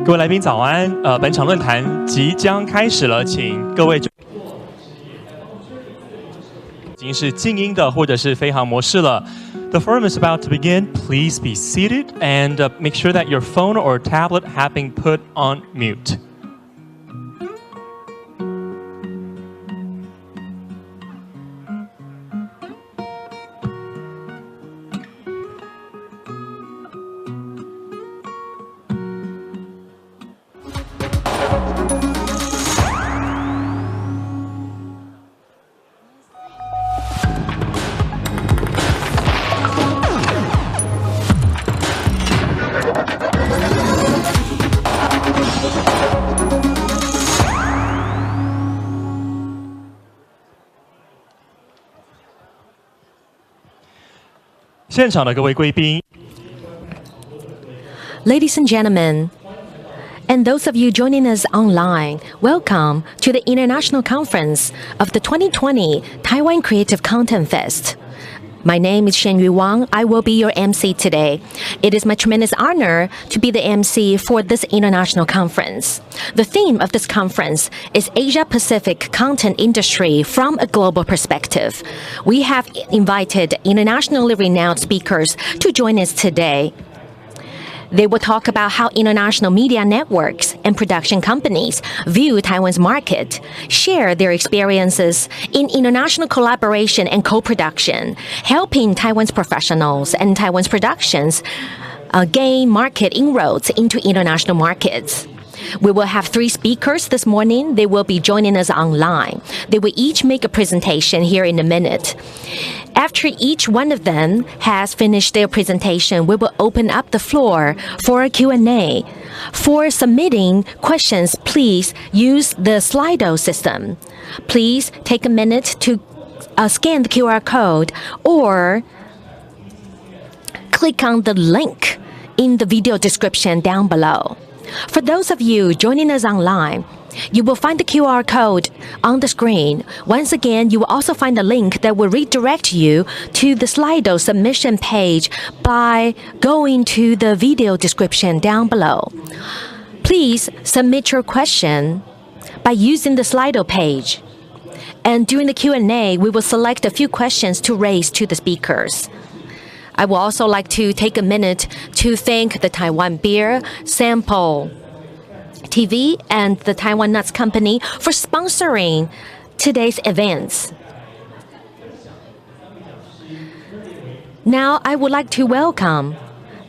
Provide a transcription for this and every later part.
各位来宾早安，本场论坛即将开始了，请各位已经是静音的或者是飞行模式了。The forum is about to begin. Please be seated and make sure that your phone or tablet have been put on mute.现场的各位贵宾 Ladies and gentlemen, and those of you joining us online, welcome to the International Conference of the 2020 Taiwan Creative Content Fest. My name is Shenyu Wang. I will be your MC today. It is my tremendous honor to be the MC for this international conference. The theme of this conference is Asia-Pacific content industry from a global perspective. We have invited internationally renowned speakers to join us today. They will talk about how international media networks and production companies view Taiwan's market, share their experiences in international collaboration and co-production, helping Taiwan's professionals and Taiwan's productions gain market inroads into international markets. We will have 3 speakers this morning. They will be joining us online. They will each make a presentation here in a minute. After each one of them has finished their presentation, we will open up the floor for a Q&A. For submitting questions, please use the Slido system. Please take a minute to scan the QR code or click on the link in the video description down below. For those of you joining us online, you will find the QR code on the screen. Once again, you will also find a link that will redirect you to the Slido submission page by going to the video description down below. Please submit your question by using the Slido page. And during the Q&A, we will select a few questions to raise to the speakers. I would also like to take a minute to thank the Taiwan Beer Sample TV and the Taiwan Nuts Company for sponsoring today's events. Now, I would like to welcome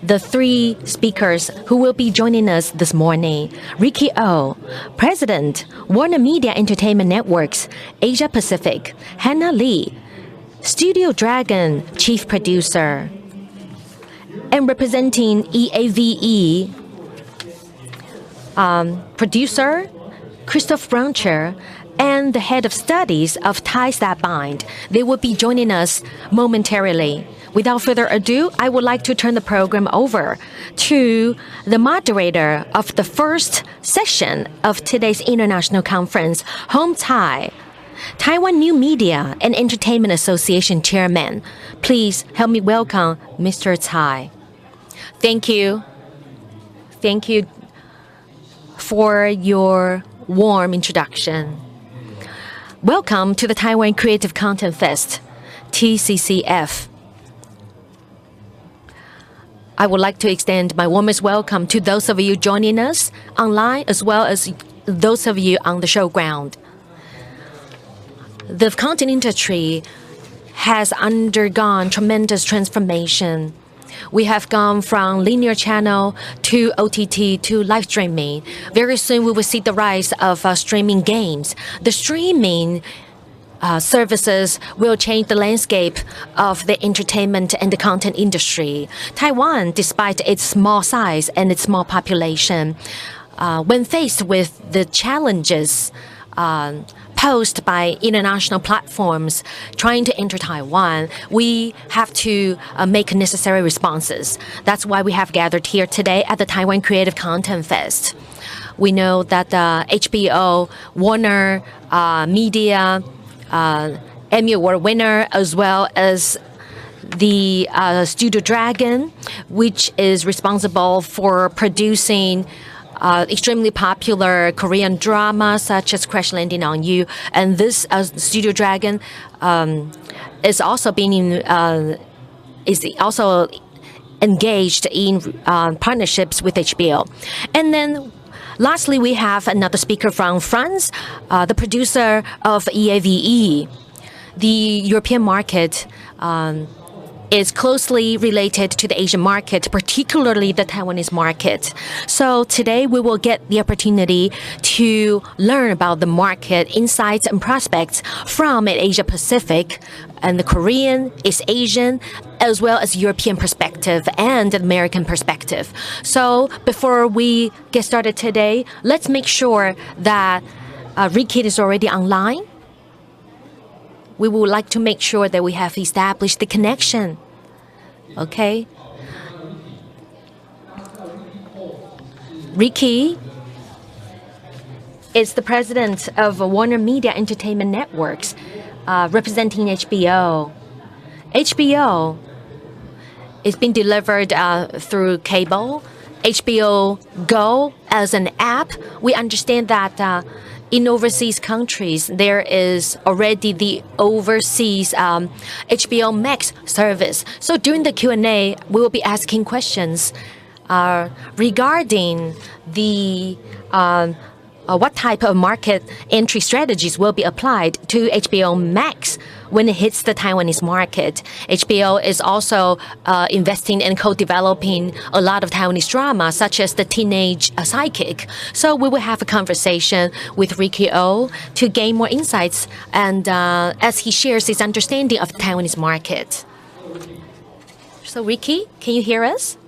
the 3 speakers who will be joining us this morning. Ricky Oh, President, Warner Media Entertainment Networks, Asia Pacific. Hannah Lee, Studio Dragon Chief Producer. And representing EAVE Producer, Christoph Brauncher, and the Head of Studies of Ties That Bind. They will be joining us momentarily. Without further ado, I would like to turn the program over to the moderator of the first session of today's international conference, Home Tai, Taiwan New Media and Entertainment Association Chairman. Please help me welcome Mr. Tsai. Thank you. Thank you for your warm introduction. Welcome to the Taiwan Creative Content Fest, TCCF. I would like to extend my warmest welcome to those of you joining us online as well as those of you on the showground. The content industry has undergone tremendous transformation. We have gone from linear channel to OTT to live streaming. Very soon we will see the rise of streaming games. The streaming services will change the landscape of the entertainment and the content industry. Taiwan, despite its small size and its small population, when faced with the challenges posed by international platforms trying to enter Taiwan, we have to make necessary responses. That's why we have gathered here today at the Taiwan Creative Content Fest. We know that HBO, Warner Media, Emmy Award winner, as well as the Studio Dragon, which is responsible for producing extremely popular Korean drama such as Crash Landing on You, and this Studio Dragon is also engaged in partnerships with HBO. And then lastly, we have another speaker from France, the producer of EAVE. The European market is closely related to the Asian market, particularly the Taiwanese market. So today we will get the opportunity to learn about the market insights and prospects from an Asia Pacific and the Korean, East Asian, as well as European perspective and American perspective. So before we get started today, let's make sure that Ricky is already online. We would like to make sure that we have established the connection. Okay? Ricky is the president of Warner Media Entertainment Networks, representing HBO. HBO is being delivered through cable. HBO Go as an app. We understand that in overseas countries, there is already the overseas HBO Max service. So during the Q&A, we will be asking questions regarding the what type of market entry strategies will be applied to HBO Max when it hits the Taiwanese market. HBO is also investing and co-developing a lot of Taiwanese drama, such as the Teenage Psychic. So we will have a conversation with Ricky O to gain more insights and as he shares his understanding of the Taiwanese market. So Ricky, can you hear us?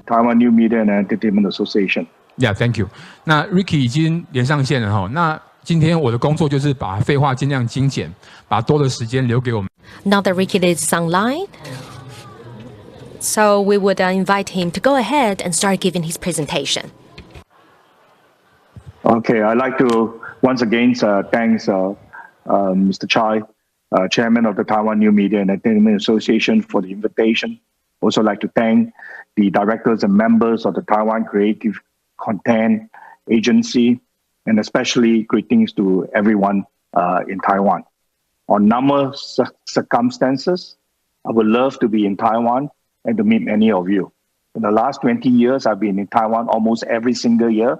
Taiwan New Media and Entertainment Association. Yeah, thank you. 那 Ricky 已经连上线了哈。那今天我的工作就是把废话尽量精简，把多的时间留给我们。Now that Ricky is online, so we would invite him to go ahead and start giving his presentation. Okay, I'd like to once again thanks Mr. Chai, Chairman of the Taiwan New Media and Entertainment Association, for the invitation. Also like to thank the directors and members of the Taiwan Creative Content Agency, and especially greetings to everyone in Taiwan. On numerous circumstances, I would love to be in Taiwan and to meet many of you. In the last 20 years, I've been in Taiwan almost every single year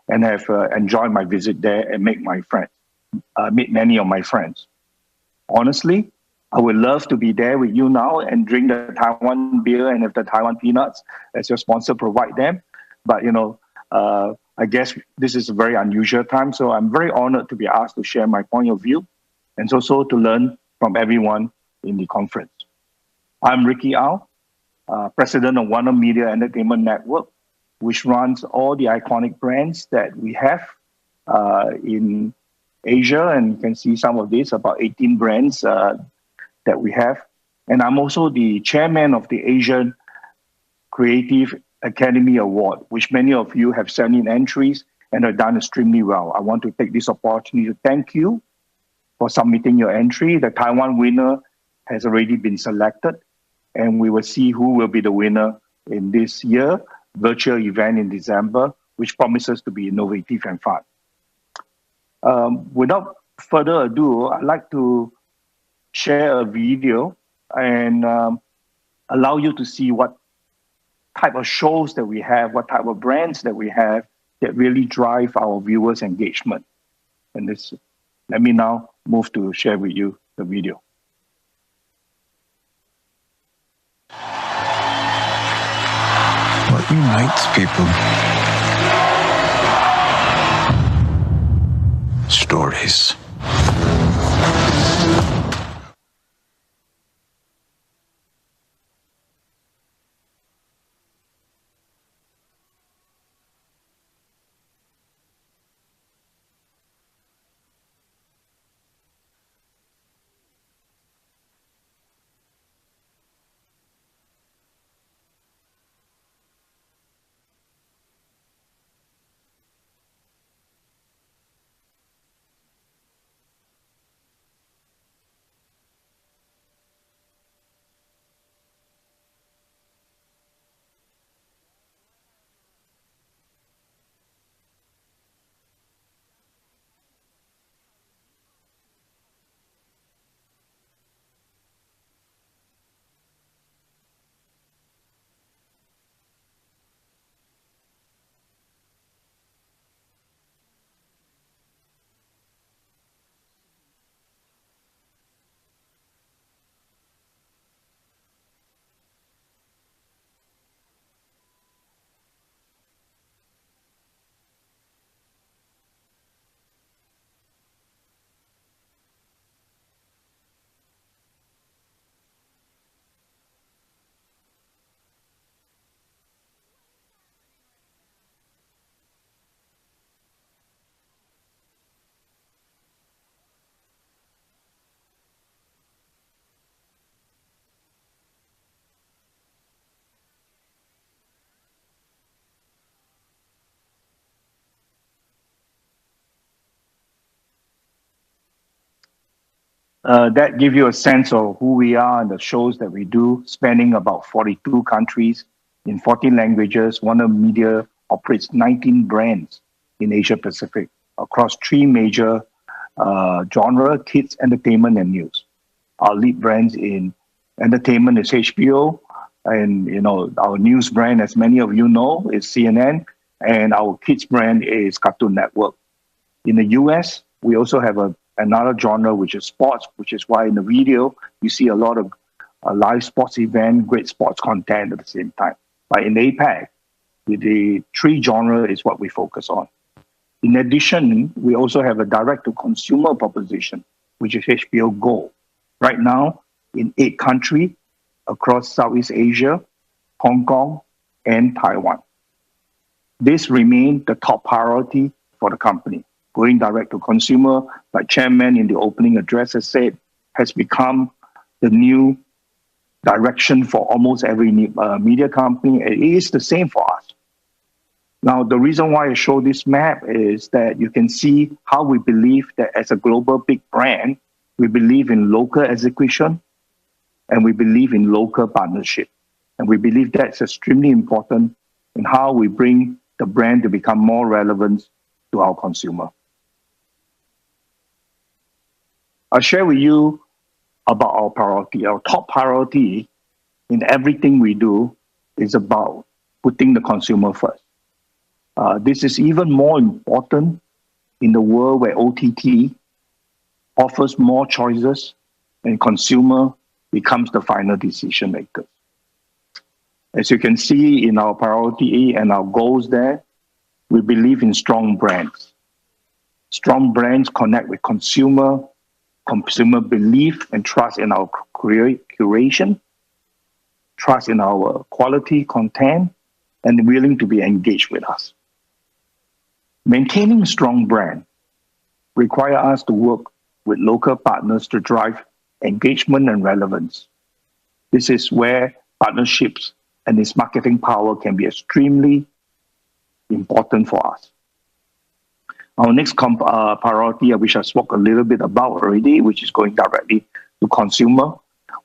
and have enjoyed my visit there and meet many of my friends. Honestly, I would love to be there with you now and drink the Taiwan beer and have the Taiwan peanuts as your sponsor provide them. But, I guess this is a very unusual time. So I'm very honored to be asked to share my point of view and also to learn from everyone in the conference. I'm Ricky Au, President of Warner Media Entertainment Network, which runs all the iconic brands that we have in Asia. And you can see some of these, about 18 brands that we have. And I'm also the chairman of the Asian Creative Academy Award, which many of you have sent in entries and have done extremely well. I want to take this opportunity to thank you for submitting your entry. The Taiwan winner has already been selected, and we will see who will be the winner in this year virtual event in December, which promises to be innovative and fun. Without further ado, I'd like to share a video and allow you to see what type of shows that we have, what type of brands that we have that really drive our viewers' engagement. And let me now move to share with you the video. What unites people? Stories. That gives you a sense of who we are and the shows that we do, spanning about 42 countries in 14 languages. Warner Media operates 19 brands in Asia Pacific across 3 major genre: kids, entertainment, and news. Our lead brands in Entertainment is HBO, and our news brand, as many of you know, is CNN, and our kids brand is Cartoon Network. In the US, we also have another genre, which is sports, which is why in the video you see a lot of live sports event, great sports content at the same time. But in APAC, the three genre is what we focus on. In addition, we also have a direct-to-consumer proposition, which is HBO Go. Right now, in 8 countries across Southeast Asia, Hong Kong, and Taiwan. This remains the top priority for the company. Going direct-to-consumer, like Chairman in the opening address has said, has become the new direction for almost every media company. It is the same for us. Now, the reason why I show this map is that you can see how we believe that as a global big brand, we believe in local execution and we believe in local partnership. And we believe that's extremely important in how we bring the brand to become more relevant to our consumer. I'll share with you about our priority. Our top priority in everything we do is about putting the consumer first. This is even more important in the world where OTT offers more choices and consumer becomes the final decision maker. As you can see in our priority and our goals there, we believe in strong brands. Strong brands connect with consumer belief and trust in our curation, trust in our quality content, and willing to be engaged with us. Maintaining a strong brand requires us to work with local partners to drive engagement and relevance. This is where partnerships and its marketing power can be extremely important for us. Our next priority, which I spoke a little bit about already, which is going directly to consumer.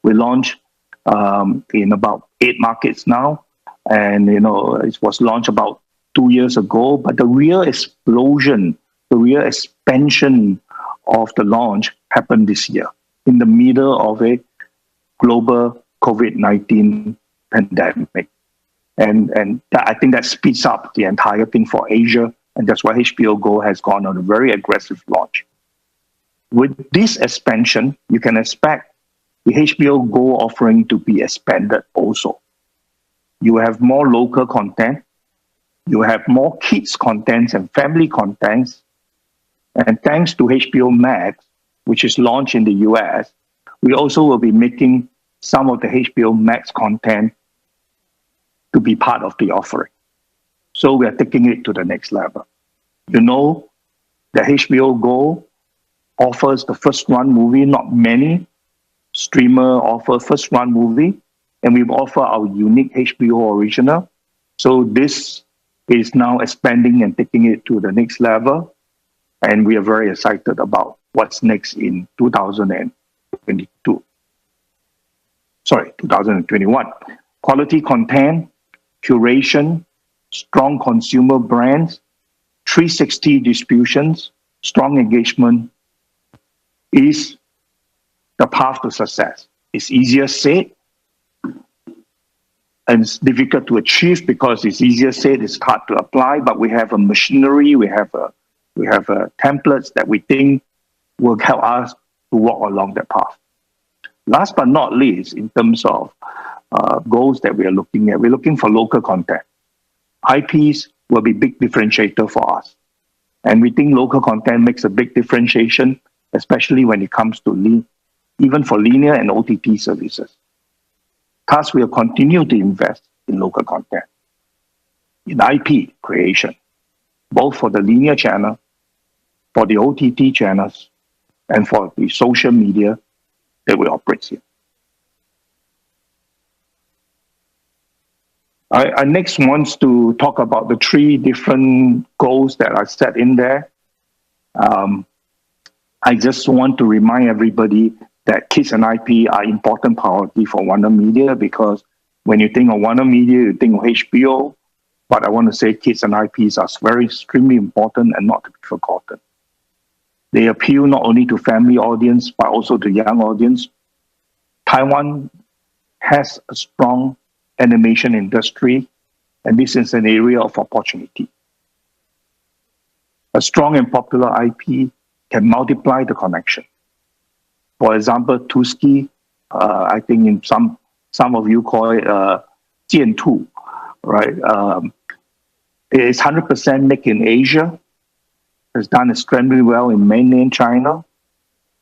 We launched in about 8 markets now, and it was launched about 2 years ago, but the real explosion, the real expansion of the launch happened this year in the middle of a global COVID-19 pandemic. And I think that speeds up the entire thing for Asia, and that's why HBO Go has gone on a very aggressive launch. With this expansion, you can expect the HBO Go offering to be expanded also. You have more local content, you have more kids contents and family contents, and thanks to HBO Max, which is launched in the US, we also will be making some of the HBO Max content to be part of the offering. So we are taking it to the next level. You know that HBO Go offers the first run movie, not many streamers offer first run movie, and we offer our unique HBO original. So this is now expanding and taking it to the next level, and we are very excited about what's next in 2021. Quality content, curation, strong consumer brands, 360 distributions, strong engagement is the path to success. It's easier said, and it's difficult to achieve because it's easier said, it's hard to apply, but we have a machinery, we have templates that we think will help us to walk along that path. Last but not least, in terms of goals that we are looking at, we're looking for local content. IPs will be a big differentiator for us. And we think local content makes a big differentiation, especially when it comes to even for linear and OTT services. Thus, we'll continue to invest in local content, in IP creation, both for the linear channel, for the OTT channels, and for the social media that we operate here. I next wants to talk about the 3 different goals that are set in there. I just want to remind everybody that kids and IP are important priority for Warner Media, because when you think of Warner Media, you think of HBO, but I want to say kids and IPs are very extremely important and not to be forgotten. They appeal not only to family audience, but also to young audience. Taiwan has a strong animation industry, and this is an area of opportunity. A strong and popular IP can multiply the connection. For example, Tuski, I think in some of you call it Jian Tu, right? It is 100% made in Asia. It's done extremely well in mainland China.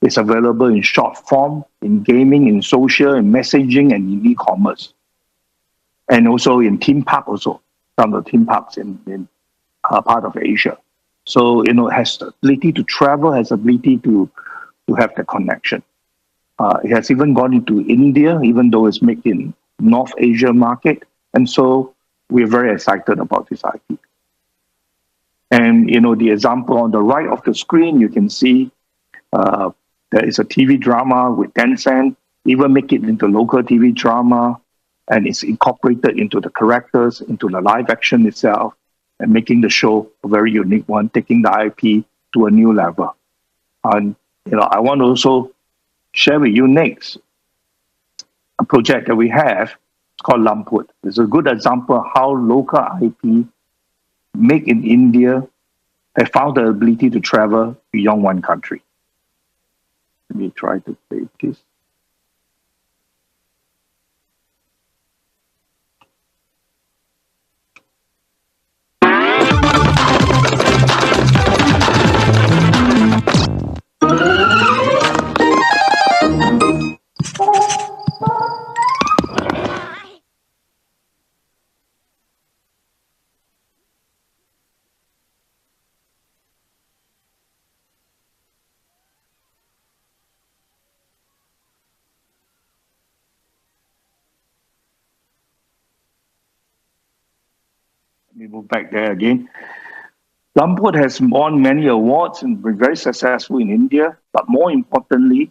It's available in short form, in gaming, in social, in messaging, and in e-commerce. And also in theme park also, some of the theme parks in part of Asia. So, it has the ability to travel, has the ability to have the connection. It has even gone into India, even though it's made in North Asia market. And so we're very excited about this IP. And, the example on the right of the screen, you can see there is a TV drama with Tencent, even make it into local TV drama, and it's incorporated into the characters, into the live action itself, and making the show a very unique one, taking the IP to a new level. And, I want to also share with you next a project that we have. It's called Lamput. It's a good example of how local IP made in India have found the ability to travel beyond one country. Let me try to play this. Let me move back there again. Lamput has won many awards and been very successful in India, but more importantly,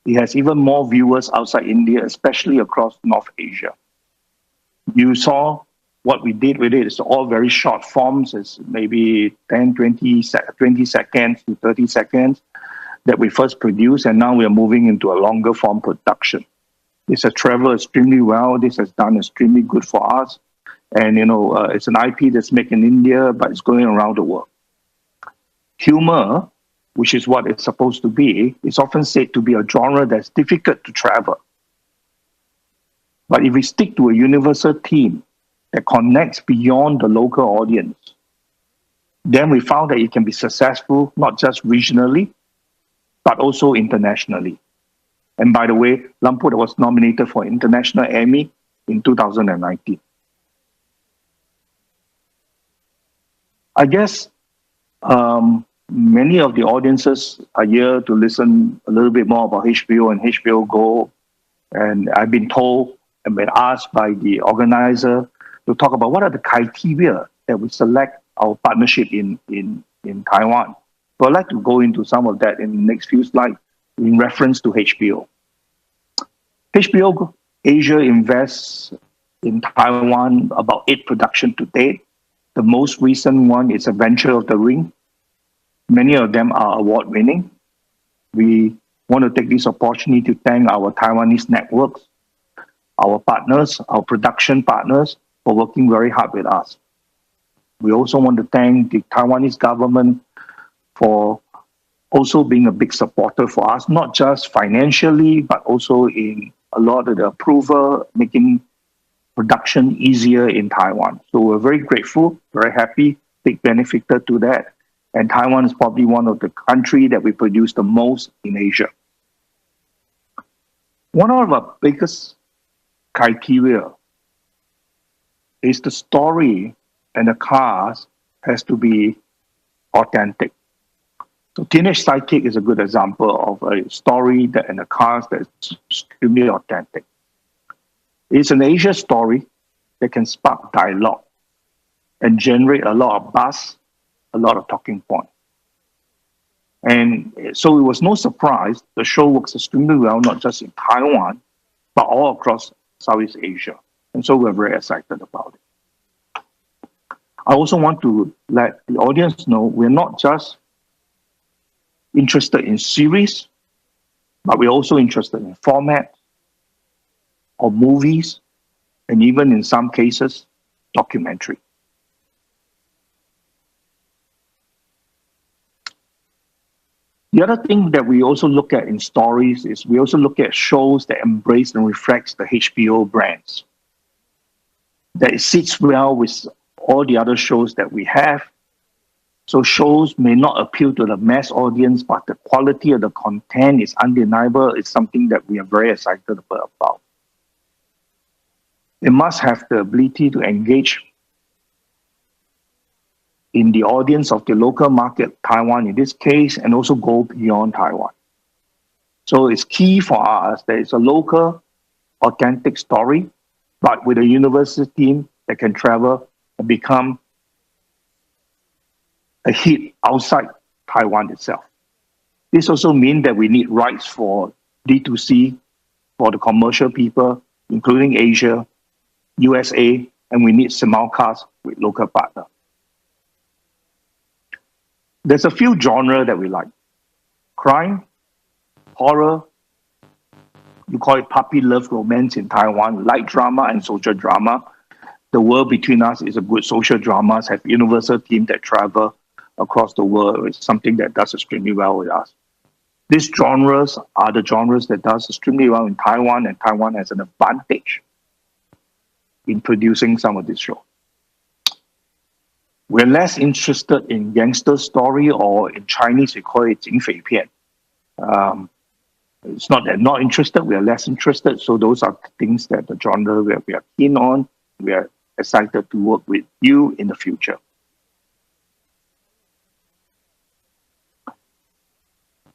it has even more viewers outside India, especially across North Asia. You saw what we did with it. It's all very short forms. It's maybe 10, 20 seconds to 30 seconds that we first produced, and now we are moving into a longer form production. This has traveled extremely well. This has done extremely good for us. And, it's an IP that's made in India, but it's going around the world. Humor, which is what it's supposed to be, is often said to be a genre that's difficult to travel. But if we stick to a universal theme that connects beyond the local audience, then we found that it can be successful, not just regionally, but also internationally. And by the way, Lamput was nominated for International Emmy in 2019. I guess many of the audiences are here to listen a little bit more about HBO and HBO Go. And I've been told and been asked by the organizer to talk about what are the criteria that we select our partnership in Taiwan. So I'd like to go into some of that in the next few slides in reference to HBO. HBO Asia invests in Taiwan about 8 productions to date. The most recent one is Adventure of the Ring. Many of them are award-winning. We want to take this opportunity to thank our Taiwanese networks, our partners, our production partners, for working very hard with us. We also want to thank the Taiwanese government for also being a big supporter for us, not just financially, but also in a lot of the approval, making production easier in Taiwan. So we're very grateful, very happy, big benefactor to that. And Taiwan is probably one of the countries that we produce the most in Asia. One of our biggest criteria is the story and the cast has to be authentic. So Teenage Sidekick is a good example of a story and a cast that's extremely authentic. It's an Asia story that can spark dialogue and generate a lot of buzz, a lot of talking points. And so it was no surprise the show works extremely well, not just in Taiwan, but all across Southeast Asia. And so we're very excited about it. I also want to let the audience know we're not just interested in series, but we're also interested in format or movies, and even in some cases, documentary. The other thing that we also look at in stories is we also look at shows that embrace and reflects the HBO brands. That it sits well with all the other shows that we have. So shows may not appeal to the mass audience, but the quality of the content is undeniable. It's something that we are very excited about. It must have the ability to engage in the audience of the local market, Taiwan in this case, and also go beyond Taiwan. So it's key for us that it's a local, authentic story, but with a universal theme that can travel and become a hit outside Taiwan itself. This also means that we need rights for D2C, for the commercial people, including Asia, USA, and we need simulcast with local partners. There's a few genres that we like. Crime, horror, you call it puppy love romance in Taiwan, light drama and social drama. The World Between Us is a good social dramas, have universal themes that travel across the world. It's something that does extremely well with us. These genres are the genres that does extremely well in Taiwan, and Taiwan has an advantage in producing some of these shows. We're less interested in gangster story, or in Chinese we call it 警匪片. It's not that not interested, we are less interested. So those are things that the genre where we are keen on. We are excited to work with you in the future.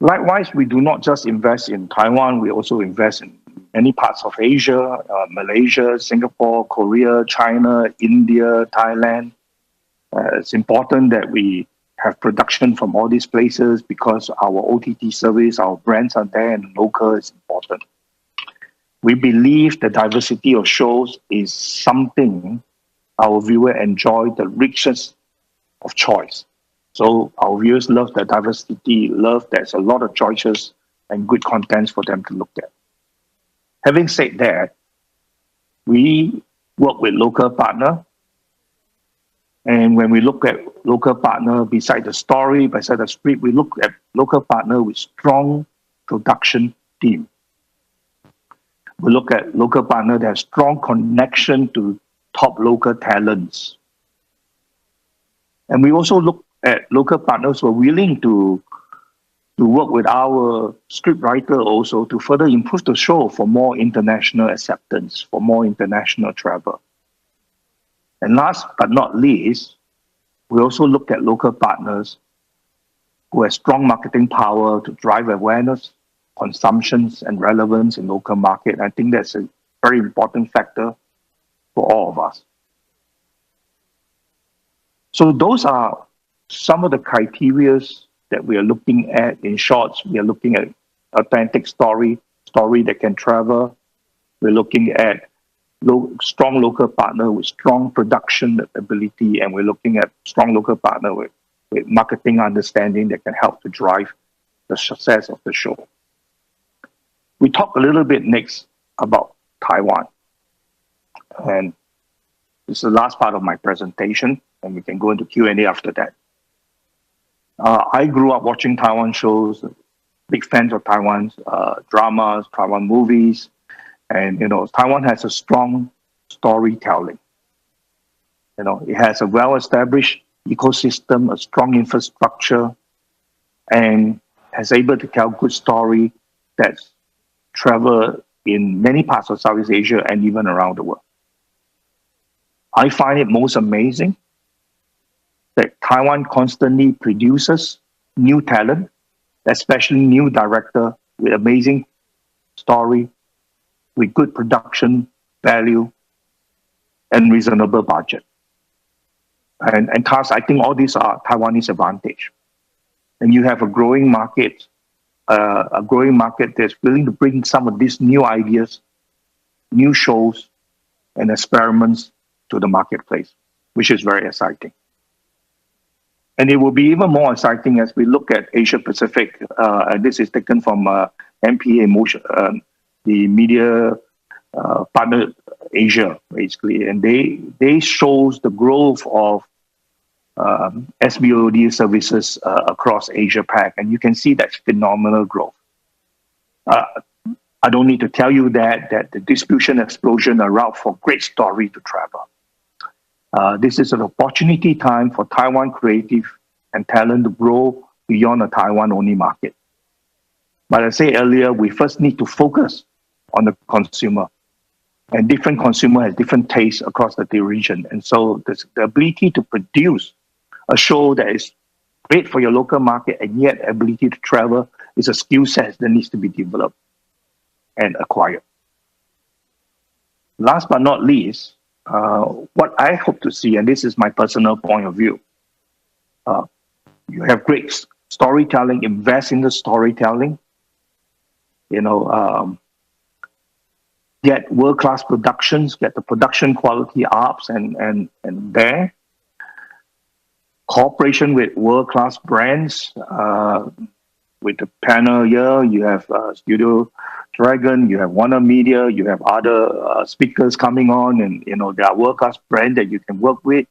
Likewise, we do not just invest in Taiwan, we also invest in many parts of Asia, Malaysia, Singapore, Korea, China, India, Thailand. It's important that we have production from all these places because our OTT service, our brands are there, and local is important. We believe the diversity of shows is something our viewers enjoy, the richness of choice. So our viewers love the diversity, love there's a lot of choices and good contents for them to look at. Having said that, we work with local partners. And when we look at local partner, beside the story, beside the script, we look at local partner with strong production team. We look at local partner that have strong connection to top local talents. And we also look at local partners who are willing to work with our script writer also to further improve the show for more international acceptance, for more international travel. And last but not least, we also look at local partners who have strong marketing power to drive awareness, consumptions, and relevance in local market. I think that's a very important factor for all of us. So those are some of the criteria that we are looking at. In short, we are looking at authentic story that can travel. We're looking at strong local partner with strong production ability, and we're looking at strong local partner with marketing understanding that can help to drive the success of the show. We talk a little bit next about Taiwan. And this is the last part of my presentation, and we can go into Q&A after that. I grew up watching Taiwan shows, big fans of Taiwan's dramas, Taiwan movies. And, Taiwan has a strong storytelling. It has a well-established ecosystem, a strong infrastructure, and has able to tell good story that's travel in many parts of Southeast Asia and even around the world. I find it most amazing that Taiwan constantly produces new talent, especially new director with amazing story, with good production value and reasonable budget. And thus, I think all these are Taiwanese advantage. And you have a growing market that's willing to bring some of these new ideas, new shows, and experiments to the marketplace, which is very exciting. And it will be even more exciting as we look at Asia Pacific. And this is taken from MPA Motion, the media partner Asia, basically, and they shows the growth of SVOD services across Asia Pac, and you can see that's phenomenal growth. I don't need to tell you that the distribution explosion allowed for great story to travel. This is an opportunity time for Taiwan creative and talent to grow beyond a Taiwan-only market. But I said earlier, we first need to focus on the consumer. And different consumer has different tastes across the region. And so the ability to produce a show that is great for your local market and yet ability to travel is a skill set that needs to be developed and acquired. Last but not least, what I hope to see, and this is my personal point of view, you have great storytelling, invest in the storytelling, get world-class productions, get the production quality ups and there. Cooperation with world-class brands, with the panel here, you have Studio Dragon, you have Warner Media, you have other speakers coming on, and there are world-class brands that you can work with.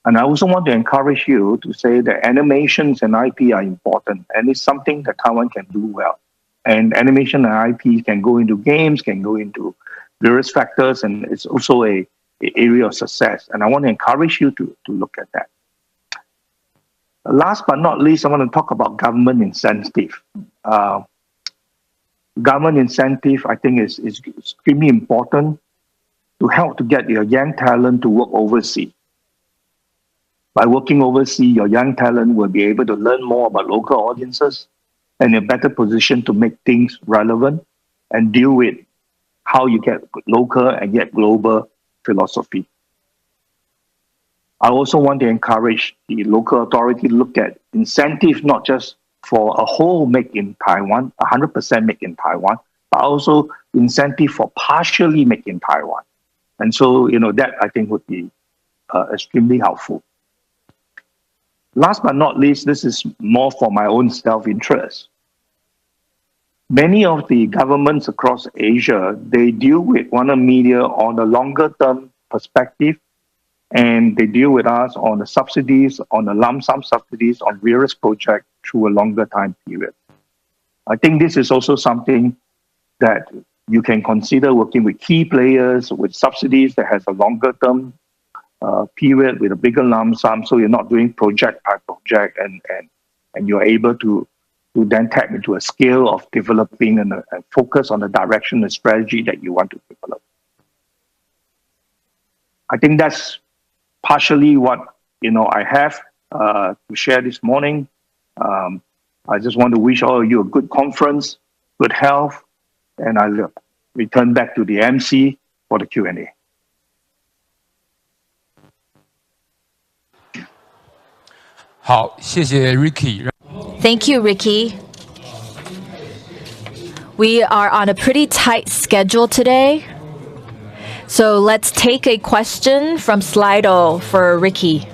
And I also want to encourage you to say that animations and IP are important, and it's something that Taiwan can do well. And animation and IP can go into games, can go into various factors, and it's also a area of success. And I want to encourage you to look at that. Last but not least, I want to talk about government incentive. Government incentive, I think, is extremely important to help to get your young talent to work overseas. By working overseas, your young talent will be able to learn more about local audiences and in a better position to make things relevant and deal with how you get local and yet global philosophy. I also want to encourage the local authority to look at incentives, not just for a whole make in Taiwan, 100% make in Taiwan, but also incentive for partially make in Taiwan. And so, that I think would be extremely helpful. Last but not least, this is more for my own self-interest. Many of the governments across Asia, they deal with Warner Media on a longer-term perspective, and they deal with us on the subsidies, on the lump sum subsidies on various projects through a longer time period. I think this is also something that you can consider working with key players with subsidies that has a longer term period with a bigger lump sum, so you're not doing project by project, and you're able to then tap into a scale of developing and focus on the direction and strategy that you want to develop. I think that's partially what I have to share this morning. I just want to wish all of you a good conference, good health, and I'll return back to the MC for the Q&A. Ricky. Thank you, Ricky. We are on a pretty tight schedule today. So let's take a question from Slido for Ricky.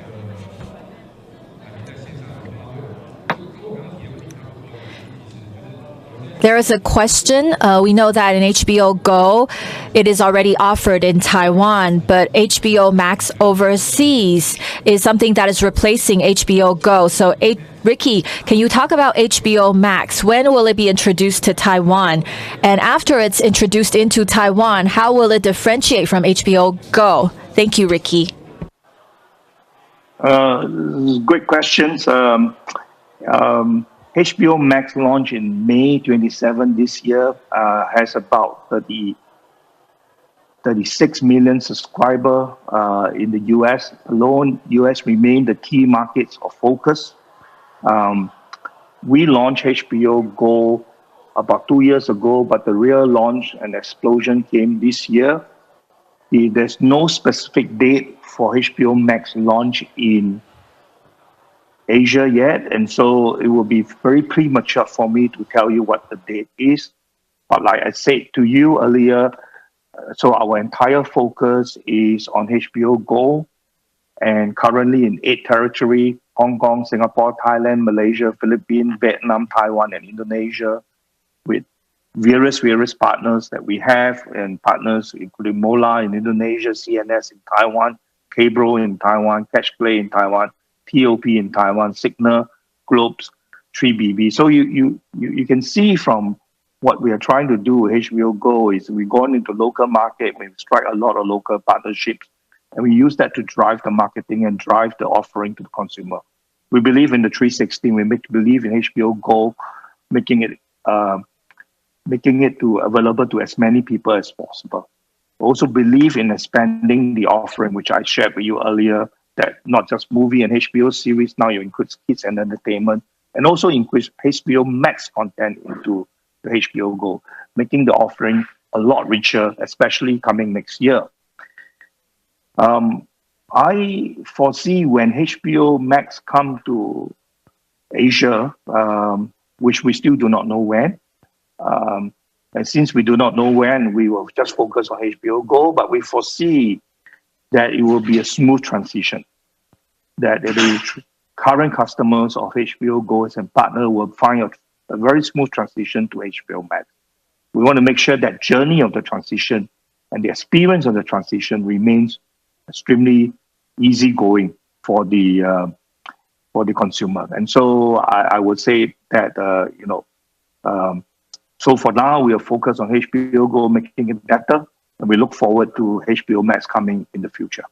There is a question. We know that in HBO Go, it is already offered in Taiwan, but HBO Max overseas is something that is replacing HBO Go. So Ricky, can you talk about HBO Max? When will it be introduced to Taiwan? And after it's introduced into Taiwan, how will it differentiate from HBO Go? Thank you, Ricky. Great questions. HBO Max launched in May 27 this year, has about 36 million subscribers in the US alone. US remain the key markets of focus. We launched HBO Go about 2 years ago, but the real launch and explosion came this year. There's no specific date for HBO Max launch in Asia yet, and so it will be very premature for me to tell you what the date is. But like I said to you earlier, so our entire focus is on HBO Go, and currently in 8 territories: Hong Kong, Singapore, Thailand, Malaysia, Philippines, Vietnam, Taiwan, and Indonesia, with various partners that we have, and partners including Mola in Indonesia, CNS in Taiwan, Cabro in Taiwan, Catchplay in Taiwan, TOP in Taiwan, Signa, Globes, 3BB. So you can see from what we are trying to do with HBO Go is we're going into local market, we strike a lot of local partnerships, and we use that to drive the marketing and drive the offering to the consumer. We believe in the 360. We believe in HBO Go, making it available to as many people as possible. We also believe in expanding the offering, which I shared with you earlier, that not just movie and HBO series, now you include kids and entertainment, and also increase HBO Max content into the HBO Go, making the offering a lot richer, especially coming next year. I foresee when HBO Max come to Asia, which we still do not know when, and since we do not know when, we will just focus on HBO Go, but we foresee that it will be a smooth transition, that the current customers of HBO Go as a partner will find a very smooth transition to HBO Max. We want to make sure that journey of the transition and the experience of the transition remains extremely easygoing for the consumer. And so I would say that so for now we are focused on HBO Go, making it better, and we look forward to HBO Max coming in the future.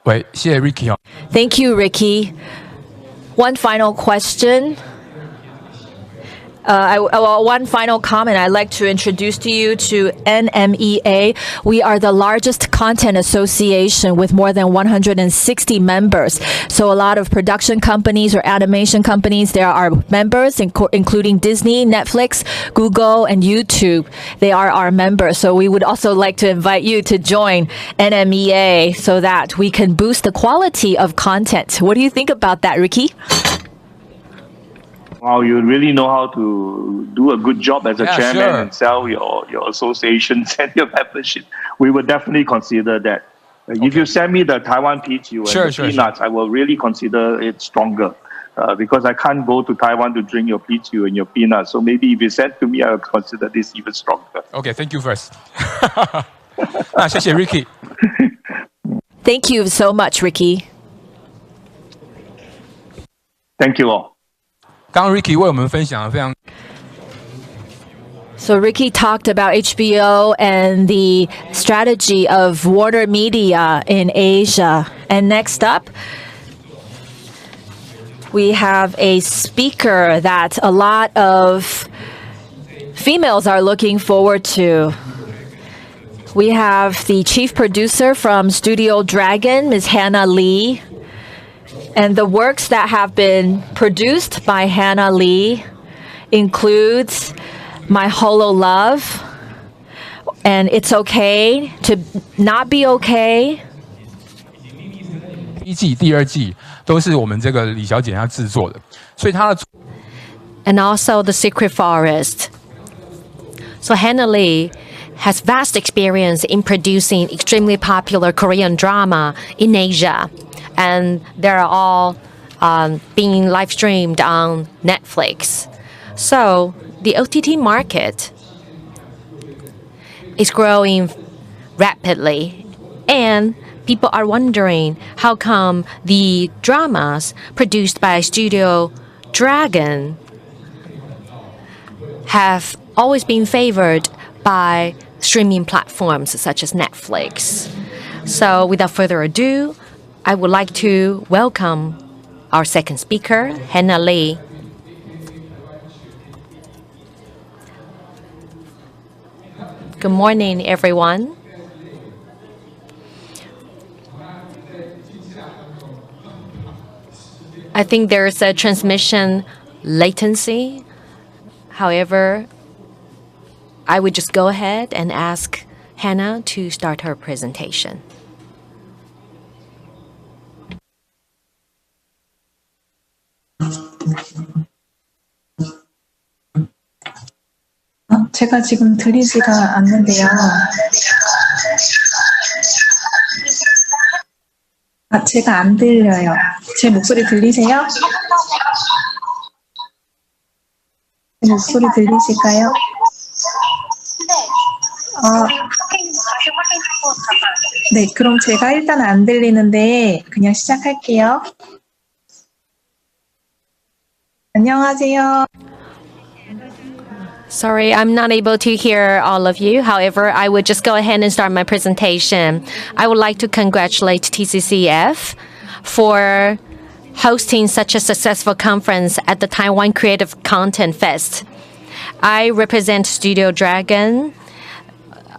喂，谢谢 Ricky 哦。 Thank you, Ricky. One final question. One final comment. I'd like to introduce to you to NMEA. We are the largest content association with more than 160 members. So a lot of production companies or animation companies, there are members, including Disney, Netflix, Google, and YouTube. They are our members. So we would also like to invite you to join NMEA so that we can boost the quality of content. What do you think about that, Ricky? Wow, you really know how to do a good job as a chairman sure. and sell your associations and your membership. We would definitely consider that. If you send me the Taiwan PTU and the peanuts, I will really consider it stronger because I can't go to Taiwan to drink your PTU and your peanuts. So maybe if you send to me, I will consider this even stronger. Okay, thank you first. 那谢谢 Ricky。 Thank you so much, Ricky. Thank you all. 刚刚 Ricky 为我们分享了非常。 So Ricky talked about HBO and the strategy of Warner Media in Asia. And next up, we have a speaker that a lot of females are looking forward to. We have the chief producer from Studio Dragon, Ms. Hannah Lee. And the works that have been produced by Hannah Lee includes My Holo Love and It's Okay to Not Be Okay. 第一季、第二季都是我们这个李小姐她制作的，所以她的 and also The Secret Forest. So Hannah Lee has vast experience in producing extremely popular Korean drama in Asia. And they're all being live streamed on Netflix. So the OTT market is growing rapidly, and people are wondering how come the dramas produced by Studio Dragon have always been favored by streaming platforms such as Netflix. So without further ado, I would like to welcome our second speaker, Hannah Lee. Good morning, everyone. I think there's a transmission latency. However, I would just go ahead and ask Hannah to start her presentation. 제가 지금 들리지가 않는데요. 제가 안 들려요. 제 목소리 들리세요? 소리 들리실까요? 네, 그럼 제가 일단 안 들리는데 그냥 시작할게요. 안녕하세요. Sorry, I'm not able to hear all of you. However, I would just go ahead and start my presentation. I would like to congratulate TCCF for hosting such a successful conference at the Taiwan Creative Content Fest. I represent Studio Dragon,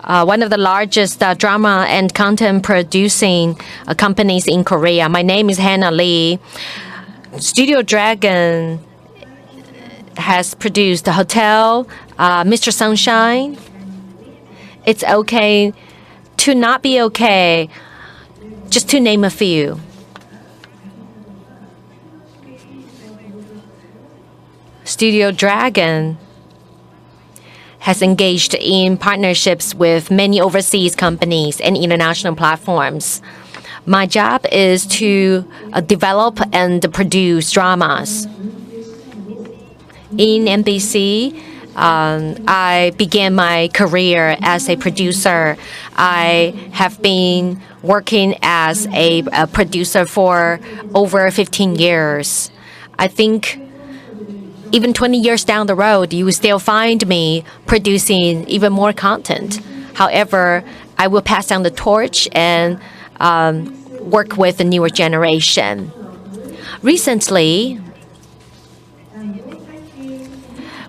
one of the largest drama and content producing companies in Korea. My name is Hannah Lee. Studio Dragon has produced The Hotel, Mr. Sunshine. It's okay to not be okay, just to name a few. Studio Dragon has engaged in partnerships with many overseas companies and international platforms. My job is to develop and produce dramas. In MBC, I began my career as a producer. I have been working as a producer for over 15 years. I think even 20 years down the road, you will still find me producing even more content. However, I will pass down the torch and work with the newer generation. Recently,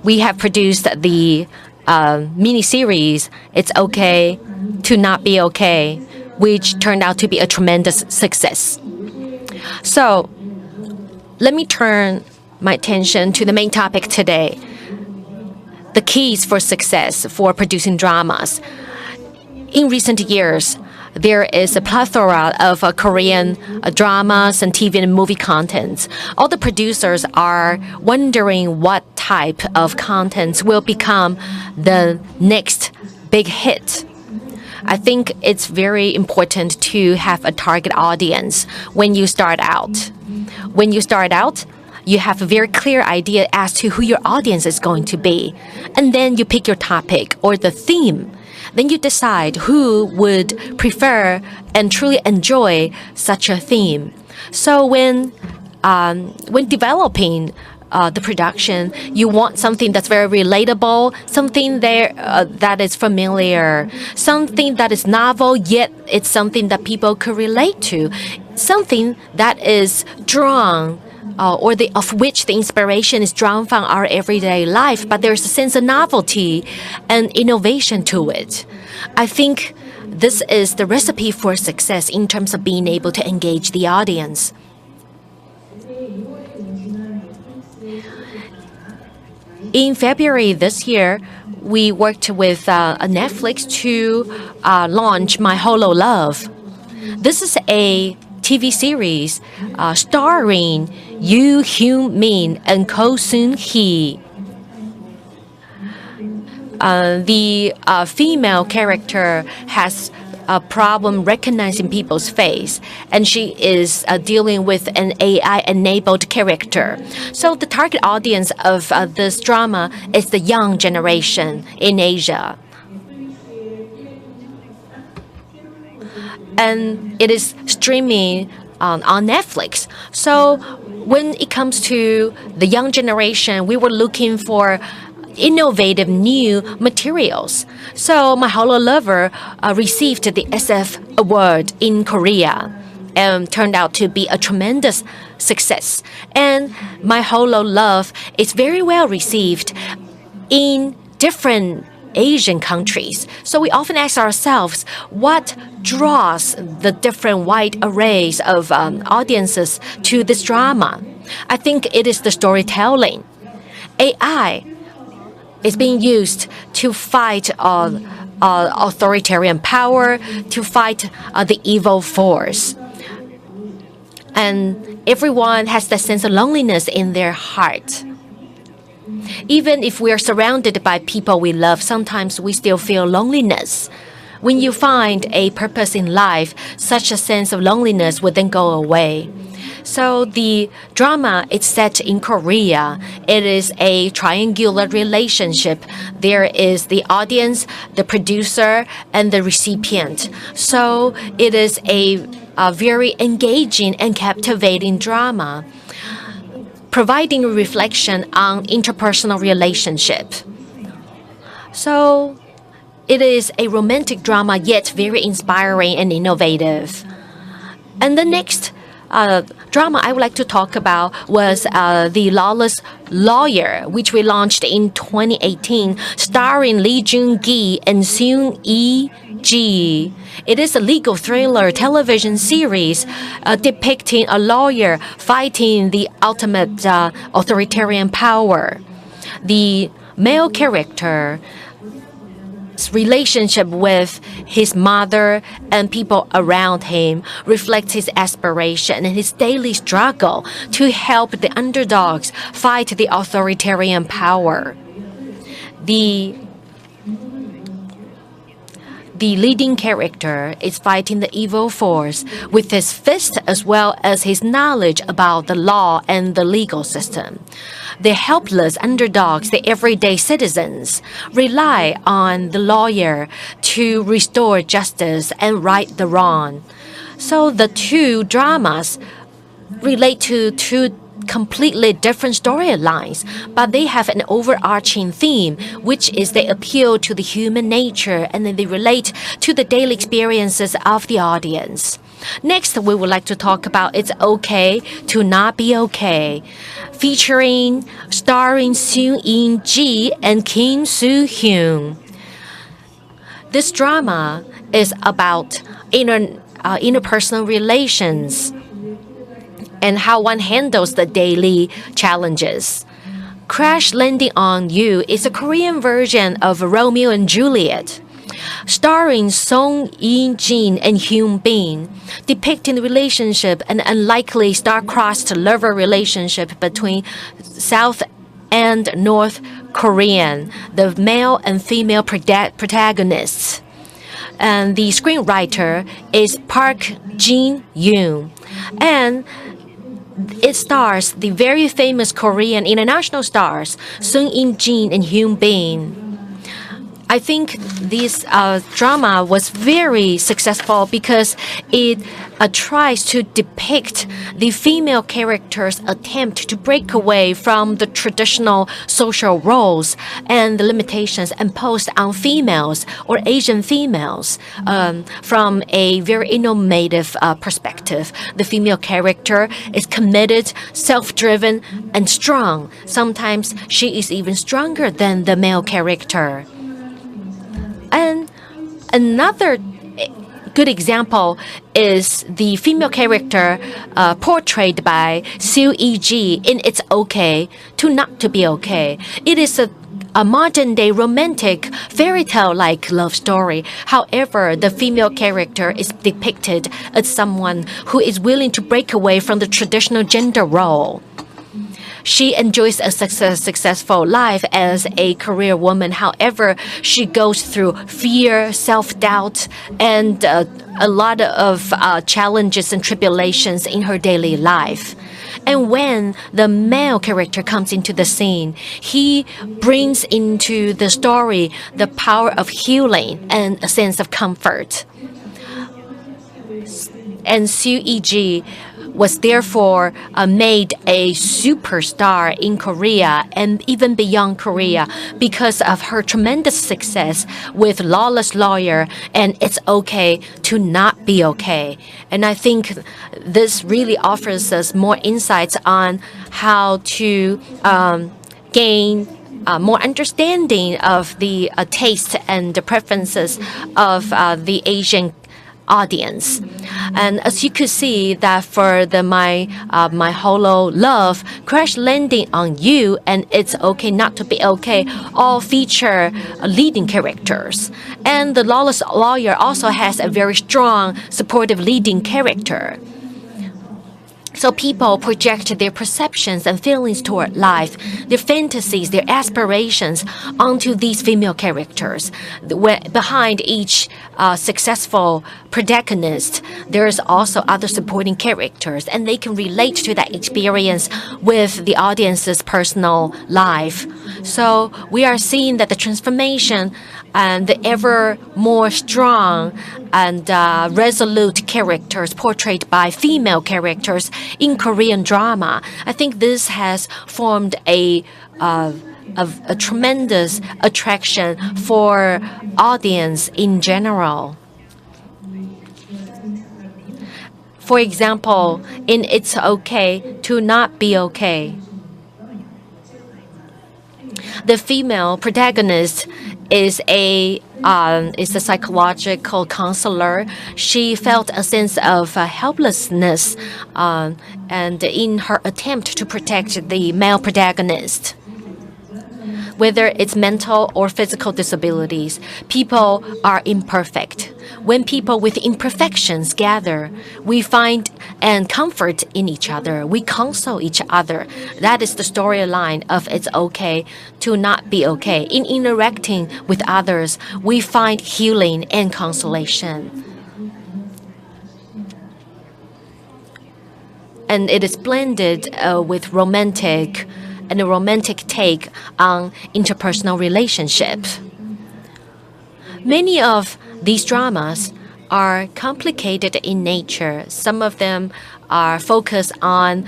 we have produced the mini-series, It's Okay to Not Be Okay, which turned out to be a tremendous success. So, let me turn my attention to the main topic today, the keys for success for producing dramas. In recent years, there is a plethora of Korean dramas and TV and movie contents. All the producers are wondering what type of contents will become the next big hit. I think it's very important to have a target audience when you start out. When you start out, you have a very clear idea as to who your audience is going to be. And then you pick your topic or the theme. Then you decide who would prefer and truly enjoy such a theme. So when developing the production, you want something that's very relatable, something there that is familiar, something that is novel, yet it's something that people could relate to, something that is drawn of which the inspiration is drawn from our everyday life, but there's a sense of novelty and innovation to it. I think this is the recipe for success in terms of being able to engage the audience. In February this year, we worked with Netflix to launch My Holo Love. This is a TV series starring Yoo Hyun Min and Ko Soon Hee. The female character has a problem recognizing people's face, and she is dealing with an AI-enabled character. So the target audience of this drama is the young generation in Asia. And it is streaming on Netflix. So when it comes to the young generation, we were looking for innovative new materials. So My Holo Lover received the SF award in Korea and turned out to be a tremendous success. And My Holo Love is very well received in different Asian countries. So we often ask ourselves, what draws the different wide arrays of audiences to this drama? I think it is the storytelling. AI is being used to fight authoritarian power, to fight the evil force. And everyone has that sense of loneliness in their heart. Even if we are surrounded by people we love, sometimes we still feel loneliness. When you find a purpose in life, such a sense of loneliness would then go away. So the drama is set in Korea. It is a triangular relationship. There is the audience, the producer, and the recipient. So it is a very engaging and captivating drama, providing a reflection on interpersonal relationship. So it is a romantic drama, yet very inspiring and innovative. And the next drama I would like to talk about was The Lawless Lawyer, which we launched in 2018, starring Lee Joon-gi and Seung E-ji. It is a legal thriller television series depicting a lawyer fighting the ultimate authoritarian power. The male character relationship with his mother and people around him reflects his aspiration and his daily struggle to help the underdogs fight the authoritarian power. The leading character is fighting the evil force with his fist as well as his knowledge about the law and the legal system. The helpless underdogs, the everyday citizens, rely on the lawyer to restore justice and right the wrong. So the two dramas relate to two completely different storylines, but they have an overarching theme, which is they appeal to the human nature and then they relate to the daily experiences of the audience. Next, we would like to talk about It's Okay to Not Be Okay, starring Seung In-ji and Kim Soo-hyun. This drama is about interpersonal relations and how one handles the daily challenges. Crash Landing on You is a Korean version of Romeo and Juliet, starring Song In-jin and Hyun Bin, depicting the relationship, an unlikely star-crossed lover relationship between South and North Korean, the male and female protagonists. And the screenwriter is Park Jin-yoon. And it stars the very famous Korean international stars Sung In-jin and Hyun Bin. I think this drama was very successful because it tries to depict the female character's attempt to break away from the traditional social roles and the limitations imposed on females or Asian females from a very innovative perspective. The female character is committed, self-driven, and strong. Sometimes she is even stronger than the male character. And another good example is the female character portrayed by Seo E-ji in It's Okay to Not to Be Okay. It is a modern-day romantic fairy tale-like love story. However, the female character is depicted as someone who is willing to break away from the traditional gender role. She enjoys a successful life as a career woman. However, she goes through fear, self-doubt, and a lot of challenges and tribulations in her daily life. And when the male character comes into the scene, he brings into the story the power of healing and a sense of comfort. And Seo E-ji was therefore made a superstar in Korea and even beyond Korea because of her tremendous success with Lawless Lawyer and It's Okay to Not Be Okay. And I think this really offers us more insights on how to gain more understanding of the taste and the preferences of the Asian audience. And as you could see that for the My Holo Love, Crash Landing on You, and It's Okay Not to Be Okay all feature leading characters. And The Lawless Lawyer also has a very strong supportive leading character. So people project their perceptions and feelings toward life, their fantasies, their aspirations onto these female characters. Behind each successful protagonist, there's also other supporting characters, and they can relate to that experience with the audience's personal life. So we are seeing that the transformation and the ever more strong and resolute characters portrayed by female characters in Korean drama. I think this has formed a tremendous attraction for audience in general. For example, in It's Okay to Not Be Okay, the female protagonist is a psychological counselor. She felt a sense of helplessness, and in her attempt to protect the male protagonist. Whether it's mental or physical disabilities, people are imperfect. When people with imperfections gather, we find and comfort in each other. We console each other. That is the storyline of It's Okay to Not Be Okay. In interacting with others, we find healing and consolation. And it is blended with romantic and a romantic take on interpersonal relationships. Many of these dramas are complicated in nature. Some of them are focused on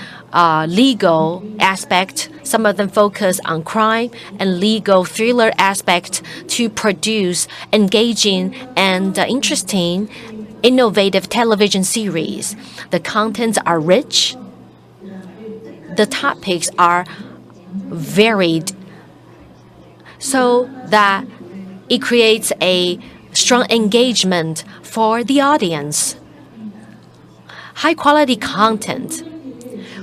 legal aspect. Some of them focus on crime and legal thriller aspect to produce engaging and interesting, innovative television series. The contents are rich. The topics are varied, so that it creates a strong engagement for the audience. High quality content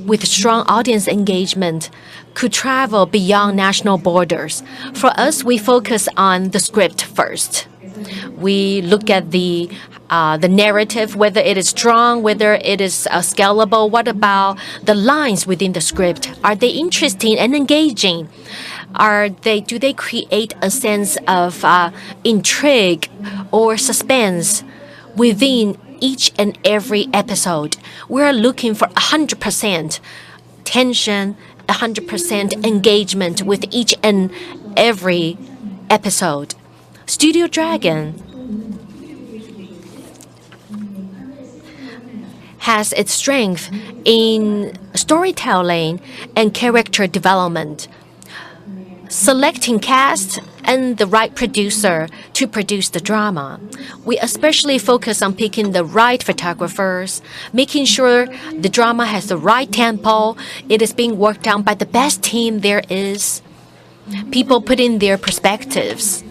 with strong audience engagement could travel beyond national borders. For us, we focus on the script first. We look at the narrative, whether it is strong, whether it is scalable. What about the lines within the script? Are they interesting and engaging? Do they create a sense of intrigue or suspense within each and every episode? We're looking for 100% tension, 100% engagement with each and every episode. Studio Dragon has its strength in storytelling and character development, selecting cast and the right producer to produce the drama. We especially focus on picking the right photographers, making sure the drama has the right tempo, it is being worked on by the best team there is. People put in their perspectives,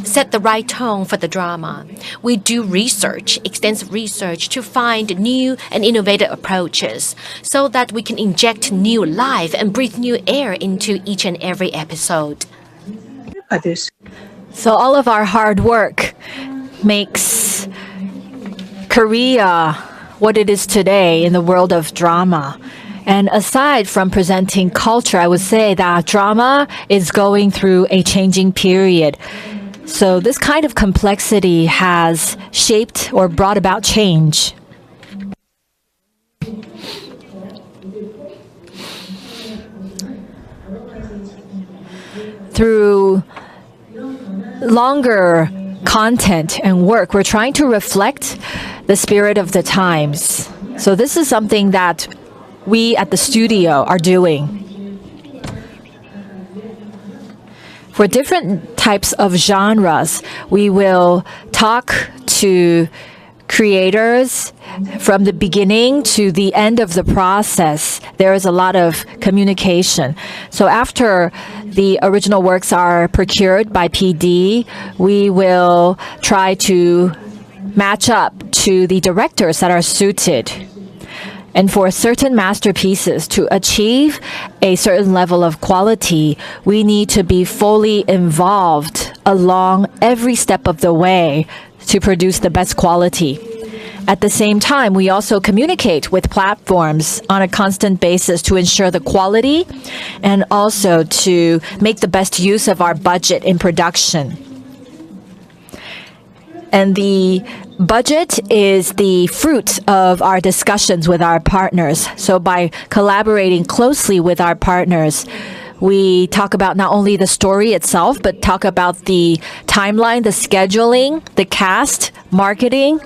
set the right tone for the drama. We do research, extensive research, to find new and innovative approaches so that we can inject new life and breathe new air into each and every episode. So all of our hard work makes Korea what it is today in the world of drama. And aside from presenting culture, I would say that drama is going through a changing period. So this kind of complexity has shaped or brought about change. Through longer content and work, we're trying to reflect the spirit of the times. So this is something that we at the studio are doing. For different types of genres, we will talk to creators from the beginning to the end of the process. There is a lot of communication. So after the original works are procured by PD, we will try to match up to the directors that are suited. And for certain masterpieces to achieve a certain level of quality, we need to be fully involved along every step of the way to produce the best quality. At the same time, we also communicate with platforms on a constant basis to ensure the quality and also to make the best use of our budget in production. And the budget is the fruit of our discussions with our partners. So by collaborating closely with our partners, we talk about not only the story itself, but talk about the timeline, the scheduling, the cast, marketing,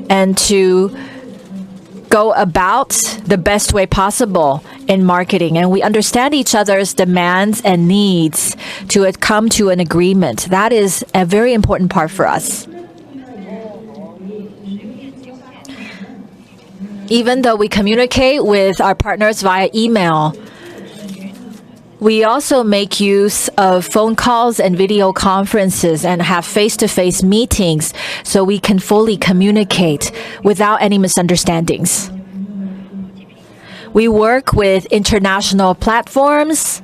and to go about the best way possible in marketing. And we understand each other's demands and needs to come to an agreement. That is a very important part for us. Even though we communicate with our partners via email, we also make use of phone calls and video conferences and have face-to-face meetings so we can fully communicate without any misunderstandings. We work with international platforms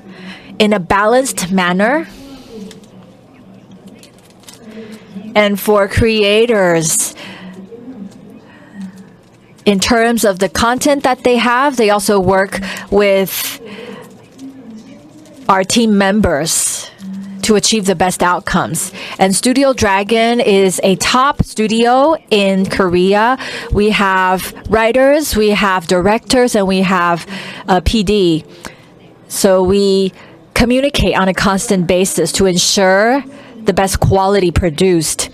in a balanced manner. And for creators, in terms of the content that they have, they also work with our team members to achieve the best outcomes. And Studio Dragon is a top studio in Korea. We have writers, we have directors, and we have a PD. So we communicate on a constant basis to ensure the best quality produced.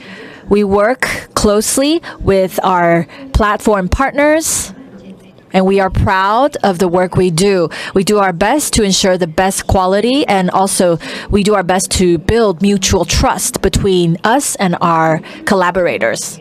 We work closely with our platform partners, and we are proud of the work we do. We do our best to ensure the best quality, and also we do our best to build mutual trust between us and our collaborators.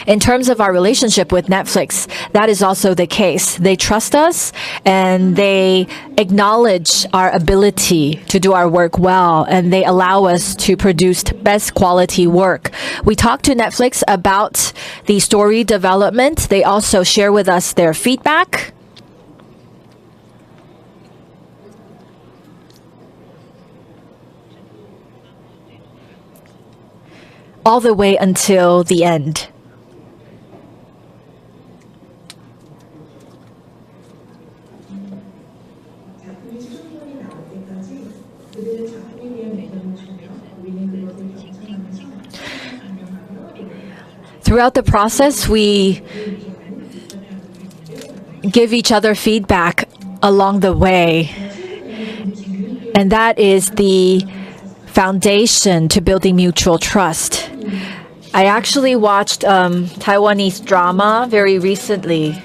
In terms of our relationship with Netflix, that is also the case. They trust us and they acknowledge our ability to do our work well, and they allow us to produce best quality work. We talk to Netflix about the story development. They also share with us their feedback. All the way until the end. Throughout the process, we give each other feedback along the way. And that is the foundation to building mutual trust. I actually watched Taiwanese drama very recently.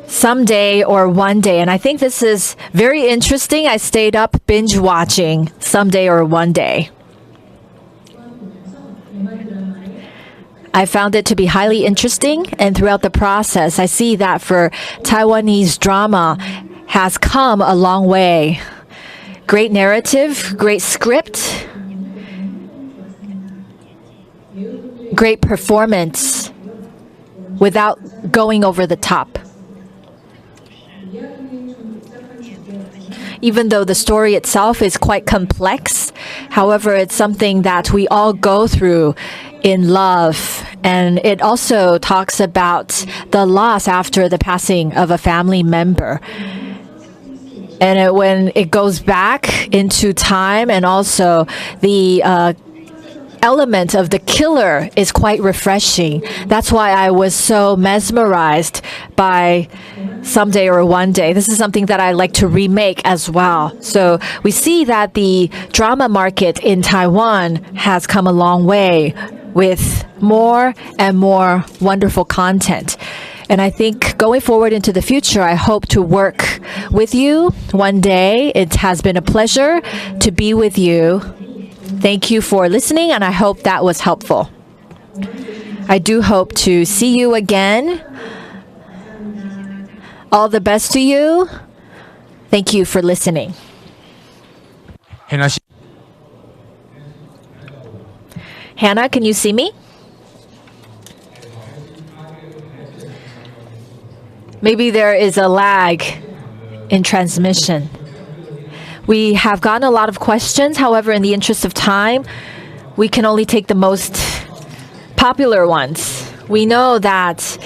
Someday or One Day. And I think this is very interesting. I stayed up binge watching Someday or One Day. I found it to be highly interesting, and throughout the process, I see that for Taiwanese drama has come a long way. Great narrative, great script, great performance without going over the top. Even though the story itself is quite complex, however, it's something that we all go through in love. And it also talks about the loss after the passing of a family member. And when it goes back into time, and also the element of the killer is quite refreshing. That's why I was so mesmerized by Someday or One Day. This is something that I like to remake as well. So we see that the drama market in Taiwan has come a long way with more and more wonderful content. And I think going forward into the future, I hope to work with you one day. It has been a pleasure to be with you. Thank you for listening, and I hope that was helpful. I do hope to see you again. All the best to you. Thank you for listening. Hannah, can you see me? Maybe there is a lag in transmission. We have gotten a lot of questions. However, in the interest of time, we can only take the most popular ones. We know that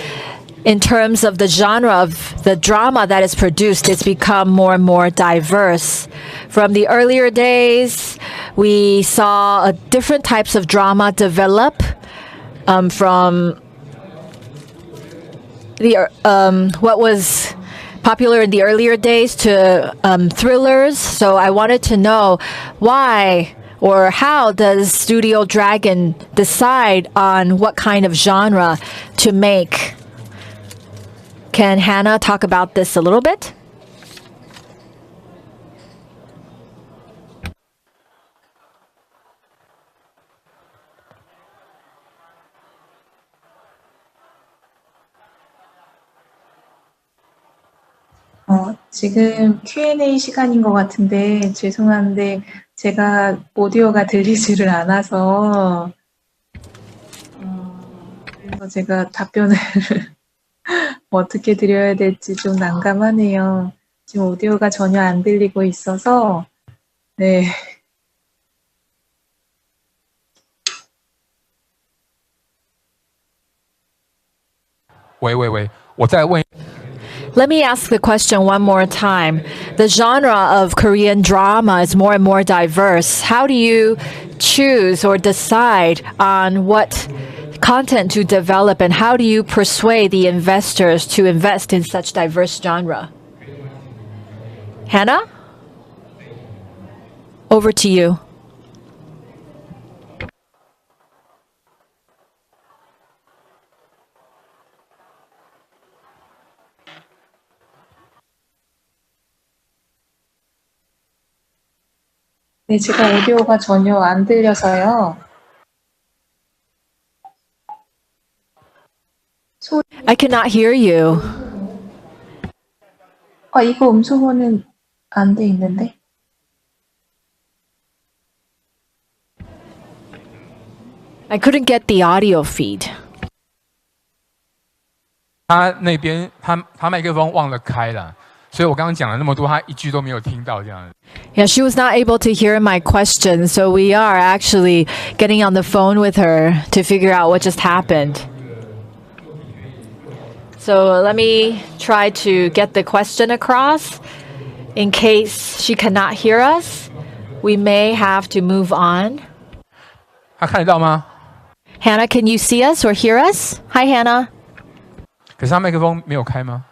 in terms of the genre of the drama that is produced, it's become more and more diverse. From the earlier days, we saw different types of drama develop from the what was popular in the earlier days to thrillers. So I wanted to know why or how does Studio Dragon decide on what kind of genre to make? Can Hannah talk about this a little bit? 지금 Q&A 시간인 것 같은데 죄송한데 제가 오디오가 들리지를 않아서 그래서 제가 답변을 어떻게 드려야 될지 좀 난감하네요. 지금 오디오가 전혀 안 들리고 있어서 네.喂，我再问。 Let me ask the question one more time. The genre of Korean drama is more and more diverse. How do you choose or decide on what content to develop, and how do you persuade the investors to invest in such diverse genre? Hannah? Over to you. 네, 제가 오디오가 전혀 안 들려서요. I cannot hear you. 이거 음소거는 안 돼 있는데? I couldn't get the audio feed. 他那边他麦克风忘了开了，所以我刚刚讲了那么多，他一句都没有听到这样。 Yeah, she was not able to hear my question, so we are actually getting on the phone with her to figure out what just happened. So let me try to get the question across. In case she cannot hear us, we may have to move on. 他看得到吗？ Hannah, can you see us or hear us? Hi, Hannah. 可是他麦克风没有开吗？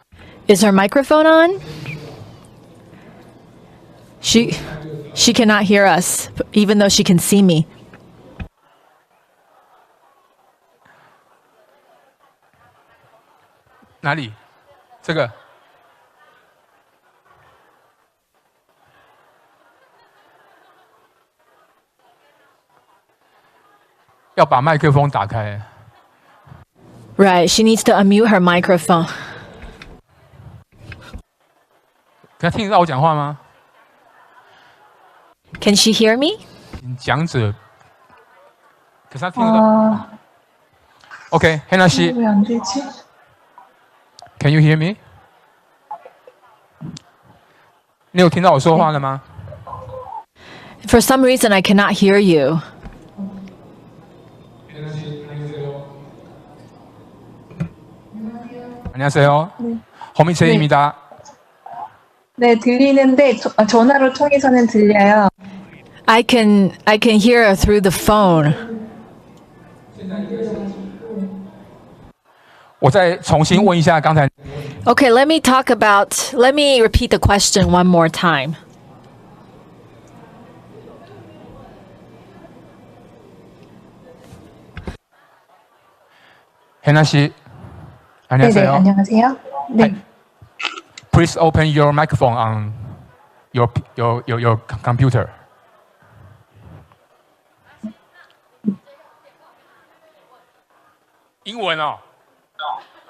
Is her microphone on? She cannot hear us, even though she can see me. 哪里？这个。要把麦克风打开。 Right, she needs to unmute her microphone. 可他听得到我讲话吗？ Can she hear me? 讲者，可是他听得到。OK， Hannah씨， 왜 안 되지? Can you hear me？ 你有听到我说话了吗？ For some reason, I cannot hear you. 안녕하세요. 허미채입니다. 네, 들리는데 전화를 통해서는 들려요. I can hear her through the phone. 我再重新问一下刚才。 Okay, let me repeat the question one more time. 해나 씨, 네네, 안녕하세요. 안녕하세요. 네. Please open your microphone on your computer.英文哦，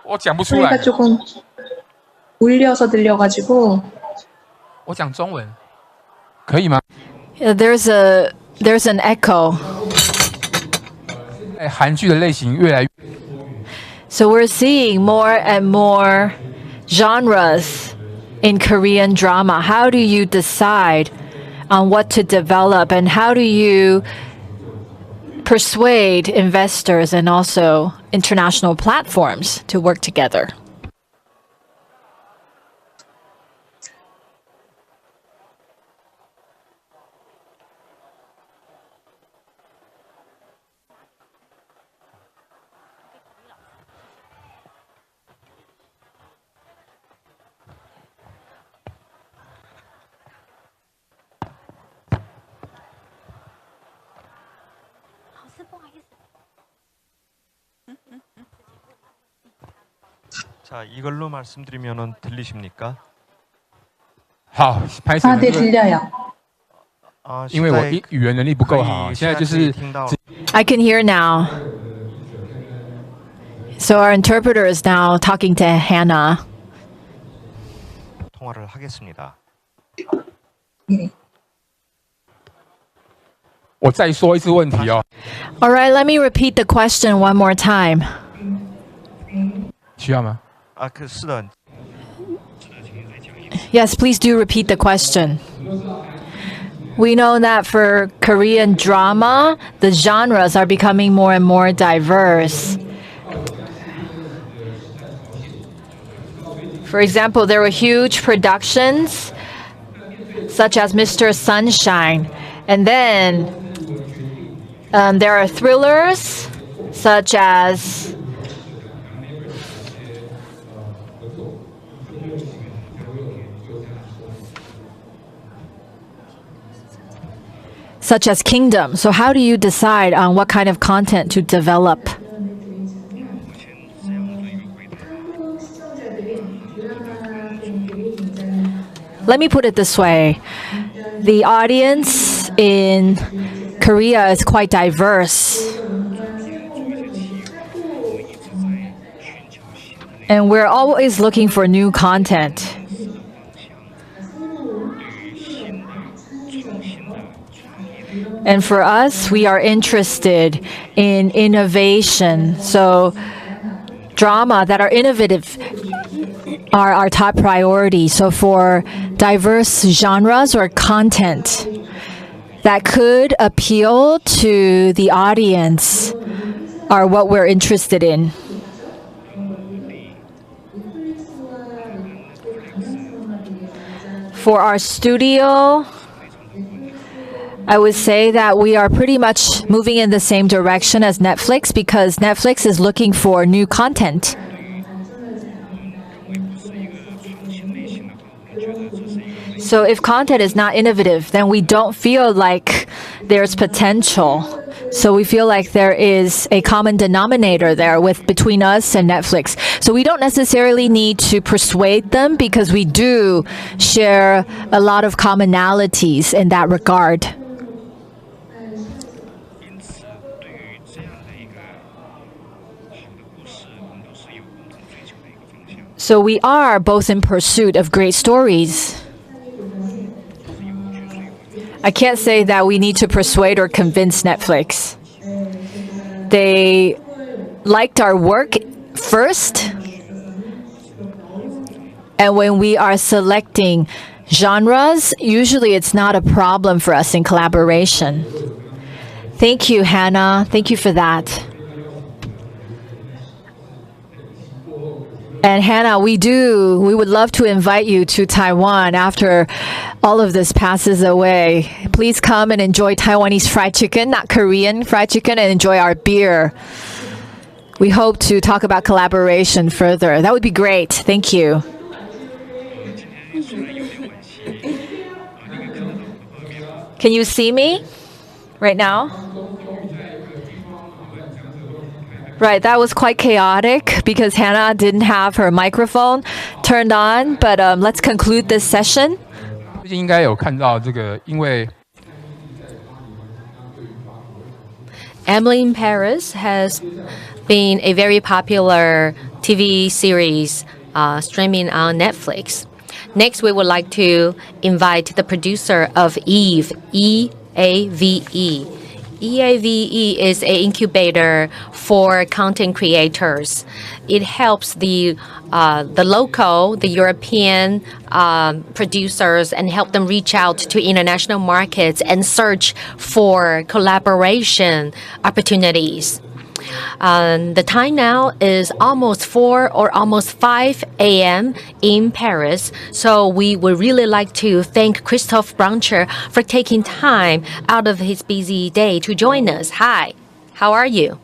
我讲不出来。 소리가 조금 울려서 들려가지고. 我讲中文，可以吗？ There's an echo. 韩剧的类型越来越。 So we're seeing more and more genres in Korean drama. How do you decide on what to develop, and how do you persuade investors and also international platforms to work together? 자, 이걸로 말씀드리면은 들리십니까? 好，拍摄 네, 들려요. 因为我语言能力不够好，现在就是 I can hear now. So our interpreter is now talking to Hannah. 통화를 하겠습니다. 我再说一次问题哦。 All right, let me repeat the question one more time. 需要吗？是的。 Yes, please do repeat the question. We know that for Korean drama, the genres are becoming more and more diverse. For example, there were huge productions such as Mr. Sunshine. And then there are thrillers such as Kingdom. So how do you decide on what kind of content to develop? Let me put it this way. The audience in Korea is quite diverse. And we're always looking for new content. And for us, we are interested in innovation. So drama that are innovative are our top priority. So for diverse genres or content that could appeal to the audience are what we're interested in. For our studio, I would say that we are pretty much moving in the same direction as Netflix because Netflix is looking for new content. So if content is not innovative, then we don't feel like there's potential. So we feel like there is a common denominator there between us and Netflix. So we don't necessarily need to persuade them because we do share a lot of commonalities in that regard. So we are both in pursuit of great stories. I can't say that we need to persuade or convince Netflix. They liked our work first. And when we are selecting genres, usually it's not a problem for us in collaboration. Thank you, Hannah. Thank you for that. And Hannah, we would love to invite you to Taiwan after all of this passes away. Please come and enjoy Taiwanese fried chicken, not Korean fried chicken, and enjoy our beer. We hope to talk about collaboration further. That would be great. Thank you. Can you see me right now? Right, that was quite chaotic because Hannah didn't have her microphone turned on, but let's conclude this session. 最近应该有看到这个，因为 Emily in Paris has been a very popular TV series streaming on Netflix. Next, we would like to invite the producer of Eve, E-A-V-E. EAVE is an incubator for content creators. It helps the local, the European producers and help them reach out to international markets and search for collaboration opportunities. The time now is almost 4 or almost 5 a.m. in Paris. So we would really like to thank Christophe Brancher for taking time out of his busy day to join us. Hi, how are you,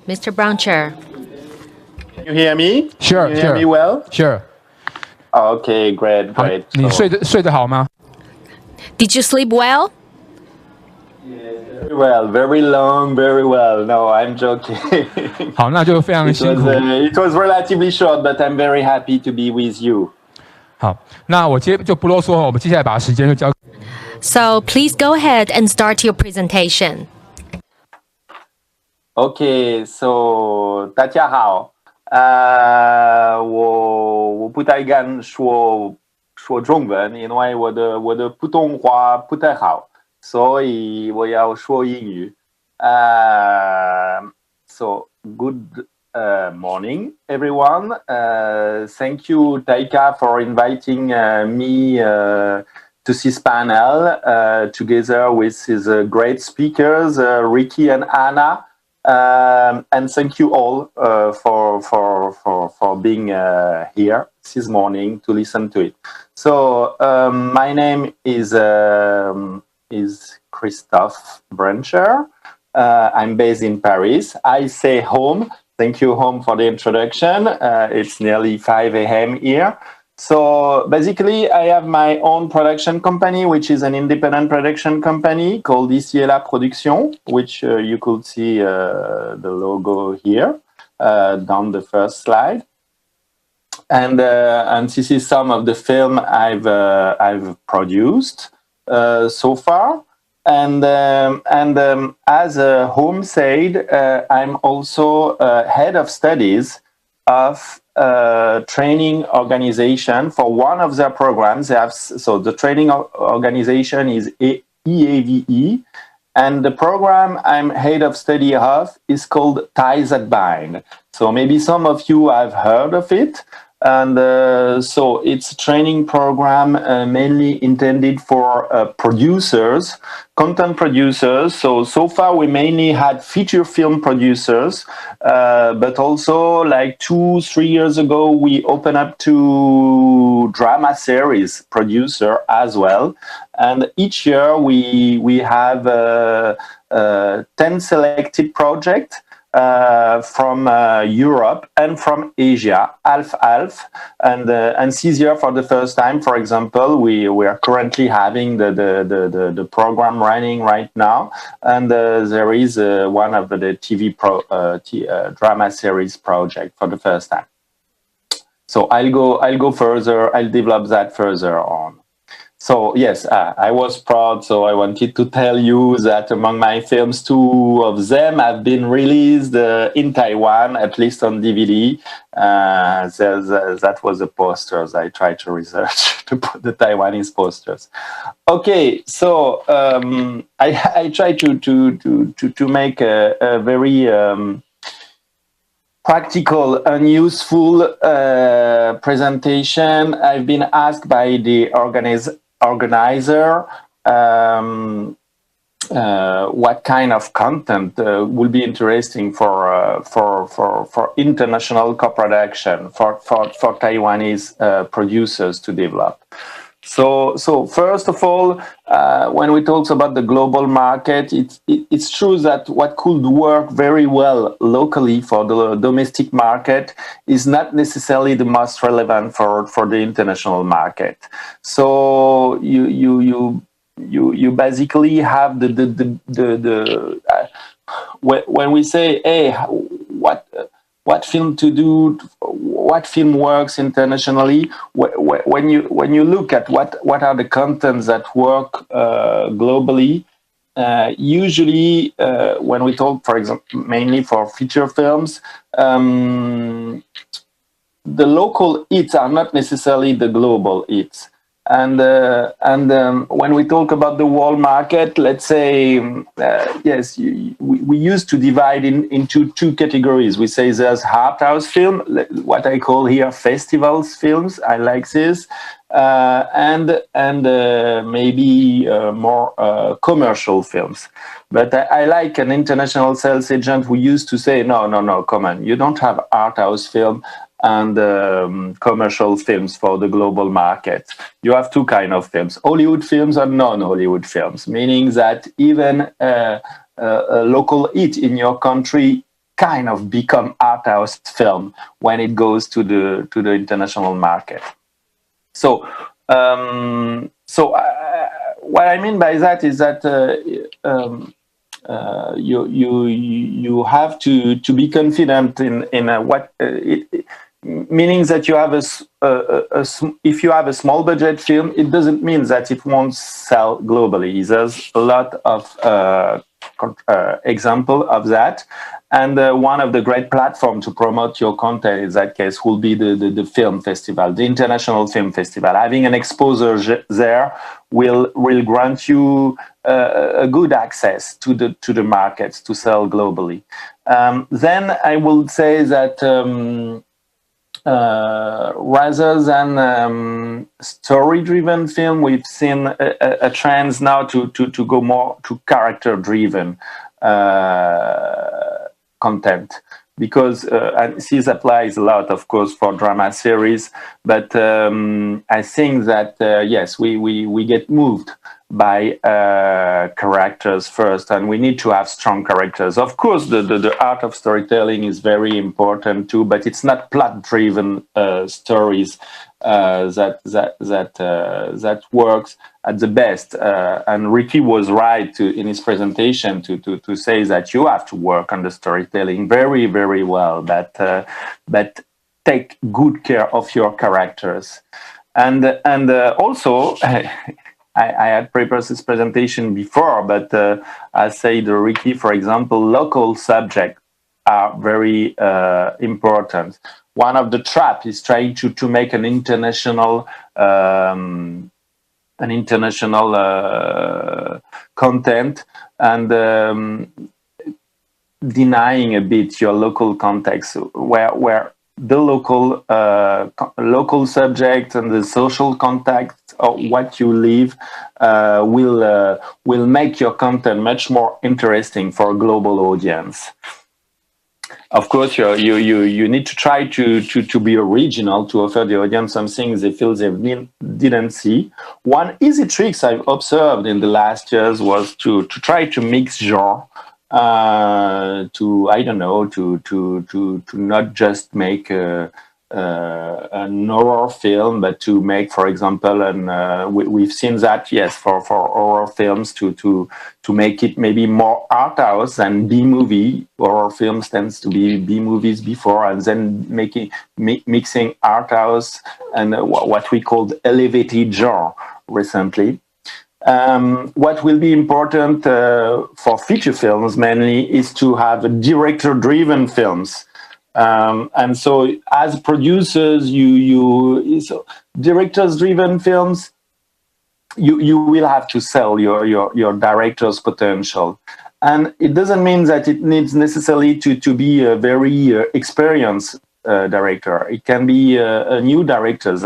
Mr. Brancher? Can you hear me? Sure, Can you hear sure. me well? Sure. Okay, great, 好， great. 你 So- 睡得好吗？ Did you sleep well? Very well, very long, very well. No, I'm joking. 好，那就非常 it 辛 was 苦。 it was relatively short, but I'm very happy to be with you. 好，那我就不啰嗦，我们接下来把时间就交。 So please go ahead and start your presentation. Okay, so 大家好，我不太敢说中文，因为我的普通话不太好，所以我要说英语。So good morning, everyone. Thank you, Taika, for inviting me to this panel together with his great speakers, Ricky and Anna. And thank you all for being here this morning to listen to it. So my name is Christophe Brancher. I'm based in Paris. I say home. Thank you, home, for the introduction. It's nearly 5 a.m. here. So basically, I have my own production company, which is an independent production company called Ici et là Production, which you could see the logo here down the first slide. And this is some of the film I've produced so far. And as Home said, I'm also head of studies of training organization for one of their programs. They have, so the training organization is EAVE, and the program I'm head of study of is called Ties That Bind. So maybe some of you have heard of it. And so it's a training program mainly intended for producers, content producers. So far we mainly had feature film producers, but also like 2-3 years ago, we opened up to drama series producer as well. And each year we have 10 selected projects from Europe and from Asia, half. And this year, for the first time, for example, we are currently having the program running right now, and there is one of the TV drama series project for the first time. So I'll go further. I'll develop that further on. So yes, I was proud, so I wanted to tell you that among my films, 2 of them have been released in Taiwan, at least on DVD. That was the posters. I tried to research to put the Taiwanese posters. Okay, so I tried to make a very practical and useful presentation. I've been asked by the organizer what kind of content will be interesting for international co-production for Taiwanese producers to develop. So first of all, when we talk about the global market, it's true that what could work very well locally for the domestic market is not necessarily the most relevant for the international market. So you basically have when we say, hey, what film to do, what film works internationally, when you look at what are the contents that work globally, usually when we talk, for example, mainly for feature films, the local hits are not necessarily the global hits. When we talk about the world market, let's say, yes, we used to divide into two categories. We say there's art house film, what I call here festivals films. I like this, and maybe more commercial films. But I like an international sales agent who used to say, no, come on, you don't have art house film and commercial films for the global market. You have two kinds of films, Hollywood films and non-Hollywood films, meaning that even a local hit in your country kind of become art house film when it goes to the international market. So what I mean by that is that you have to be confident in what meaning that you have if you have a small budget film, it doesn't mean that it won't sell globally. There's a lot of example of that, and one of the great platforms to promote your content in that case will be the film festival, the International Film Festival. Having an exposure there will grant you a good access to the markets to sell globally. Then I will say that rather than story-driven film, we've seen a trend now to go more to character-driven content, because and this applies a lot, of course, for drama series. But I think that yes, we get moved by characters first, and we need to have strong characters. Of course, the art of storytelling is very important too, but it's not plot-driven stories that works at the best. And Ricky was right in his presentation to say that you have to work on the storytelling very, very well, but take good care of your characters. And also, I had prepared this presentation before, but I said, Ricky, for example, local subjects are very important. One of the traps is trying to make an international content and denying a bit your local context, where the local subject and the social context of what you live will make your content much more interesting for a global audience. Of course, you need to try to be original, to offer the audience something they feel they didn't see. One easy trick I've observed in the last years was to try to mix genre. To not just make an horror film, but to make, for example, we've seen that, yes, for horror films to make it maybe more art house than B-movie. Horror films tends to be B-movies before, and then mixing art house and what we called elevated genre recently. What will be important for feature films mainly is to have director-driven films. And so as producers, so directors-driven films, you will have to sell your director's potential. And it doesn't mean that it needs necessarily to be a very experienced director. It can be a new director,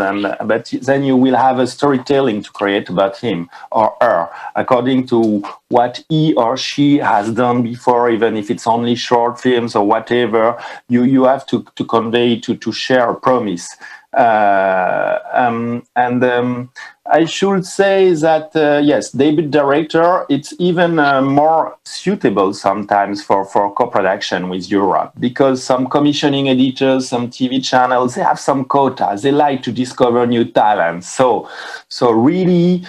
but then you will have a storytelling to create about him or her according to what he or she has done before, even if it's only short films or whatever. You have to convey, to share a promise. I should say that, yes, debut director, it's even more suitable sometimes for co-production with Europe, because some commissioning editors, some TV channels, they have some quotas. They like to discover new talents. So really,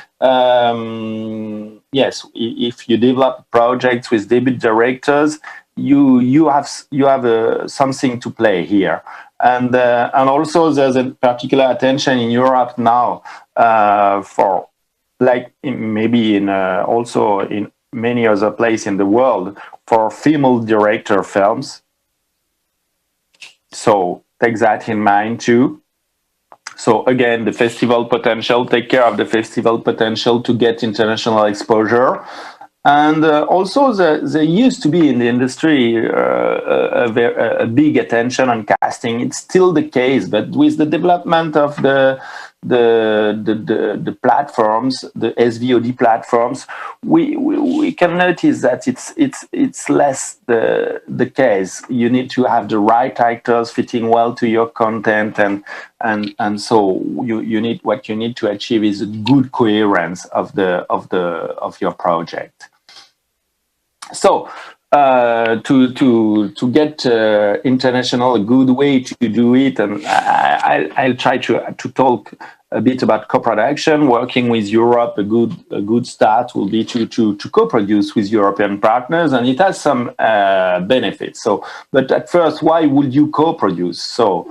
yes, if you develop projects with debut directors, you have something to play here. And also there's a particular attention in Europe now for, like also in many other places in the world, for female director films. So take that in mind too. So again, the festival potential, take care of the festival potential to get international exposure. And also, there used to be in the industry a big attention on casting. It's still the case, but with the development of the platforms, the SVOD platforms, we can notice that it's less the case. You need to have the right actors fitting well to your content, and so you need, what you need to achieve is a good coherence of your project. So to get international, a good way to do it, and I'll try to talk a bit about co-production. Working with Europe, a good start will be to co-produce with European partners, and it has some benefits. So, but at first, why would you co-produce? So.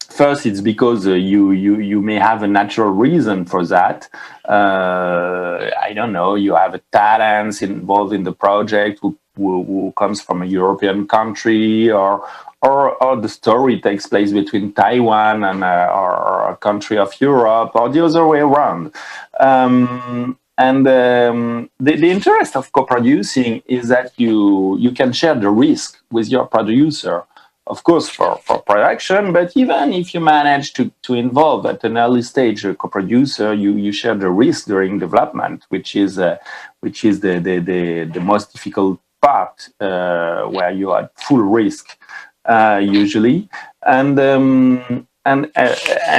First, it's because you may have a natural reason for that. I don't know, you have a talent involved in the project who comes from a European country, or the story takes place between Taiwan and or a country of Europe, or the other way around. The interest of co-producing is that you can share the risk with your producer. Of course, for production, but even if you manage to involve at an early stage a co-producer, you share the risk during development, which is the most difficult part, where you are at full risk usually. And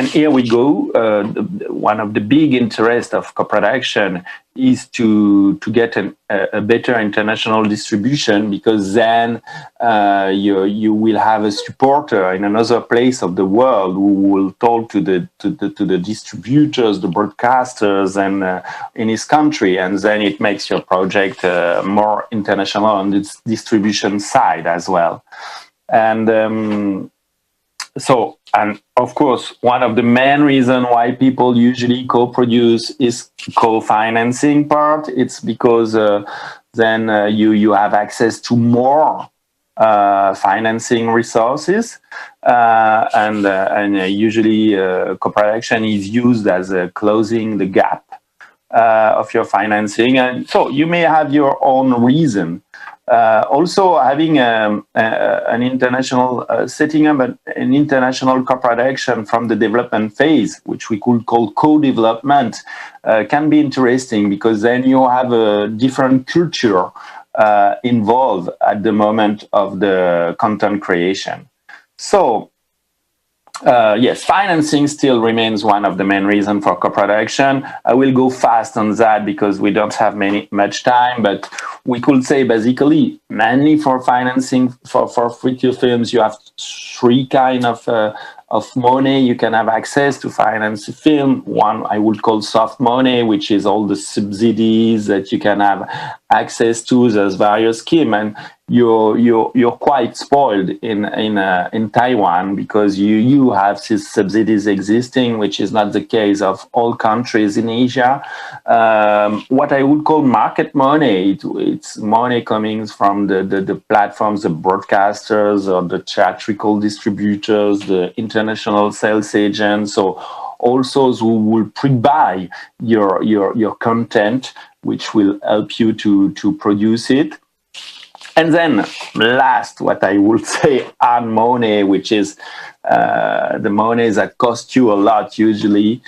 here we go. One of the big interests of co-production is to get a better international distribution, because then you will have a supporter in another place of the world who will talk to the distributors, the broadcasters, and in his country, and then it makes your project more international on the distribution side as well. And so, and of course, one of the main reasons why people usually co-produce is co-financing part. It's because then you have access to more financing resources, and usually co-production is used as closing the gap of your financing, and so you may have your own reason. Also, having an international setting up an international co-production from the development phase, which we could call co-development, can be interesting, because then you have a different culture involved at the moment of the content creation. So, yes, financing still remains one of the main reasons for co-production. I will go fast on that because we don't have much time, but we could say basically, mainly for financing for feature films, you have three kinds of money you can have access to finance a film. One I would call soft money, which is all the subsidies that you can have access to. There's various schemes, and you're quite spoiled in Taiwan, because you have these subsidies existing, which is not the case of all countries in Asia. What I would call market money, it's money coming from the platforms, the broadcasters, or the theatrical distributors, the international sales agents, so also who will pre-buy your content, which will help you to produce it. And then last, what I would say, hard money, which is the money that cost you a lot usually,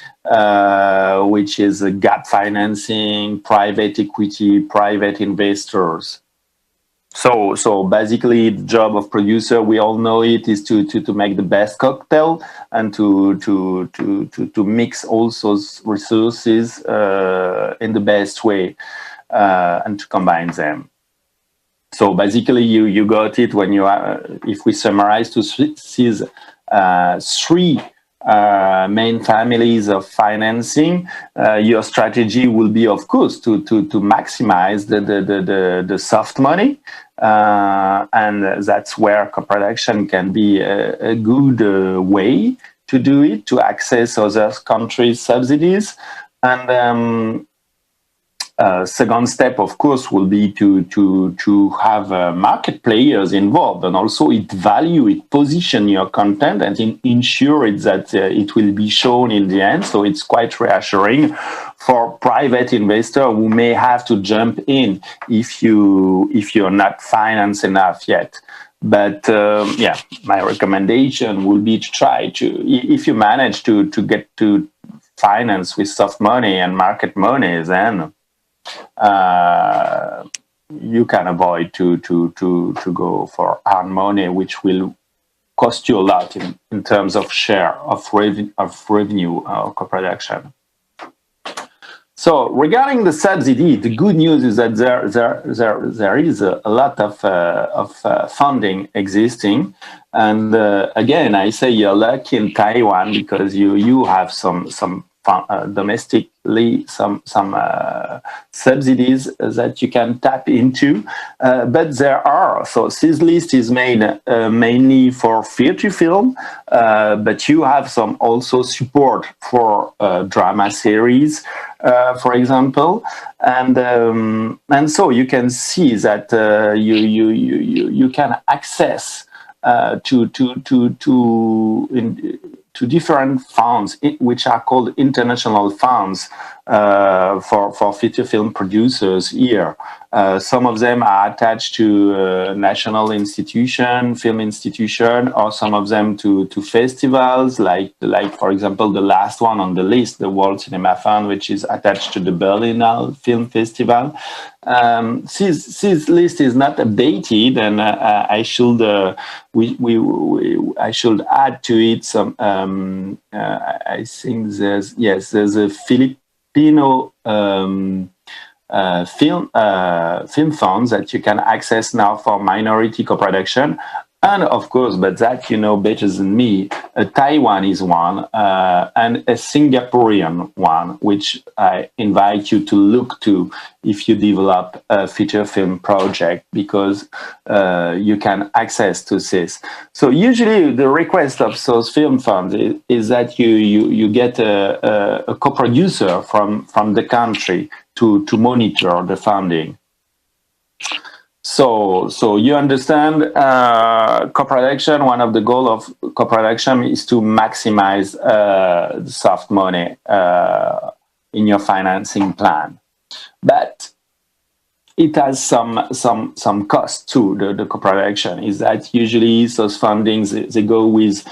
which is gap financing, private equity, private investors. So basically, the job of producer, we all know it, is to make the best cocktail, and to mix all those resources in the best way, and to combine them. So basically, you got it when you are, if we summarize to see three main families of financing, your strategy will be, of course, to maximize the soft money, and that's where co-production can be a good way to do it, to access other countries' subsidies. And Second step, of course, will be to have market players involved, and also it position your content and ensure that it will be shown in the end. So it's quite reassuring for private investor who may have to jump in if you're not financed enough yet. But yeah, my recommendation will be to try to, if you manage to get to finance with soft money and market money, then you can avoid to go for hard money, which will cost you a lot in terms of share of revenue co-production. So regarding the subsidy, the good news is that there is a lot of funding existing, and again, I say you're lucky in Taiwan because you have some domestically some subsidies that you can tap into, but there are, so this list is made mainly for feature film, but you have some also support for drama series, for example, and so you can see that you can access to different funds, which are called international funds for feature film producers here. Some of them are attached to national institution, film institution, or some of them to festivals, like for example, the last one on the list, the World Cinema Fund, which is attached to the Berlinale Film Festival. This list is not updated, and I should add to it some. I think there's a Filipino film funds that you can access now for minority co-production. And of course, but that you know better than me, a Taiwanese one and a Singaporean one, which I invite you to look to if you develop a feature film project, because you can access to this. So usually the request of those film funds is that you get a co-producer from the country to monitor the funding. So you understand, co-production, one of the goals of co-production is to maximize the soft money in your financing plan. But it has some cost too, the co-production, is that usually those fundings, they go with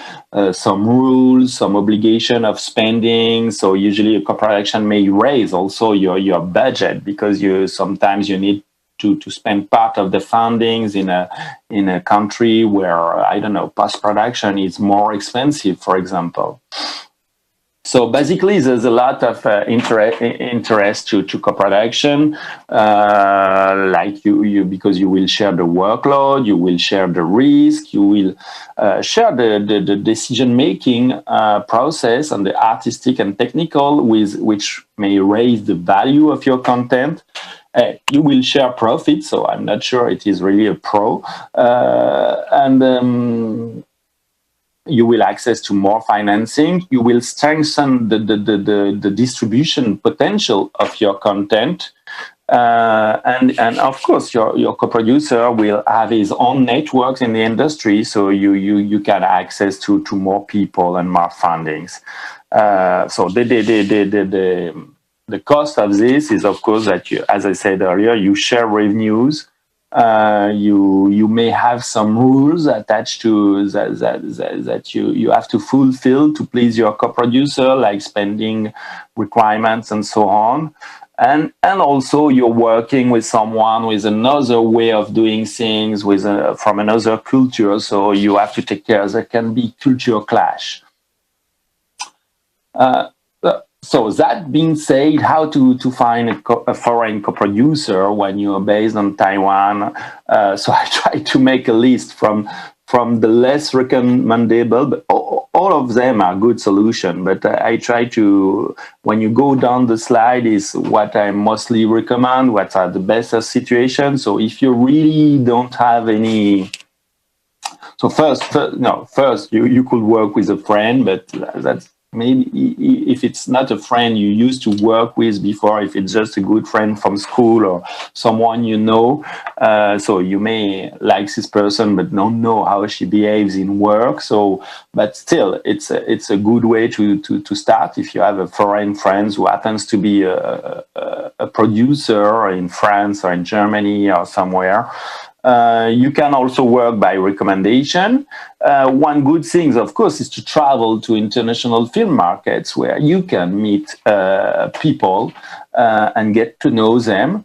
some rules, some obligation of spending. So usually a co-production may raise also your budget, because sometimes you need to spend part of the fundings in a country where, I don't know, post-production is more expensive, for example. So basically, there's a lot of interest to co-production, like because you will share the workload, you will share the risk, you will share the decision-making process and the artistic and technical, which may raise the value of your content. You will share profit, so I'm not sure it is really a pro. And you will access to more financing. You will strengthen the distribution potential of your content. And of course, your co-producer will have his own networks in the industry, so you can access to more people and more fundings. So the cost of this is, of course, that you, as I said earlier, you share revenues. You may have some rules attached to that you have to fulfill to please your co-producer, like spending requirements and so on. And also you're working with someone with another way of doing things, from another culture, so you have to take care. There can be culture clash. So that being said, how to find a foreign co-producer when you are based on Taiwan? So I try to make a list from the less recommendable, but all of them are good solutions. But I try to, when you go down the slide, is what I mostly recommend, what are the best situations. So if you really don't have any, so first you could work with a friend, but maybe if it's not a friend you used to work with before, if it's just a good friend from school or someone you know, so you may like this person but don't know how she behaves in work. So, but still, it's a good way to start. If you have a foreign friend who happens to be a producer in France or in Germany or somewhere. You can also work by recommendation. One good thing, of course, is to travel to international film markets where you can meet people and get to know them.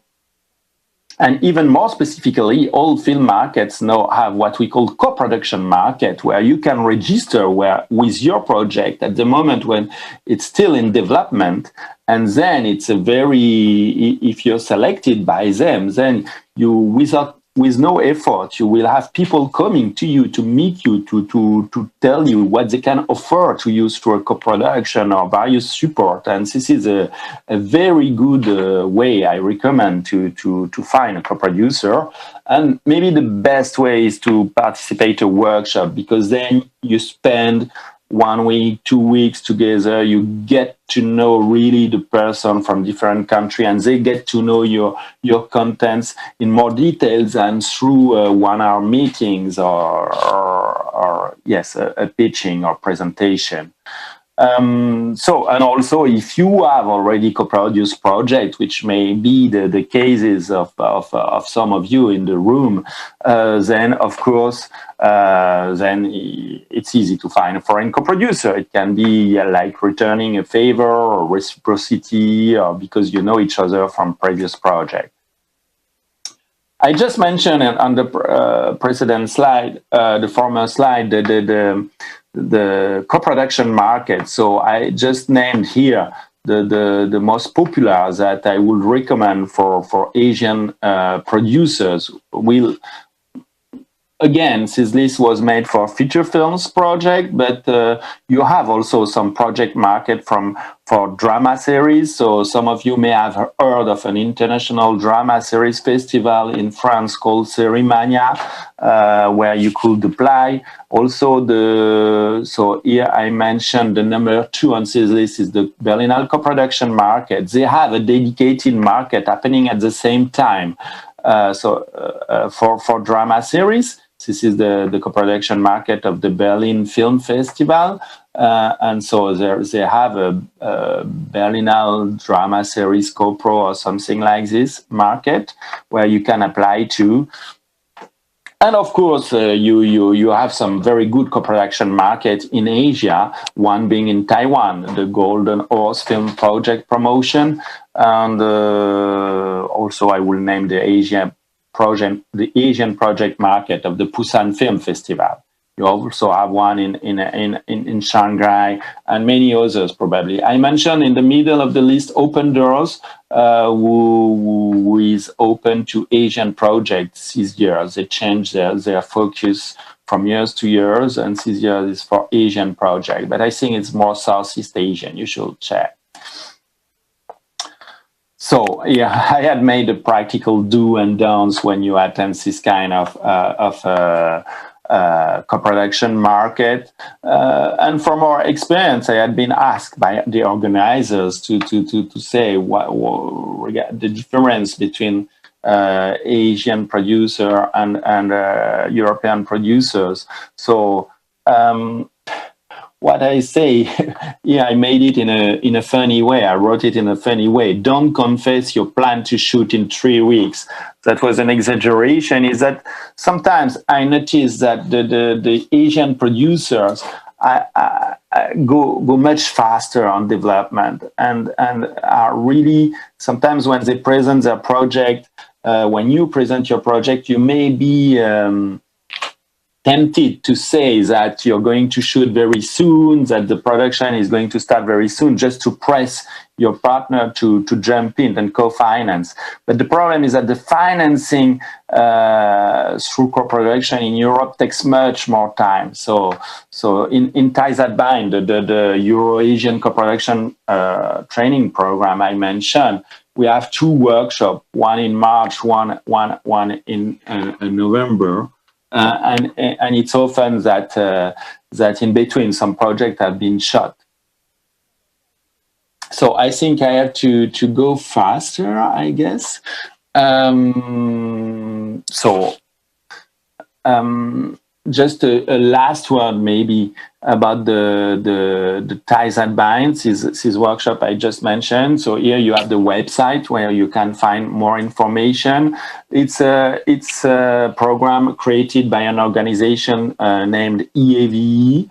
And even more specifically, all film markets now have what we call co-production market, where you can register with your project at the moment when it's still in development. And then it's if you're selected by them, then you, with no effort, you will have people coming to you to meet you, to tell you what they can offer to use for a co-production or various support. And this is a very good way I recommend to find a co-producer. And maybe the best way is to participate in a workshop, because then you spend 1 week, 2 weeks together, you get to know really the person from different country, and they get to know your contents in more details than through 1 hour meetings or yes, a pitching or presentation. So, and also if you have already co-produced project, which may be the cases of some of you in the room, then of course, then it's easy to find a foreign co-producer. It can be like returning a favor or reciprocity, or because you know each other from previous project. I just mentioned on the precedent slide, the former slide, the co-production market. So I just named here the most popular that I would recommend for Asian producers. Again, this list was made for feature films project, but you have also some project market for drama series. So some of you may have heard of an international drama series festival in France called Cerimania, where you could apply. Also, so here I mentioned the number 2 on this list is the Berlinale co-production market. They have a dedicated market happening at the same time. For drama series, this is the co-production market of the Berlin Film Festival. And so they have a Berlinale drama series co-pro or something like this market where you can apply to. And of course, you have some very good co-production market in Asia, one being in Taiwan, the Golden Horse Film Project Promotion. And also I will name the Asian project market of the Busan Film Festival. You also have one in Shanghai and many others probably. I mentioned in the middle of the list Open Doors, who is open to Asian projects this year. They change their focus from years to years, and this year is for Asian project. But I think it's more Southeast Asian. You should check. So yeah, I had made a practical do and don'ts when you attend this kind of co-production market. And from our experience, I had been asked by the organizers to say what the difference between Asian producer and European producers. So what I say, yeah, I made it in a funny way. I wrote it in a funny way. Don't confess your plan to shoot in 3 weeks. That was an exaggeration. Is that sometimes I notice that the Asian producers go much faster on development and are really, sometimes when they present their project, when you present your project, you may be tempted to say that you're going to shoot very soon, that the production is going to start very soon, just to press your partner to jump in and co-finance. But the problem is that the financing through co-production in Europe takes much more time. So in TCCF, the Euro-Asian co-production training program I mentioned, we have 2 workshops, one in March, one in November. And it's often that in between some projects have been shot. So I think I have to go faster, I guess. Just a last word maybe about the ties and binds, this workshop I just mentioned. So here you have the website where you can find more information. It's a program created by an organization named EAVE,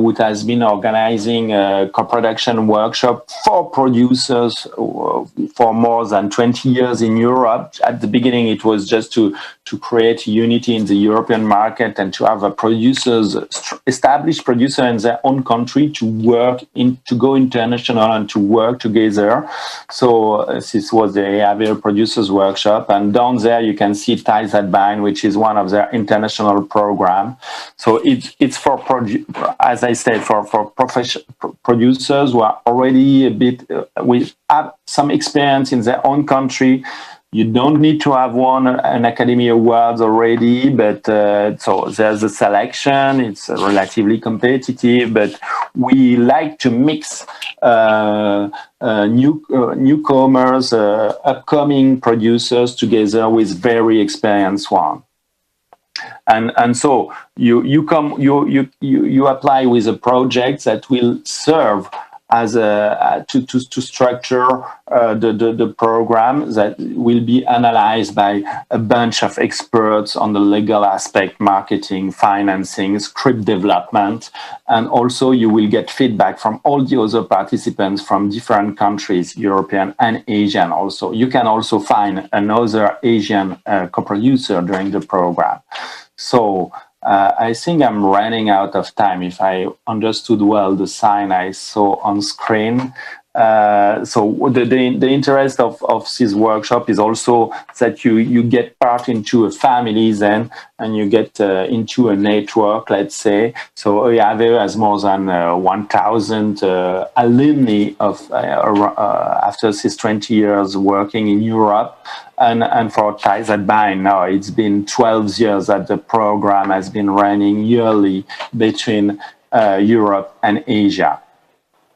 which has been organizing a co-production workshop for producers for more than 20 years in Europe. At the beginning, it was just to create unity in the European market and to have a established producer in their own country to go international and to work together. So this was the EAVE Producers Workshop, and down there you can see Ties That Bind, which is one of their international program. So it's for as I said, for producers who are already a bit have some experience in their own country. You don't need to have won an Academy Awards already, but so there's a selection. It's relatively competitive, but we like to mix newcomers, upcoming producers together with very experienced one. And so you apply with a project that will serve as to structure the program that will be analyzed by a bunch of experts on the legal aspect, marketing, financing, script development, and also you will get feedback from all the other participants from different countries, European and Asian also. You can also find another Asian co-producer during the program. So I think I'm running out of time if I understood well the sign I saw on screen. So the interest of this workshop is also that you get part into a family then, and you get into a network, let's say. So EAVE has more than 1,000 alumni of after this 20 years working in Europe. And for Ties That Bind, now it's been 12 years that the program has been running yearly between Europe and Asia,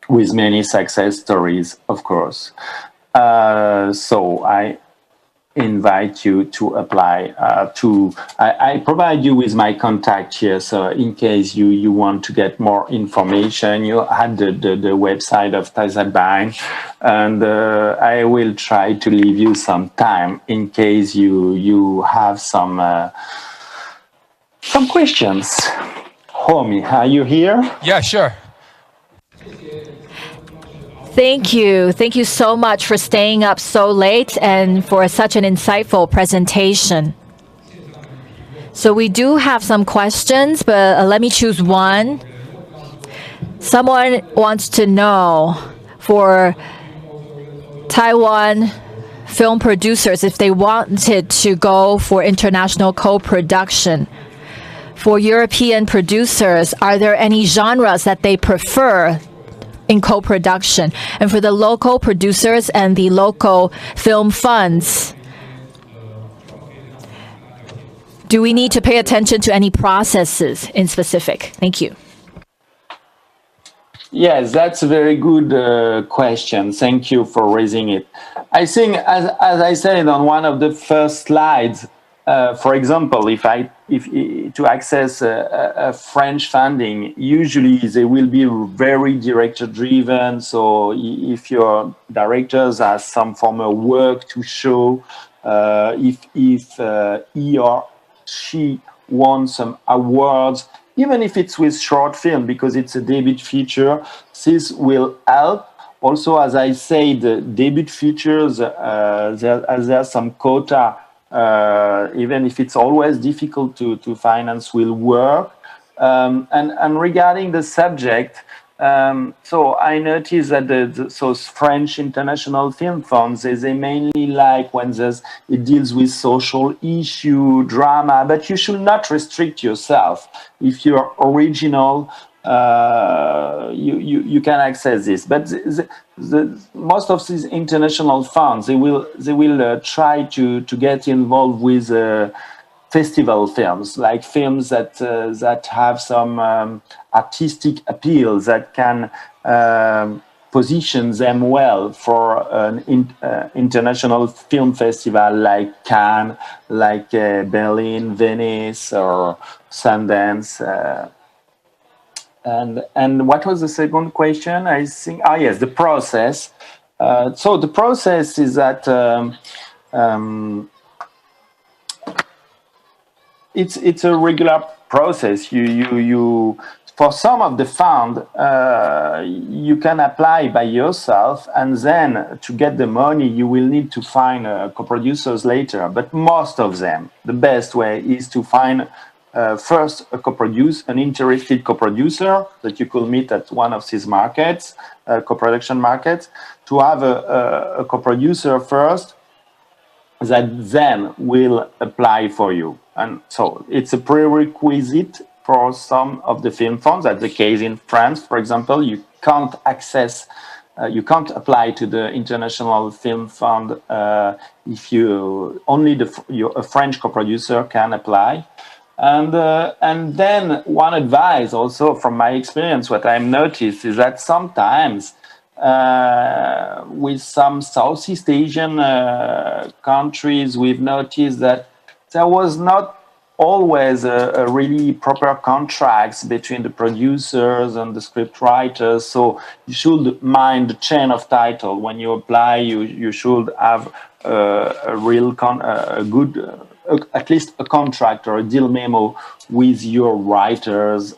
with many success stories, of course. So I invite you to apply I provide you with my contact here, so in case you want to get more information, you had the website of Ties That Bind, and I will try to leave you some time in case you have some questions. Homie, are you here? Yeah, sure. Thank you. Thank you so much for staying up so late and for such an insightful presentation. So we do have some questions, but let me choose one. Someone wants to know, for Taiwan film producers, if they wanted to go for international co-production. For European producers, are there any genres that they prefer in co-production? And for the local producers and the local film funds, do we need to pay attention to any processes in specific? Thank you. Yes, that's a very good question. Thank you for raising it. I think, as I said on one of the first slides, for example, if to access a French funding, usually they will be very director-driven. So if your directors have some formal work to show, if he or she won some awards, even if it's with short film, because it's a debut feature, this will help. Also, as I said, debut features, there's some quota. Even if it's always difficult to finance, will work. And regarding the subject, so I noticed that those French international film funds, they mainly like when it deals with social issue, drama, but you should not restrict yourself. If you're original, you can access this. But most of these international funds, they will try to get involved with festival films, like films that have some artistic appeal, that can position them well for an international film festival like Cannes, like Berlin, Venice, or Sundance. And what was the second question? I think, yes, the process. So the process is that it's a regular process. You for some of the fund, you can apply by yourself, and then to get the money, you will need to find co-producers later. But most of them, the best way is to find first an interested co-producer that you could meet at one of these markets, co-production markets, to have a co-producer first that then will apply for you. And so it's a prerequisite for some of the film funds. That's the case in France, for example. You can't apply to the International Film Fund if a French co-producer can apply. And then one advice also from my experience, what I've noticed is that sometimes with some Southeast Asian countries, we've noticed that there was not always a really proper contracts between the producers and the script writers. So you should mind the chain of title. When you apply, you should have at least a contract or a deal memo with your writers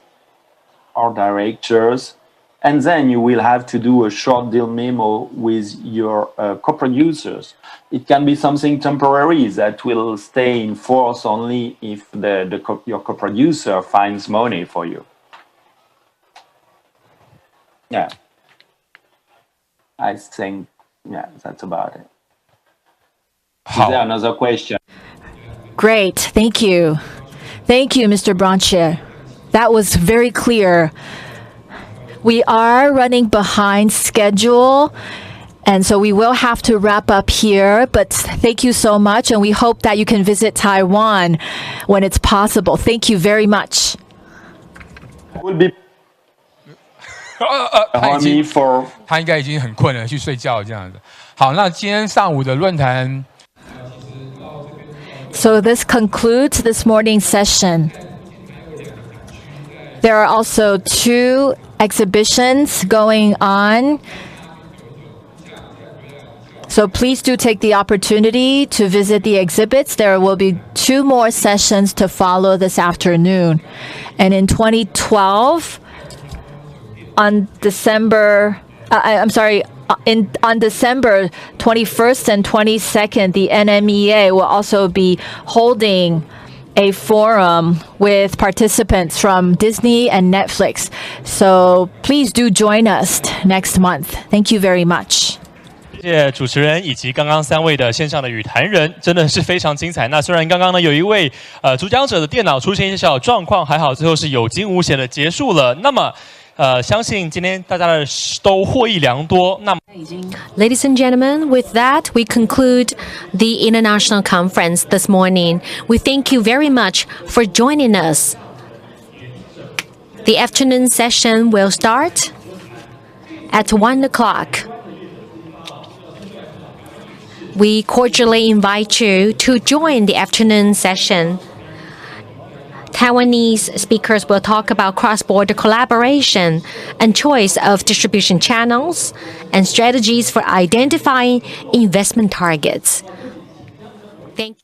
or directors. And then you will have to do a short deal memo with your co-producers. It can be something temporary that will stay in force only if your co-producer finds money for you. Yeah. I think, that's about it. Is there another question? Great. Thank you. Thank you, Mr. Branchier. That was very clear. We are running behind schedule, and so we will have to wrap up here. But thank you so much, and we hope that you can visit Taiwan when it's possible. Thank you very much. Will be 他应该已经很困了，去睡觉这样子。好，那今天上午的论坛。So this concludes this morning's session. There are also 2 exhibitions going on. So please do take the opportunity to visit the exhibits. There will be 2 more sessions to follow this afternoon. And in 2012, on December 21st and 22nd, the NMEA will also be holding a forum with participants from Disney and Netflix. So please do join us next month. Thank you very much. 谢谢主持人以及刚刚3位的线上的语坛人，真的是非常精彩。那虽然刚刚呢有一位主讲者的电脑出现一些小小状况，还好最后是有惊无险的结束了。那么相信今天大家的都获益良多。那么 Ladies and gentlemen, with that, we conclude the International Conference this morning. We thank you very much for joining us. The afternoon session will start at 1 o'clock. We cordially invite you to join the afternoon session. Taiwanese speakers will talk about cross-border collaboration and choice of distribution channels and strategies for identifying investment targets. Thank you.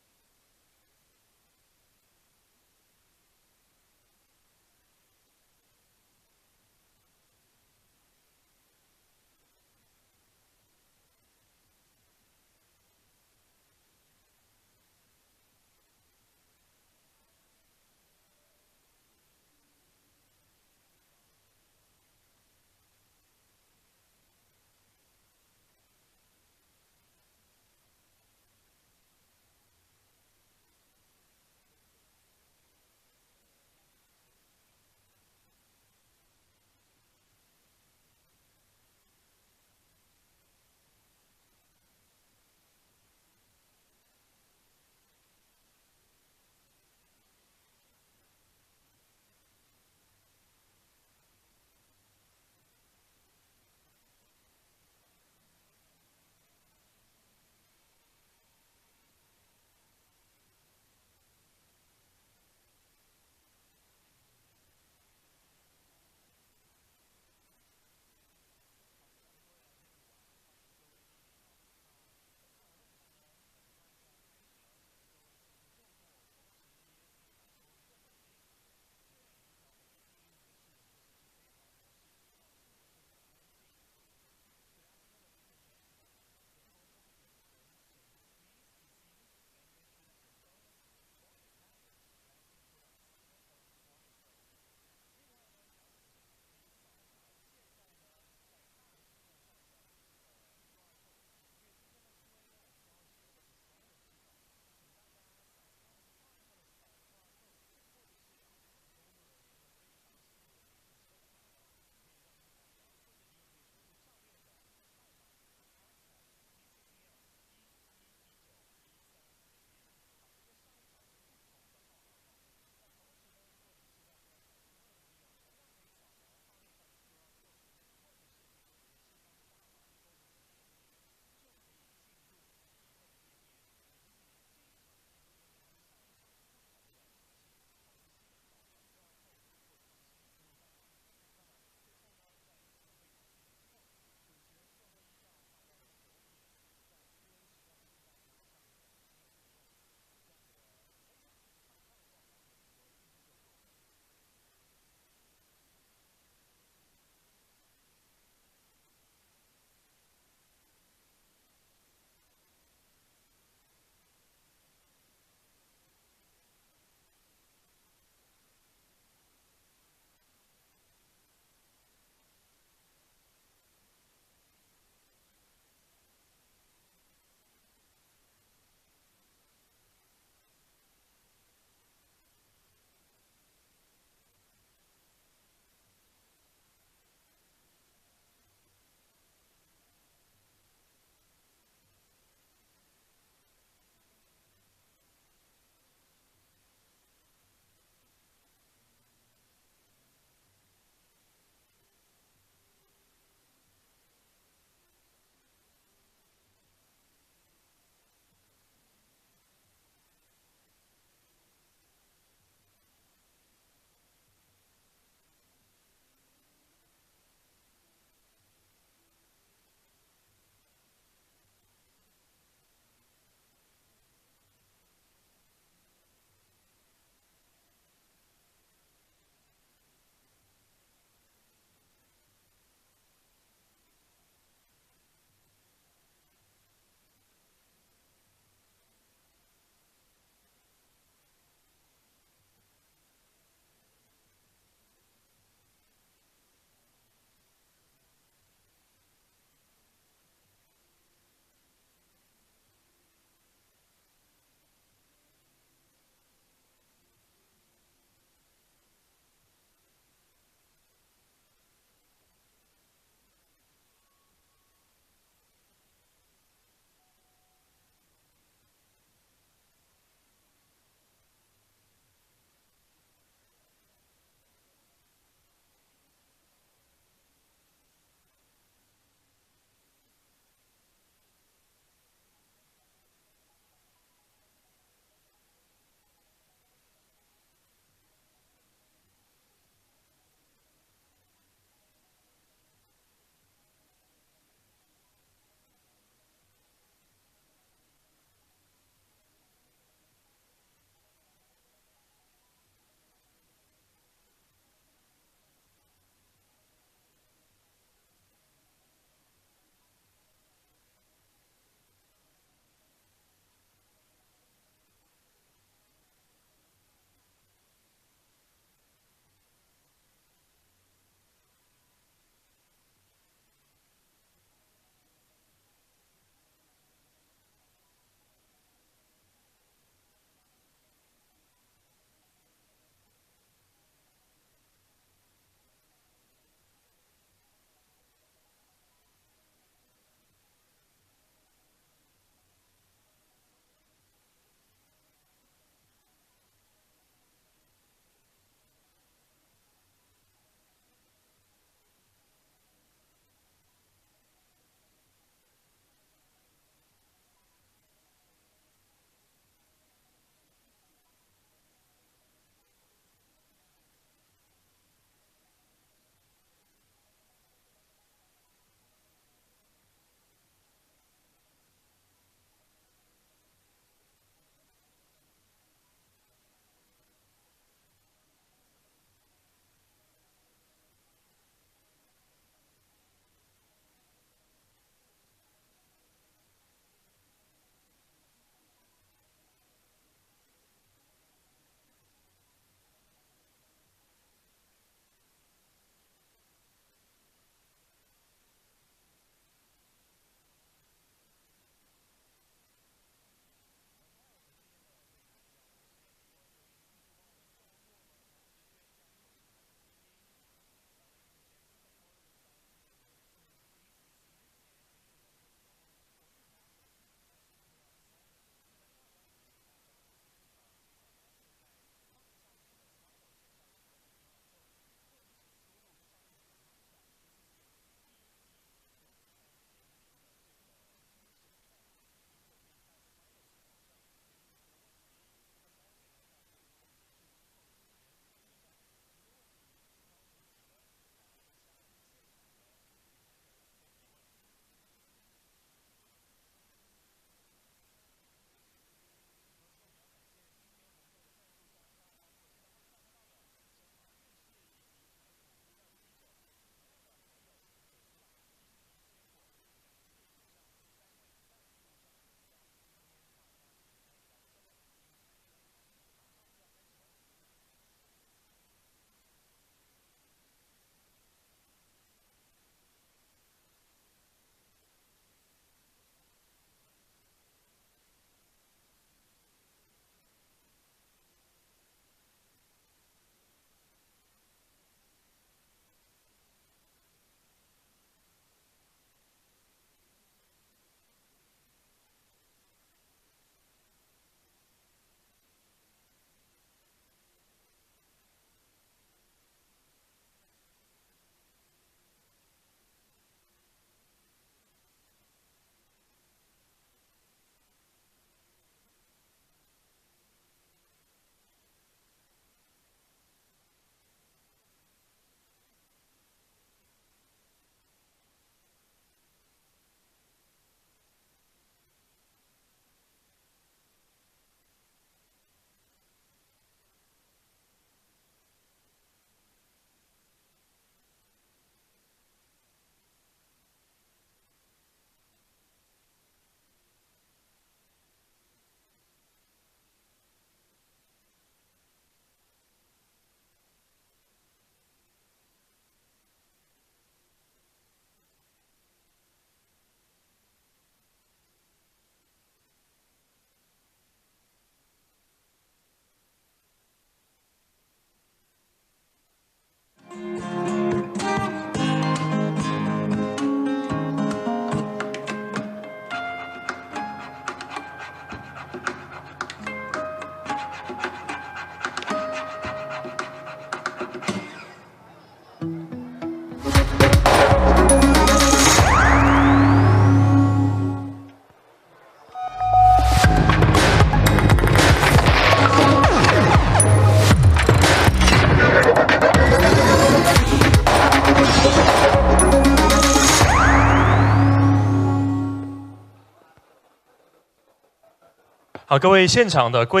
好，各位现场的贵。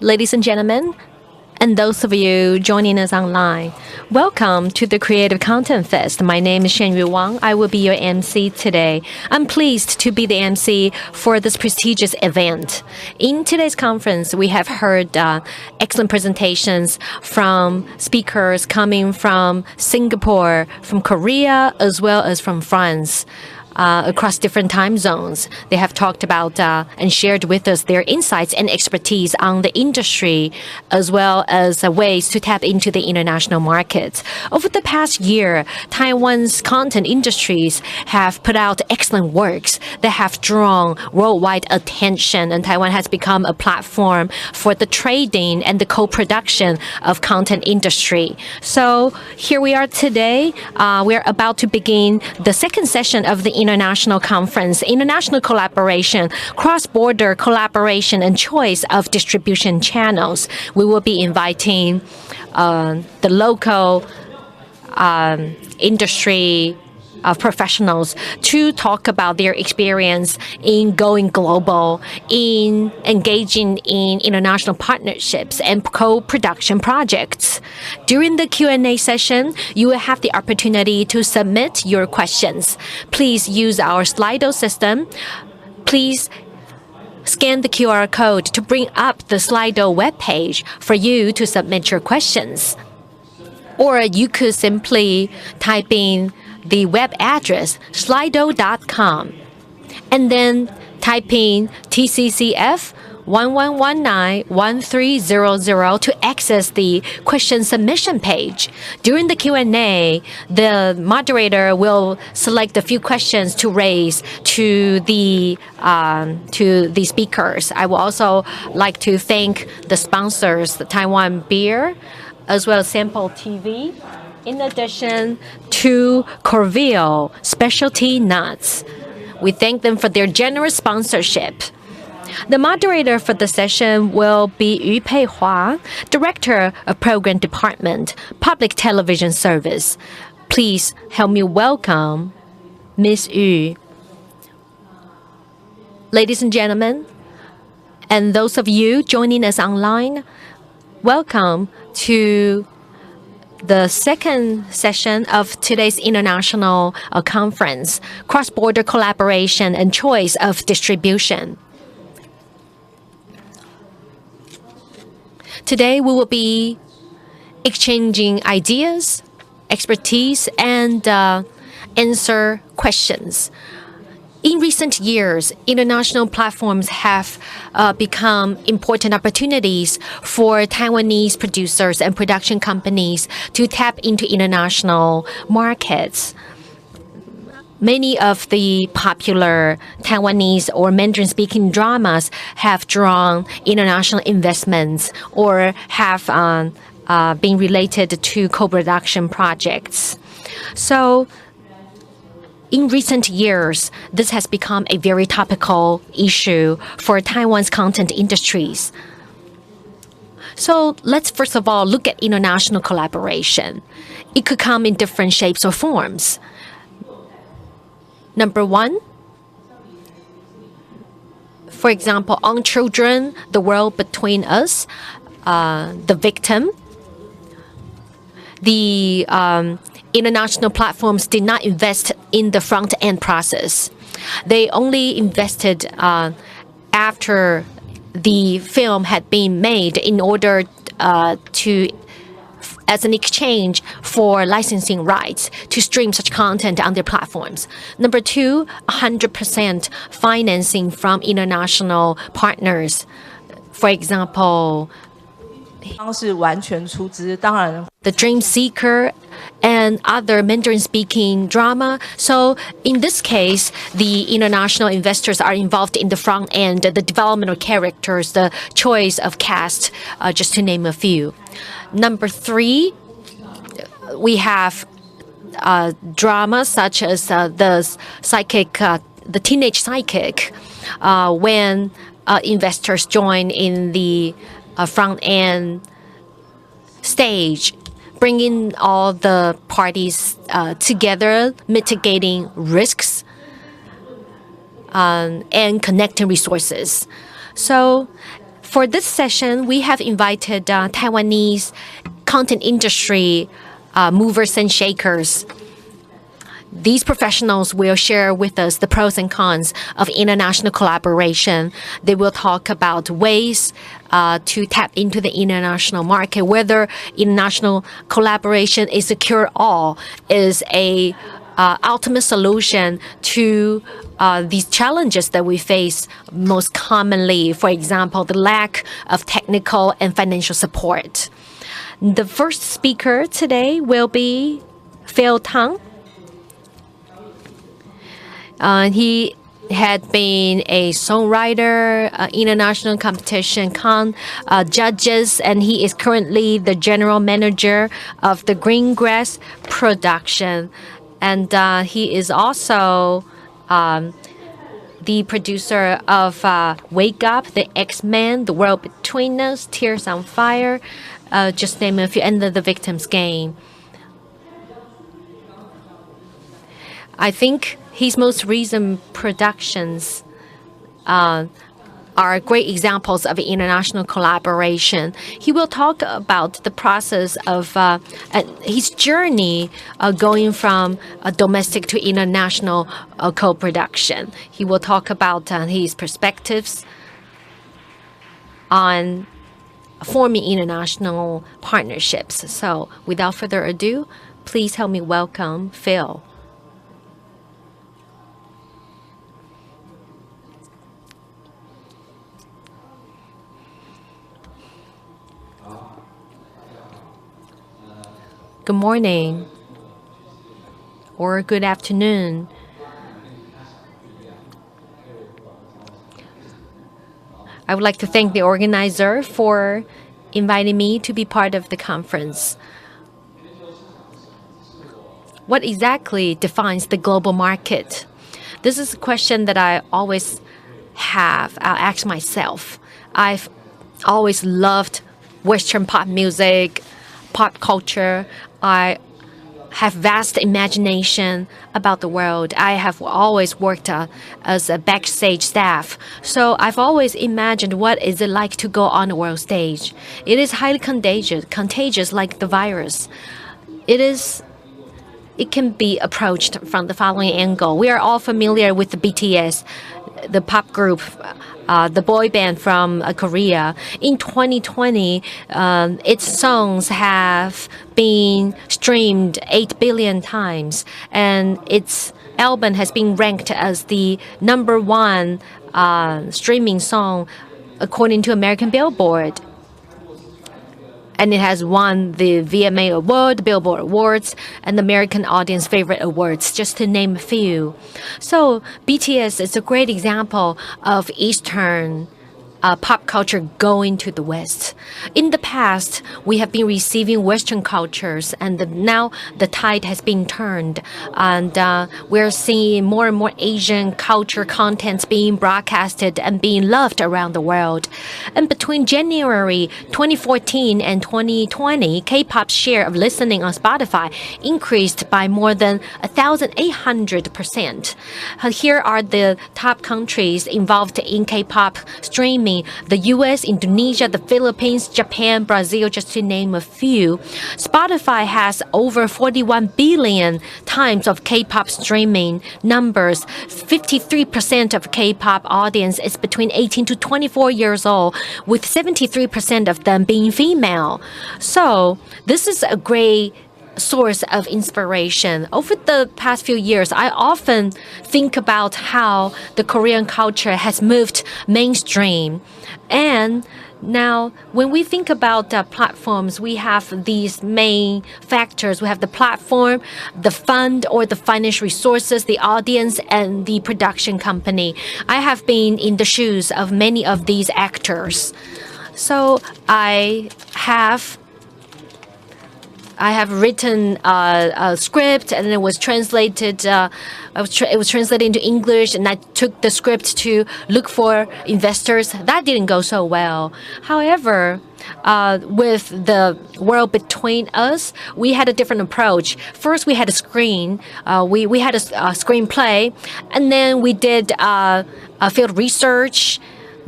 Ladies and gentlemen, and those of you joining us online, welcome to the Creative Content Fest. My name is Shenyu Wang. I will be your MC today. I'm pleased to be the MC for this prestigious event. In today's conference, we have heard excellent presentations from speakers coming from Singapore, from Korea, as well as from France. Across different time zones. They have talked about and shared with us their insights and expertise on the industry, as well as ways to tap into the international markets. Over the past year, Taiwan's content industries have put out excellent works that have drawn worldwide attention, and Taiwan has become a platform for the trading and the co-production of content industry. So here we are today. We're about to begin the second session of the International Conference, International Collaboration, Cross-Border Collaboration and Choice of Distribution Channels. We will be inviting the local industry professionals to talk about their experience in going global, in engaging in international partnerships and co-production projects. During the Q&A session, you will have the opportunity to submit your questions. Please use our Slido system. Please scan the QR code to bring up the Slido webpage for you to submit your questions. Or you could simply type in the web address slido.com and then type in TCCF 1119-1300 to access the question submission page. During the Q&A, the moderator will select a few questions to raise to the speakers. I will also like to thank the sponsors, the Taiwan Beer, as well as Sample TV, in addition to Corville Specialty Nuts. We thank them for their generous sponsorship. The moderator for the session will be Yu Pei Hua, Director of Program Department, Public Television Service. Please help me welcome Ms. Yu. Ladies and gentlemen, and those of you joining us online, welcome to the second session of today's international conference, Cross-Border Collaboration and Choice of Distribution. Today, we will be exchanging ideas, expertise, and answer questions. In recent years, international platforms have become important opportunities for Taiwanese producers and production companies to tap into international markets. Many of the popular Taiwanese or Mandarin-speaking dramas have drawn international investments or have been related to co-production projects. So, in recent years, this has become a very topical issue for Taiwan's content industries. So let's first of all look at international collaboration. It could come in different shapes or forms. Number one, for example, on Children, The World Between Us, The Victim. The international platforms did not invest in the front-end process. They only invested after the film had been made in order as an exchange for licensing rights to stream such content on their platforms. Number two, 100% financing from international partners. For example, The Dream Seeker and other Mandarin-speaking drama. So in this case, the international investors are involved in the front end, the development of characters, the choice of cast, just to name a few. Number three, we have drama such as the Teenage Psychic, when investors join in the front-end stage, bringing all the parties together, mitigating risks. and connecting resources. So for this session, we have invited Taiwanese content industry movers and shakers. These professionals will share with us the pros and cons of international collaboration. They will talk about ways to tap into the international market, whether international collaboration is a cure-all, is a ultimate solution to these challenges that we face most commonly. For example, the lack of technical and financial support. The first speaker today will be Phil Tang. He had been a songwriter, international competition judges, and he is currently the general manager of the Green Grass production. And he is also the producer of Wake Up, The X-Men, The World Between Us, Tears on Fire, just name a few, and The Victim's Game. I think his most recent productions are great examples of international collaboration. He will talk about the process of his journey going from domestic to international co-production. He will talk about his perspectives on forming international partnerships. So without further ado, please help me welcome Phil. Good morning or good afternoon. I would like to thank the organizer for inviting me to be part of the conference. What exactly defines the global market? This is a question that I always have. I'll ask myself. I've always loved Western pop music, pop culture. I have vast imagination about the world. I have always worked as a backstage staff. So I've always imagined what is it like to go on a world stage. It is highly contagious like the virus. It can be approached from the following angle. We are all familiar with the BTS, the pop group, the boy band from Korea. In 2020, its songs have been streamed 8 billion times, and its album has been ranked as the #1 streaming song according to American Billboard. And it has won the VMA Award, the Billboard Awards, and the American Audience Favorite Awards, just to name a few. So BTS is a great example of Eastern pop culture going to the West. In the past, we have been receiving Western cultures, and now the tide has been turned, and we're seeing more and more Asian culture contents being broadcasted and being loved around the world. And between January 2014 and 2020, K-pop's share of listening on Spotify increased by more than 1,800%. Here are the top countries involved in K-pop streaming: the US, Indonesia, the Philippines, Japan, Brazil, just to name a few. Spotify has over 41 billion times of K-pop streaming numbers. 53% of K-pop audience is between 18 to 24 years old, with 73% of them being female. So this is a great source of inspiration. Over the past few years, I often think about how the Korean culture has moved mainstream. And now, when we think about platforms, we have these main factors. We have the platform, the fund or the financial resources, the audience, and the production company. I have been in the shoes of many of these actors. So I have I have written a script, and it was translated. It was translated into English, and I took the script to look for investors. That didn't go so well. However, with the world between us, we had a different approach. First, we had a screen. We had a screenplay, and then we did a field research.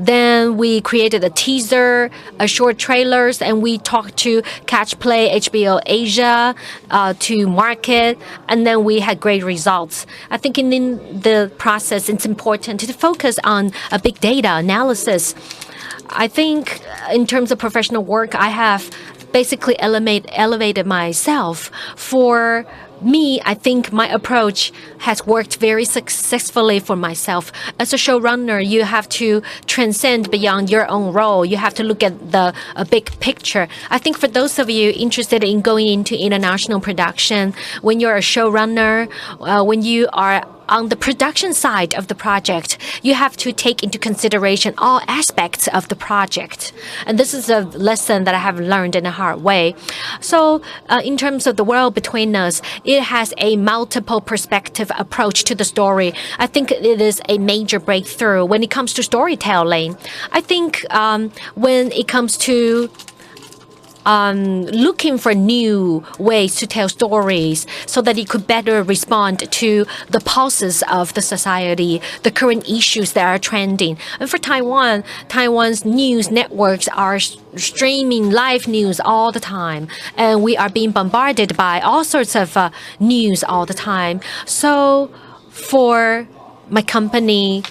Then we created a teaser, a short trailers, and we talked to Catch Play, HBO Asia, to market, and then we had great results. I think in the process, it's important to focus on a big data analysis. I think in terms of professional work, I have basically elevated myself. For me, I think my approach has worked very successfully for myself. As a showrunner, you have to transcend beyond your own role. You have to look at a big picture. I think for those of you interested in going into international production, when you're a showrunner, when you are on the production side of the project, you have to take into consideration all aspects of the project. And this is a lesson that I have learned in a hard way. So in terms of the world between us, it has a multiple perspective approach to the story. I think it is a major breakthrough when it comes to storytelling. I think when it comes to looking for new ways to tell stories so that it could better respond to the pulses of the society, the current issues that are trending. And for Taiwan, Taiwan's news networks are streaming live news all the time, and we are being bombarded by all sorts of news all the time. So for my company,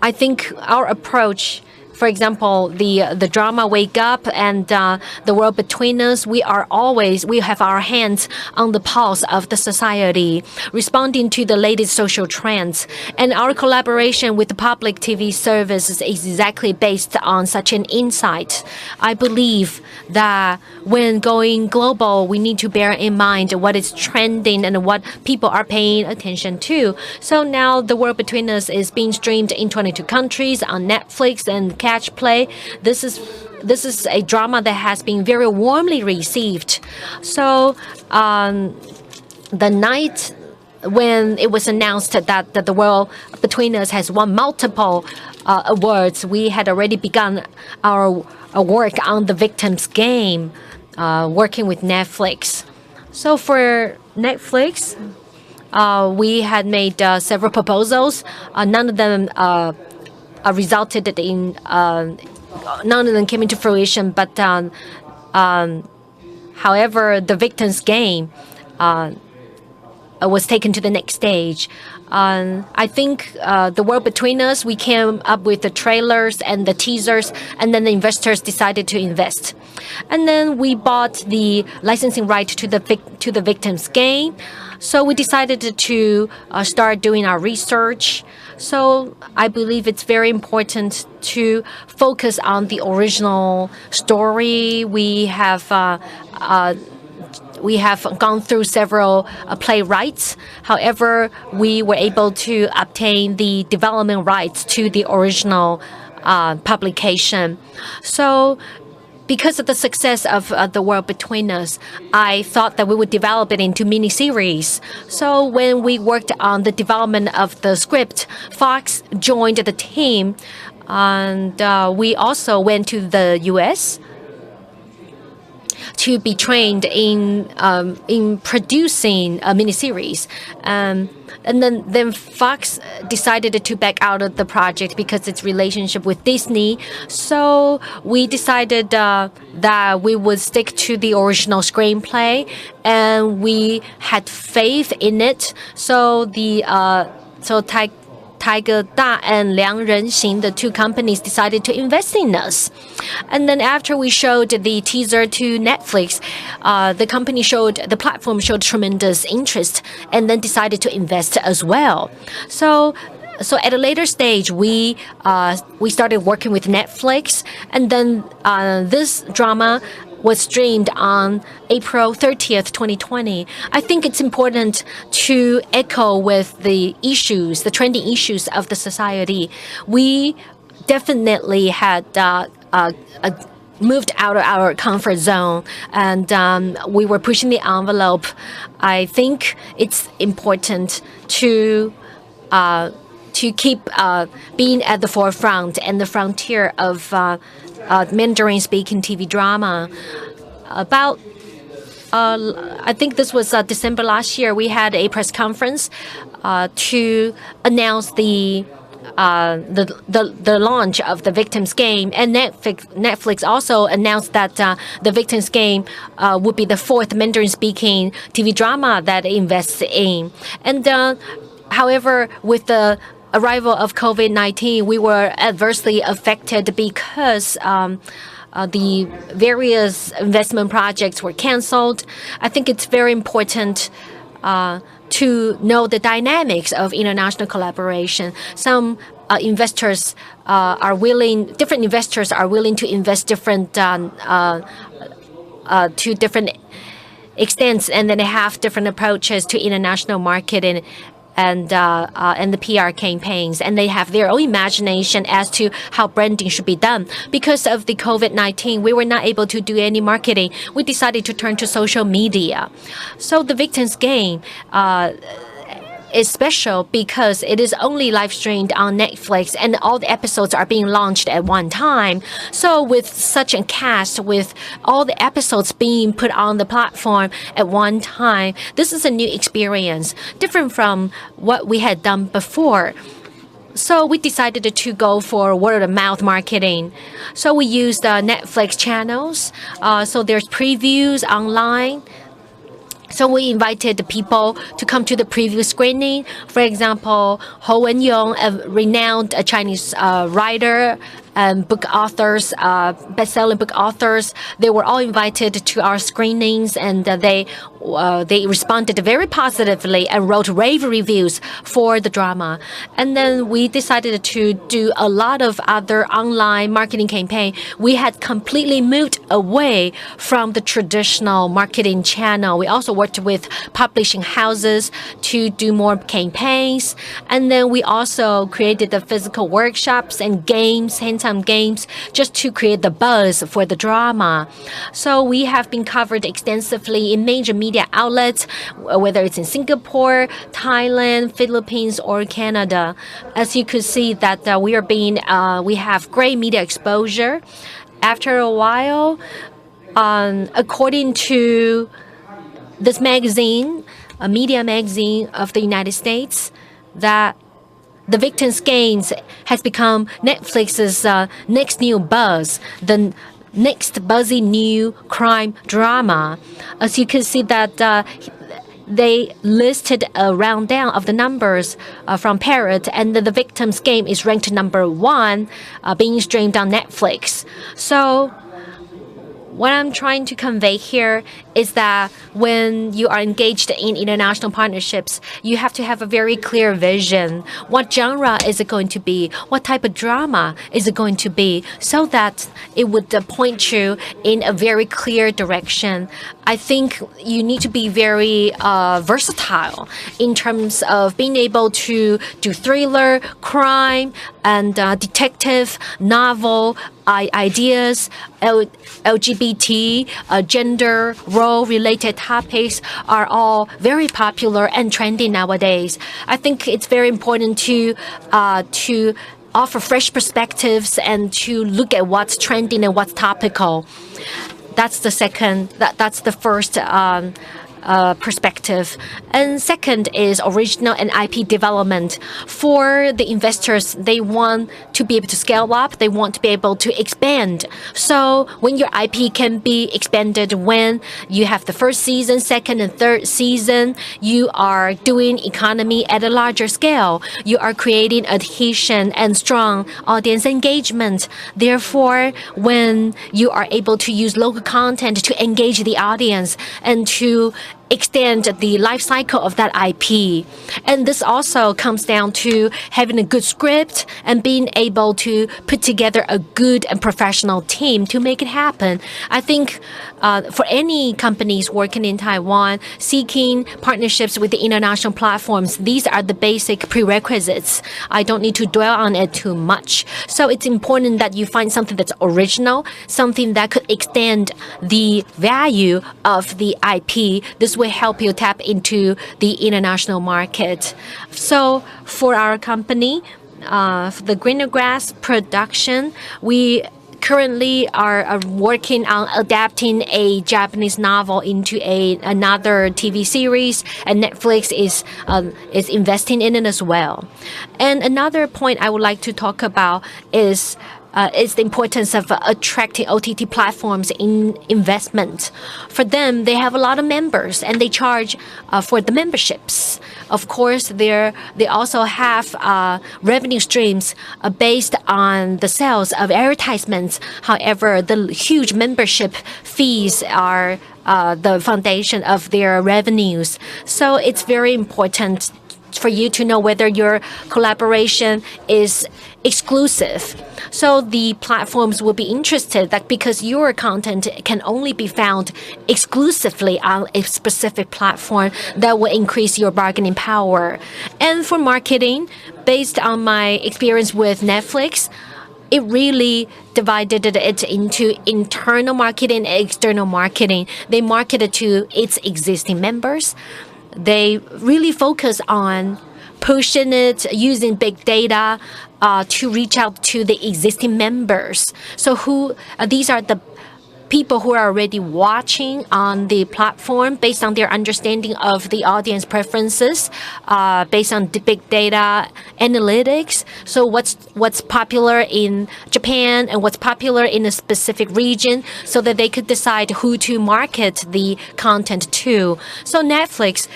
I think our approach, for example, the drama Wake Up and the world between us, we have our hands on the pulse of the society, responding to the latest social trends. And our collaboration with the public TV service is exactly based on such an insight. I believe that when going global, we need to bear in mind what is trending and what people are paying attention to. So now the world between us is being streamed in 22 countries on Netflix and Catch Play. This is a drama that has been very warmly received. So the night when it was announced that the world between us has won multiple awards, we had already begun our work on the victim's game, working with Netflix. So for Netflix, we had made several proposals. None of them resulted in, none of them came into fruition, but however, the victim's game was taken to the next stage. I think the world between us, we came up with the trailers and the teasers, and then the investors decided to invest. And then we bought the licensing right to the victim's game. So we decided to start doing our research. So I believe it's very important to focus on the original story. We have gone through several playwrights. However, we were able to obtain the development rights to the original publication. So because of the success of The World Between Us, I thought that we would develop it into miniseries. So when we worked on the development of the script, Fox joined the team, and we also went to the U.S. to be trained in producing a miniseries. And then Fox decided to back out of the project because its relationship with Disney. So we decided that we would stick to the original screenplay, and we had faith in it. So Tiger Da and Liang Renxing, the two companies, decided to invest in us. And then after we showed the teaser to Netflix, the platform showed tremendous interest and then decided to invest as well. So at a later stage, we started working with Netflix, and then this drama was streamed on April 30th, 2020. I think it's important to echo with the issues, the trending issues of the society. We definitely had moved out of our comfort zone, and we were pushing the envelope. I think it's important to keep being at the forefront and the frontier of Mandarin-speaking TV drama. About I think this was December last year, we had a press conference to announce the launch of the Victims Game, and Netflix also announced that the Victims Game would be the fourth Mandarin-speaking TV drama that it invests in. And however, with the arrival of COVID-19, we were adversely affected because the various investment projects were canceled. I think it's very important to know the dynamics of international collaboration. Some investors different investors are willing to invest to different extents, and then they have different approaches to international marketing and the PR campaigns, and they have their own imagination as to how branding should be done. Because of the COVID-19, we were not able to do any marketing. We decided to turn to social media. So the Victims Game is special because it is only live streamed on Netflix, and all the episodes are being launched at one time. So with such a cast, with all the episodes being put on the platform at one time, this is a new experience, different from what we had done before. So we decided to go for word-of-mouth marketing. So we used Netflix channels. So there's previews online. So we invited the people to come to the preview screening. For example, Ho Wen-yong, a renowned Chinese writer and book authors, best-selling book authors, they were all invited to our screenings, and they responded very positively and wrote rave reviews for the drama. And then we decided to do a lot of other online marketing campaign. We had completely moved away from the traditional marketing channel. We also worked with publishing houses to do more campaigns. And then we also created the physical workshops and games, hands-on games, just to create the buzz for the drama. So we have been covered extensively in major media outlets, whether it's in Singapore, Thailand, Philippines, or Canada. As you could see that we have great media exposure. After a while, according to this magazine, a media magazine of the United States, that the Victims Games has become Netflix's next new buzz, the next buzzy new crime drama. As you can see that they listed a rundown of the numbers from Parrot, and the Victims Game is ranked #1, being streamed on Netflix. So what I'm trying to convey here is that when you are engaged in international partnerships, you have to have a very clear vision. What genre is it going to be? What type of drama is it going to be? So that it would point you in a very clear direction. I think you need to be very versatile in terms of being able to do thriller, crime, and detective, novel, ideas, LGBT, gender, role-related topics are all very popular and trendy nowadays. I think it's very important to offer fresh perspectives and to look at what's trending and what's topical. That's the first perspective. And second is original and IP development. For the investors, they want to be able to scale up, they want to be able to expand. So when your IP can be expanded, when you have the first season, second and third season, you are doing economy at a larger scale. You are creating adhesion and strong audience engagement. Therefore, when you are able to use local content to engage the audience and to extend the life cycle of that IP. And this also comes down to having a good script and being able to put together a good and professional team to make it happen. I think for any companies working in Taiwan, seeking partnerships with the international platforms, these are the basic prerequisites. I don't need to dwell on it too much. So it's important that you find something that's original, something that could extend the value of the IP. This will help you tap into the international market. So for our company, the Greener Grass production, we currently are working on adapting a Japanese novel into another TV series, and Netflix is investing in it as well. And another point I would like to talk about is the importance of attracting OTT platforms in investment. For them, they have a lot of members and they charge for the memberships. Of course, they also have revenue streams based on the sales of advertisements. However, the huge membership fees are the foundation of their revenues. So it's very important for you to know whether your collaboration is exclusive. So the platforms will be interested that because your content can only be found exclusively on a specific platform, that will increase your bargaining power. And for marketing, based on my experience with Netflix, it really divided it into internal marketing and external marketing. They marketed to its existing members. They really focus on pushing it using big data to reach out to the existing members. So these are the people who are already watching on the platform based on their understanding of the audience preferences, based on the big data analytics. So what's popular in Japan and what's popular in a specific region, so that they could decide who to market the content to. So Netflix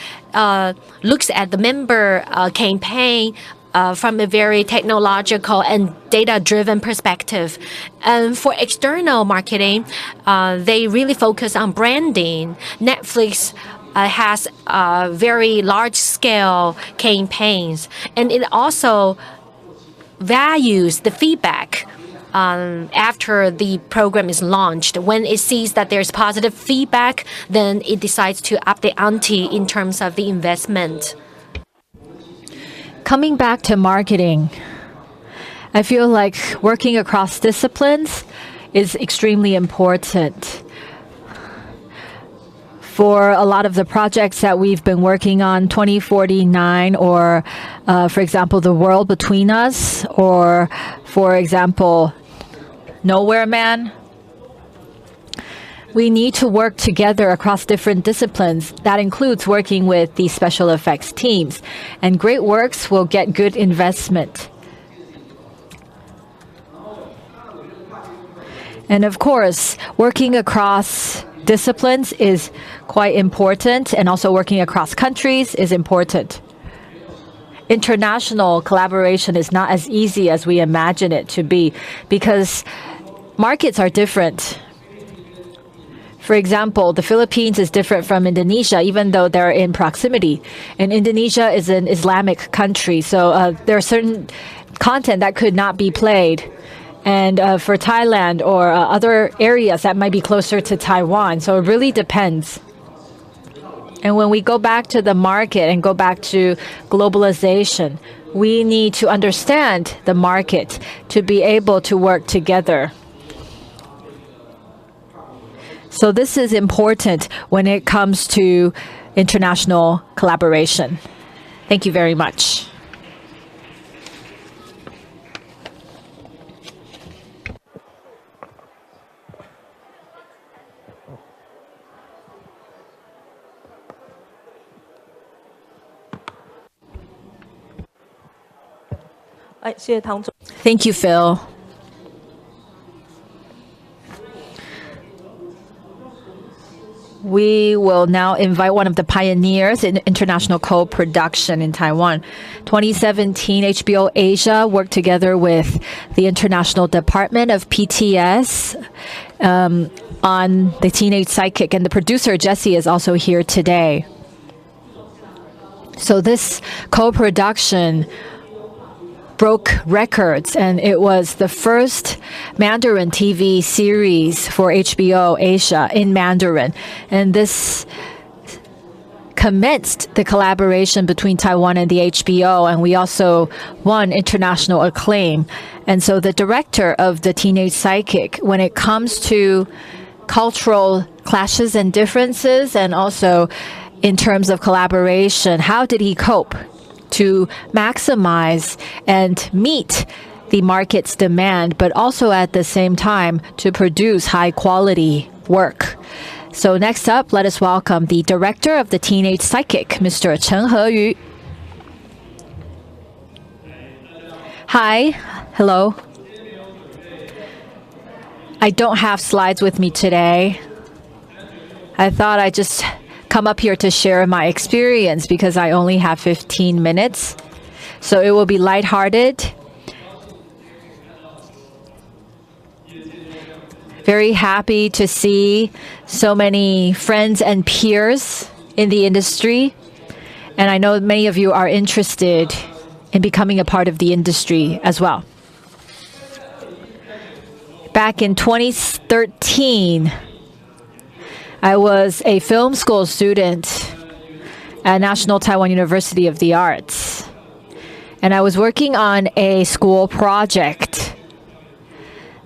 looks at the member campaign from a very technological and data-driven perspective. And for external marketing, they really focus on branding. Netflix has very large-scale campaigns, and it also values the feedback after the program is launched. When it sees that there's positive feedback, then it decides to up the ante in terms of the investment. Coming back to marketing, I feel like working across disciplines is extremely important. For a lot of the projects that we've been working on, 2049, or for example, The World Between Us, or for example, Nowhere Man, we need to work together across different disciplines. That includes working with the special effects teams. And great works will get good investment. And of course, working across disciplines is quite important, and also working across countries is important. International collaboration is not as easy as we imagine it to be, because markets are different. For example, the Philippines is different from Indonesia, even though they're in proximity. And Indonesia is an Islamic country, so there are certain content that could not be played. And for Thailand or other areas that might be closer to Taiwan. So it really depends. And when we go back to the market and go back to globalization, we need to understand the market to be able to work together. So this is important when it comes to international collaboration. Thank you very much. Thank you, Phil. We will now invite one of the pioneers in international co-production in Taiwan. 2017, HBO Asia worked together with the International Department of PTS on The Teenage Psychic, and the producer Jesse is also here today. So this co-production broke records, and it was the first Mandarin TV series for HBO Asia in Mandarin. And this commenced the collaboration between Taiwan and the HBO, and we also won international acclaim. And so the director of The Teenage Psychic, when it comes to cultural clashes and differences, and also in terms of collaboration, how did he cope to maximize and meet the market's demand, but also at the same time to produce high quality work? So next up, let us welcome the director of The Teenage Psychic, Mr. Chen Heyu. Hi, hello. I don't have slides with me today. I thought I'd just come up here to share my experience because I only have 15 minutes. So it will be lighthearted. Very happy to see so many friends and peers in the industry. And I know many of you are interested in becoming a part of the industry as well. Back in 2013, I was a film school student at National Taiwan University of the Arts. And I was working on a school project.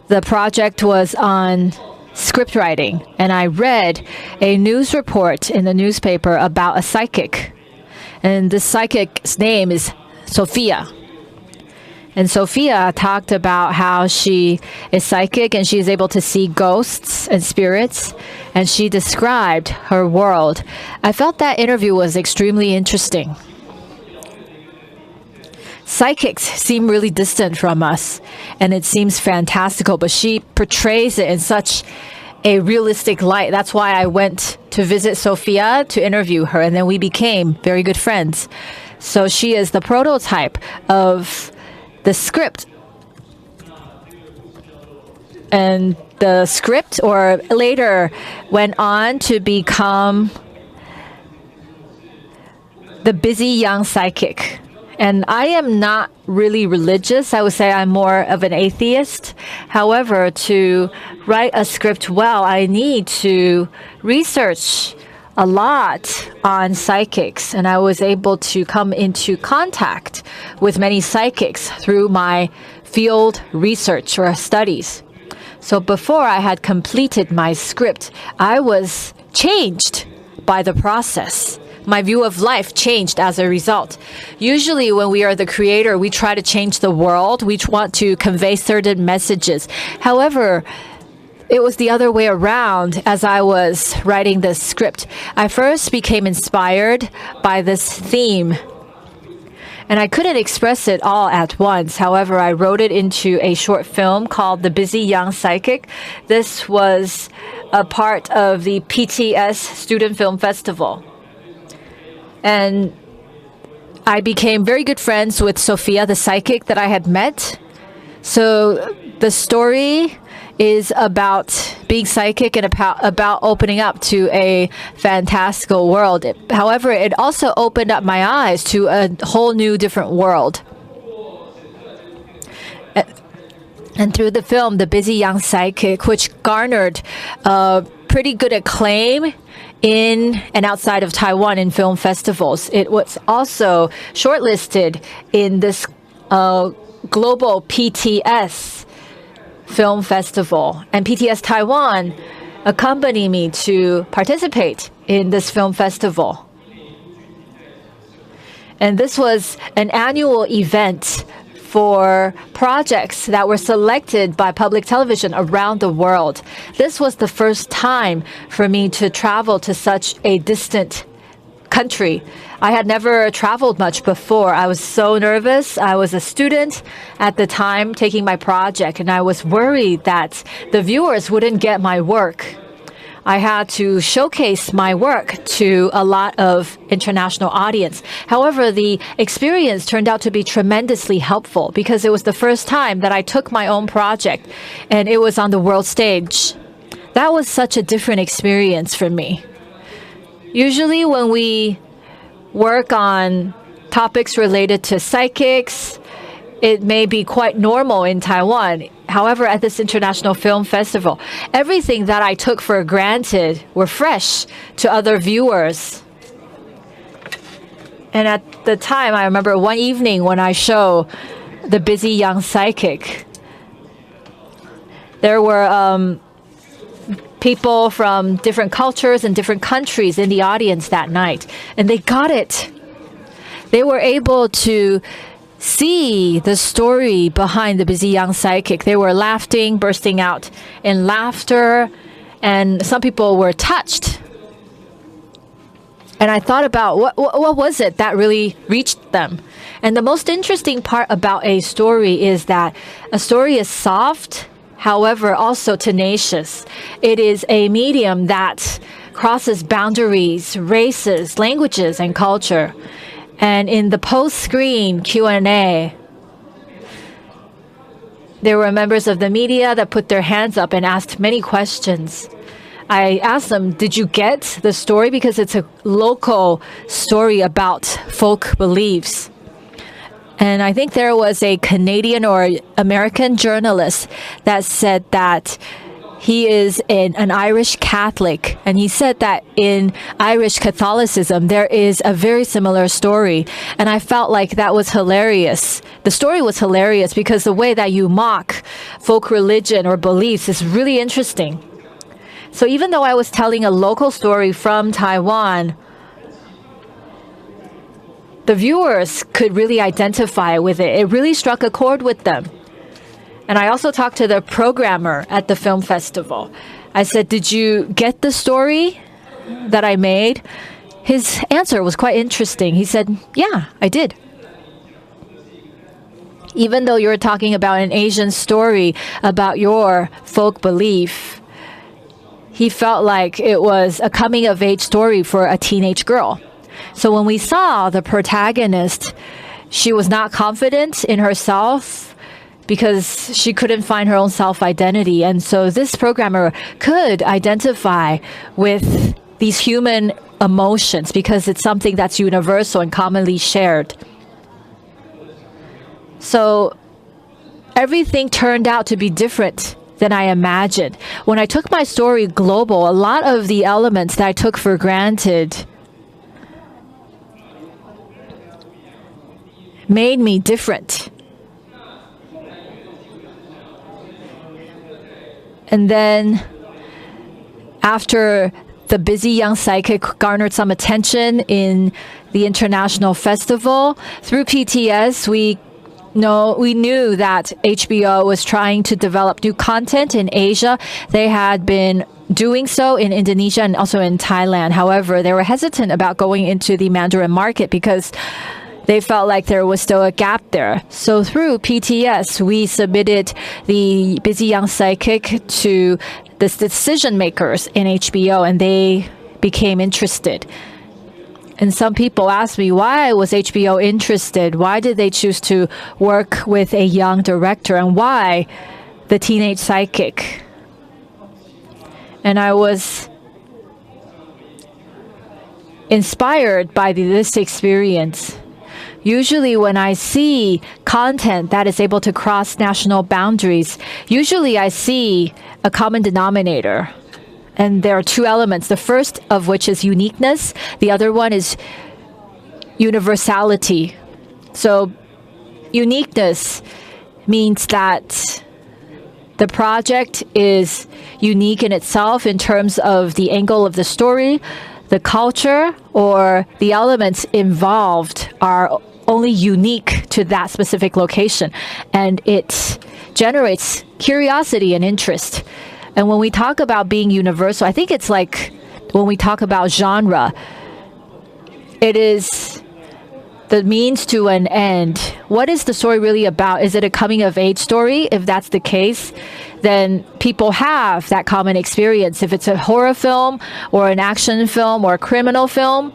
The project was on script writing, and I read a news report in the newspaper about a psychic. And the psychic's name is Sophia. And Sophia talked about how she is psychic and she is able to see ghosts and spirits. And she described her world. I felt that interview was extremely interesting. Psychics seem really distant from us, and it seems fantastical, but she portrays it in such a realistic light. That's why I went to visit Sophia to interview her, and then we became very good friends. So she is the prototype of the script. And the script, or later, went on to become the busy young psychic. And I am not really religious. I would say I'm more of an atheist. However, to write a script well, I need to research a lot on psychics, and I was able to come into contact with many psychics through my field research or studies. So before I had completed my script, I was changed by the process. My view of life changed as a result. Usually when we are the creator, we try to change the world. We want to convey certain messages. However, it was the other way around as I was writing this script. I first became inspired by this theme, and I couldn't express it all at once. However, I wrote it into a short film called The Busy Young Psychic. This was a part of the PTS Student Film Festival. And I became very good friends with Sophia, the psychic that I had met. So the story is about being psychic and about opening up to a fantastical world. However, it also opened up my eyes to a whole new different world. And through the film, The Busy Young Psychic, which garnered pretty good acclaim in and outside of Taiwan in film festivals, it was also shortlisted in this global PTS film festival, and PTS Taiwan accompanied me to participate in this film festival. And this was an annual event for projects that were selected by public television around the world. This was the first time for me to travel to such a distant country. I had never traveled much before. I was so nervous. I was a student at the time taking my project, and I was worried that the viewers wouldn't get my work. I had to showcase my work to a lot of international audience. However, the experience turned out to be tremendously helpful because it was the first time that I took my own project and it was on the world stage. That was such a different experience for me. Usually when we work on topics related to psychics, it may be quite normal in Taiwan. However, at this International Film Festival, everything that I took for granted were fresh to other viewers. And at the time, I remember one evening when I show The Busy Young Psychic, there were people from different cultures and different countries in the audience that night, and they got it. They were able to see the story behind The Busy Young Psychic. They were laughing, bursting out in laughter, and some people were touched. And I thought about what was it that really reached them. And the most interesting part about a story is that a story is soft, however, also tenacious. It is a medium that crosses boundaries, races, languages, and culture. And in the post-screen Q&A, there were members of the media that put their hands up and asked many questions. I asked them, did you get the story? Because it's a local story about folk beliefs. And I think there was a Canadian or American journalist that said that he is an Irish Catholic, and he said that in Irish Catholicism, there is a very similar story. And I felt like that was hilarious. The story was hilarious because the way that you mock folk religion or beliefs is really interesting. So even though I was telling a local story from Taiwan, the viewers could really identify with it. It really struck a chord with them. And I also talked to the programmer at the film festival. I said, did you get the story that I made? His answer was quite interesting. He said, yeah, I did. Even though you're talking about an Asian story about your folk belief, he felt like it was a coming-of-age story for a teenage girl. So when we saw the protagonist, she was not confident in herself because she couldn't find her own self-identity. And so this programmer could identify with these human emotions because it's something that's universal and commonly shared. So everything turned out to be different than I imagined. When I took my story global, a lot of the elements that I took for granted made me different. And then after The Busy Young Psychic garnered some attention in the international festival, through PTS, we knew that HBO was trying to develop new content in Asia. They had been doing so in Indonesia and also in Thailand. However, they were hesitant about going into the Mandarin market because they felt like there was still a gap there. So through PTS, we submitted The Busy Young Psychic to the decision makers in HBO, and they became interested. And some people asked me, why was HBO interested? Why did they choose to work with a young director? And why the teenage psychic? And I was inspired by this experience. Usually when I see content that is able to cross national boundaries, usually I see a common denominator. And there are two elements, the first of which is uniqueness. The other one is universality. So uniqueness means that the project is unique in itself in terms of the angle of the story, the culture, or the elements involved are only unique to that specific location. And it generates curiosity and interest. And when we talk about being universal, I think it's like when we talk about genre, it is the means to an end. What is the story really about? Is it a coming-of-age story? If that's the case, then people have that common experience. If it's a horror film or an action film or a criminal film,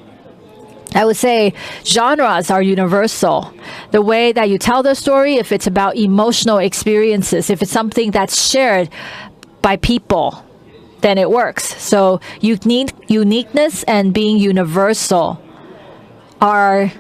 I would say genres are universal. The way that you tell the story, if it's about emotional experiences, if it's something that's shared by people, then it works. So uniqueness and being universal are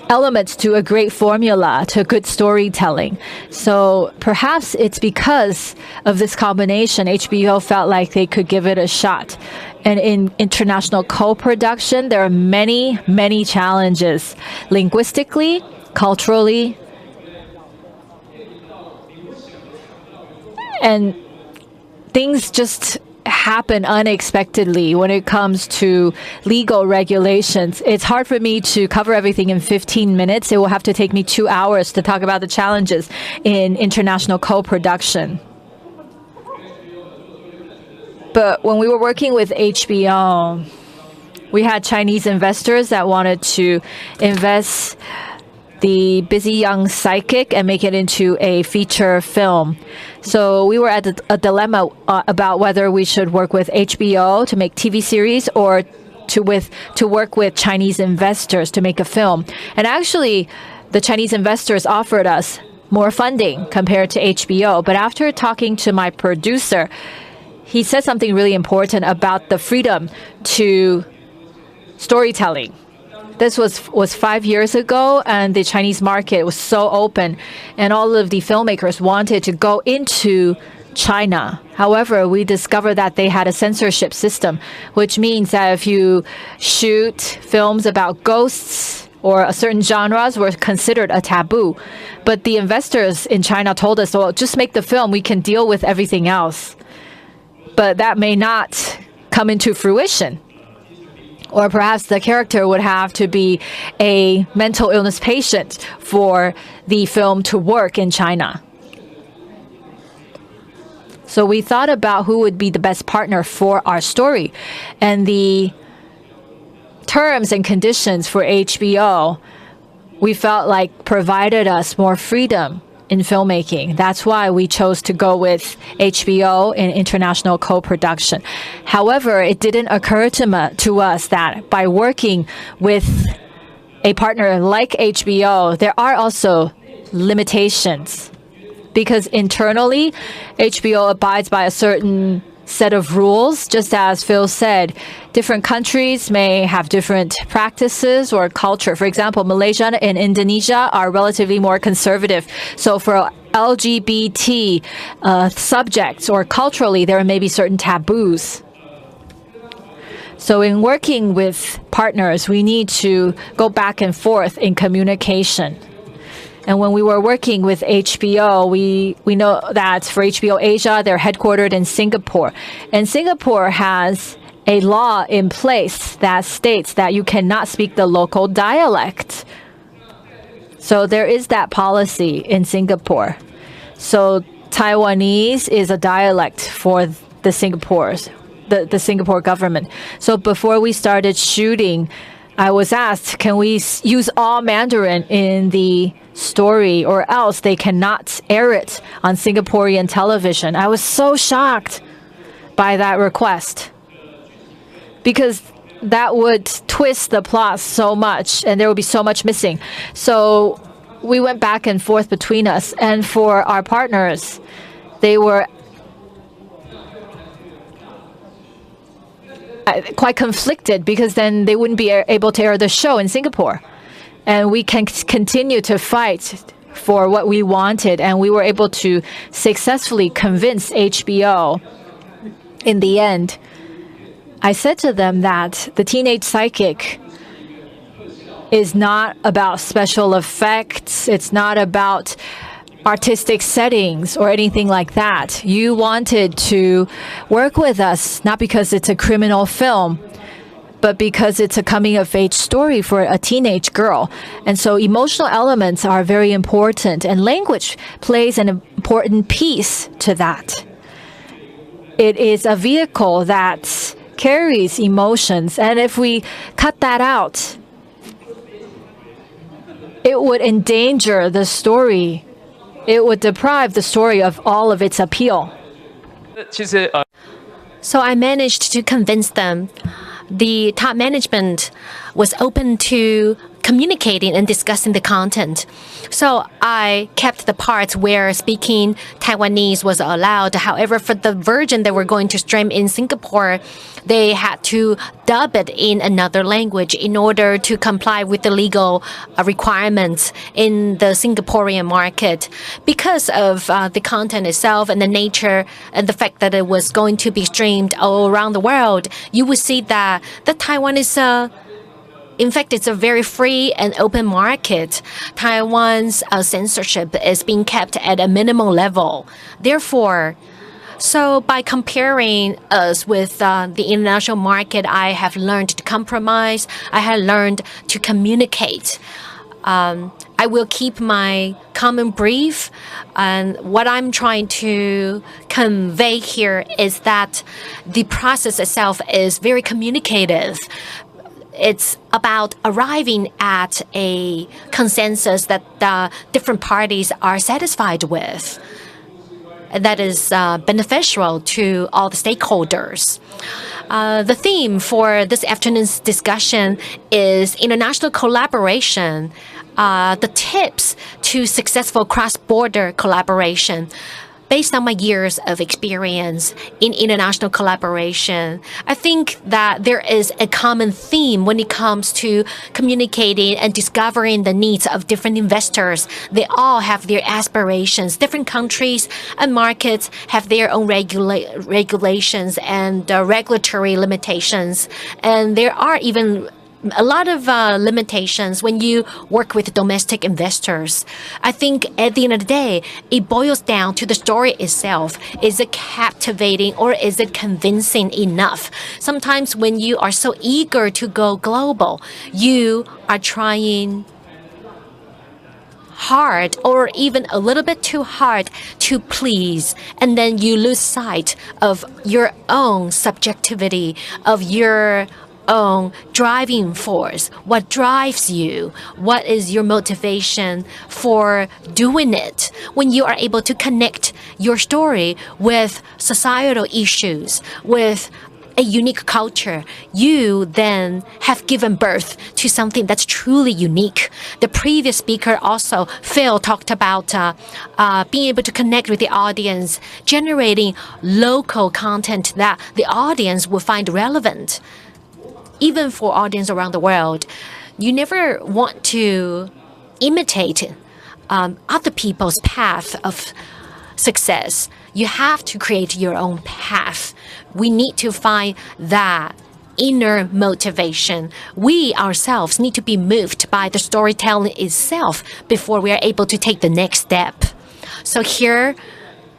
elements to a great formula, to good storytelling. So perhaps it's because of this combination, HBO felt like they could give it a shot. And in international co-production, there are many, many challenges, linguistically, culturally, and things just happen unexpectedly when it comes to legal regulations. It's hard for me to cover everything in 15 minutes. It will have to take me 2 hours to talk about the challenges in international co-production. But when we were working with HBO, we had Chinese investors that wanted to invest the busy young psychic and make it into a feature film. So we were at a dilemma about whether we should work with HBO to make TV series or to work with Chinese investors to make a film. And actually, the Chinese investors offered us more funding compared to HBO. But after talking to my producer, he said something really important about the freedom to storytelling. This was 5 years ago, and the Chinese market was so open, and all of the filmmakers wanted to go into China. However, we discovered that they had a censorship system, which means that if you shoot films about ghosts or certain genres were considered a taboo. But the investors in China told us, well, just make the film, we can deal with everything else. But that may not come into fruition. Or perhaps the character would have to be a mental illness patient for the film to work in China. So we thought about who would be the best partner for our story. And the terms and conditions for HBO, we felt like provided us more freedom in filmmaking. That's why we chose to go with HBO in international co-production. However, it didn't occur to us that by working with a partner like HBO, there are also limitations. Because internally, HBO abides by a certain set of rules. Just as Phil said, different countries may have different practices or culture. For example, Malaysia and Indonesia are relatively more conservative. So for LGBT subjects or culturally, there may be certain taboos. So in working with partners, we need to go back and forth in communication. And when we were working with HBO, we know that for HBO Asia, they're headquartered in Singapore. And Singapore has a law in place that states that you cannot speak the local dialect. So there is that policy in Singapore. So Taiwanese is a dialect for the Singapore government. So before we started shooting, I was asked, can we use all Mandarin in the story, or else they cannot air it on Singaporean television? I was so shocked by that request, because that would twist the plot so much and there would be so much missing. So we went back and forth between us, and for our partners, they were quite conflicted, because then they wouldn't be able to air the show in Singapore. And we can continue to fight for what we wanted, and we were able to successfully convince HBO in the end. I said to them that the teenage psychic is not about special effects, it's not about artistic settings or anything like that. You wanted to work with us not because it's a criminal film, but because it's a coming-of-age story for a teenage girl. And so emotional elements are very important, and language plays an important piece to that. It is a vehicle that carries emotions, and if we cut that out, it would endanger the story. It would deprive the story of all of its appeal. So I managed to convince them. The top management was open to communicating and discussing the content. So I kept the parts where speaking Taiwanese was allowed. However, for the version that we're going to stream in Singapore, they had to dub it in another language in order to comply with the legal requirements in the Singaporean market. Because of the content itself and the nature and the fact that it was going to be streamed all around the world, you would see that Taiwan is in fact, it's a very free and open market. Taiwan's censorship is being kept at a minimal level. Therefore, so by comparing us with the international market, I have learned to compromise. I have learned to communicate. I will keep my comment brief. And what I'm trying to convey here is that the process itself is very communicative. It's about arriving at a consensus that different parties are satisfied with. That is beneficial to all the stakeholders. The theme for this afternoon's discussion is international collaboration, the tips to successful cross-border collaboration. Based on my years of experience in international collaboration, I think that there is a common theme when it comes to communicating and discovering the needs of different investors. They all have their aspirations. Different countries and markets have their own regulations and regulatory limitations. And there are even a lot of limitations when you work with domestic investors. I think at the end of the day, it boils down to the story itself. Is it captivating or is it convincing enough? Sometimes when you are so eager to go global, you are trying hard or even a little bit too hard to please, and then you lose sight of your own subjectivity, of your own driving force. What drives you? What is your motivation for doing it? When you are able to connect your story with societal issues, with a unique culture, you then have given birth to something that's truly unique. The previous speaker also, Phil, talked about being able to connect with the audience, generating local content that the audience will find relevant. Even for audience around the world, you never want to imitate other people's path of success. You have to create your own path. We need to find that inner motivation. We ourselves need to be moved by the storytelling itself before we are able to take the next step. So here,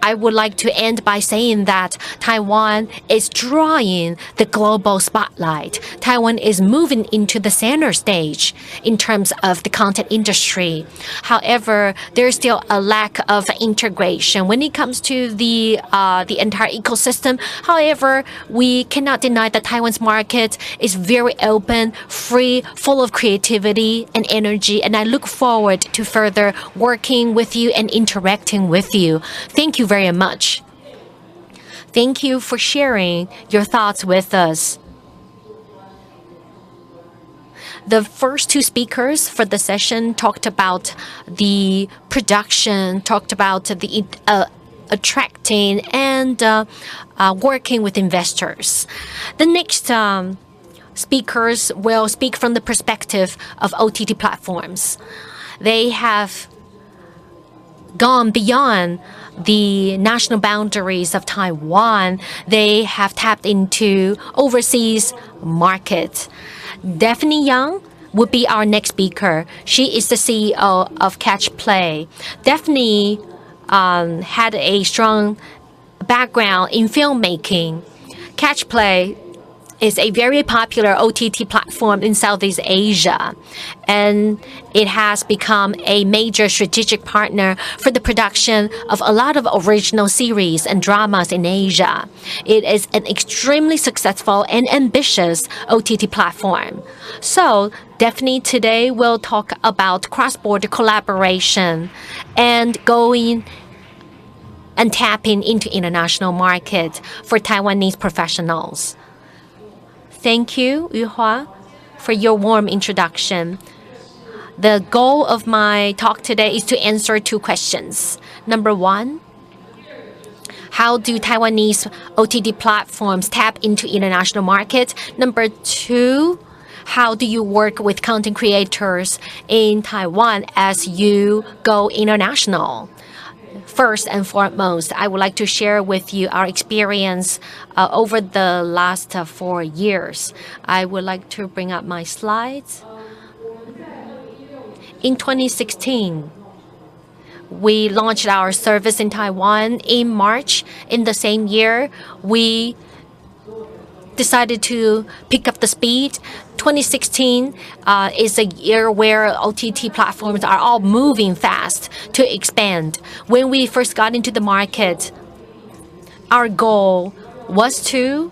I would like to end by saying that Taiwan is drawing the global spotlight. Taiwan is moving into the center stage in terms of the content industry. However, there is still a lack of integration when it comes to the entire ecosystem. However, we cannot deny that Taiwan's market is very open, free, full of creativity and energy. And I look forward to further working with you and interacting with you. Thank you very much. Thank you for sharing your thoughts with us. The first two speakers for the session talked about the production, talked about the attracting and working with investors. The next speakers will speak from the perspective of OTT platforms. They have gone beyond the national boundaries of Taiwan. They have tapped into overseas markets. Daphne Young would be our next speaker. She is the CEO of Catch Play. Daphne had a strong background in filmmaking. Catch Play is a very popular OTT platform in Southeast Asia, and it has become a major strategic partner for the production of a lot of original series and dramas in Asia. It is an extremely successful and ambitious OTT platform. So, Daphne today will talk about cross-border collaboration and going and tapping into international market for Taiwanese professionals. Thank you, Yuhua, for your warm introduction. The goal of my talk today is to answer two questions. Number one, how do Taiwanese OTT platforms tap into international markets? Number two, how do you work with content creators in Taiwan as you go international? First and foremost, I would like to share with you our experience over the last 4 years. I would like to bring up my slides. In 2016, we launched our service in Taiwan. In March in the same year, we decided to pick up the speed. 2016 is a year where OTT platforms are all moving fast to expand. When we first got into the market, our goal was to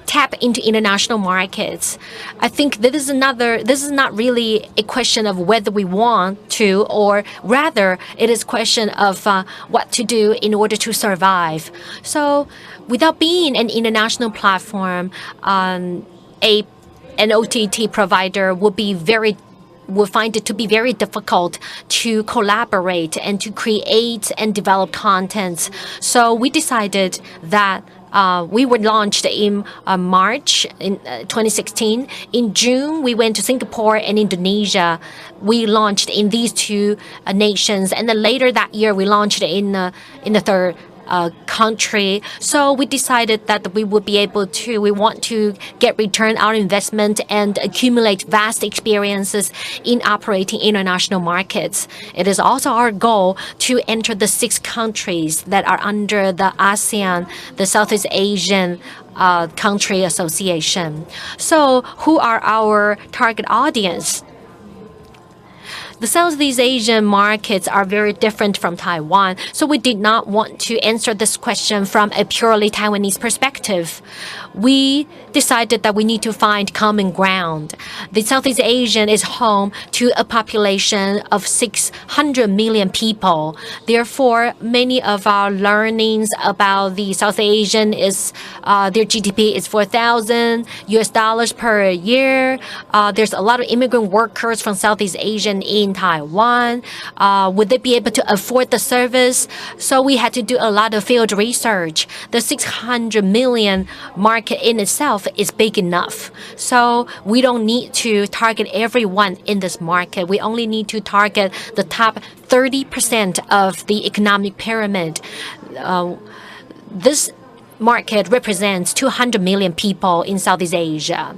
tap into international markets. I think this is not really a question of whether we want to, or rather it is a question of what to do in order to survive. So without being an international platform, an OTT provider will find it to be very difficult to collaborate and to create and develop contents. So we decided that we were launched in March in 2016. In June, we went to Singapore and Indonesia. We launched in these two nations, and then later that year, we launched in the third country. So we decided that we want to get return our investment and accumulate vast experiences in operating international markets. It is also our goal to enter the 6 countries that are under the ASEAN, the Southeast Asian Country Association. So who are our target audience? The Southeast Asian markets are very different from Taiwan, so we did not want to answer this question from a purely Taiwanese perspective. We decided that we need to find common ground. The Southeast Asian is home to a population of 600 million people. Therefore, many of our learnings about the South Asian is their GDP is $4,000 per year. There's a lot of immigrant workers from Southeast Asian in Taiwan. Would they be able to afford the service? So we had to do a lot of field research. The 600 million market in itself is big enough. So we don't need to target everyone in this market. We only need to target the top 30% of the economic pyramid. This market represents 200 million people in Southeast Asia.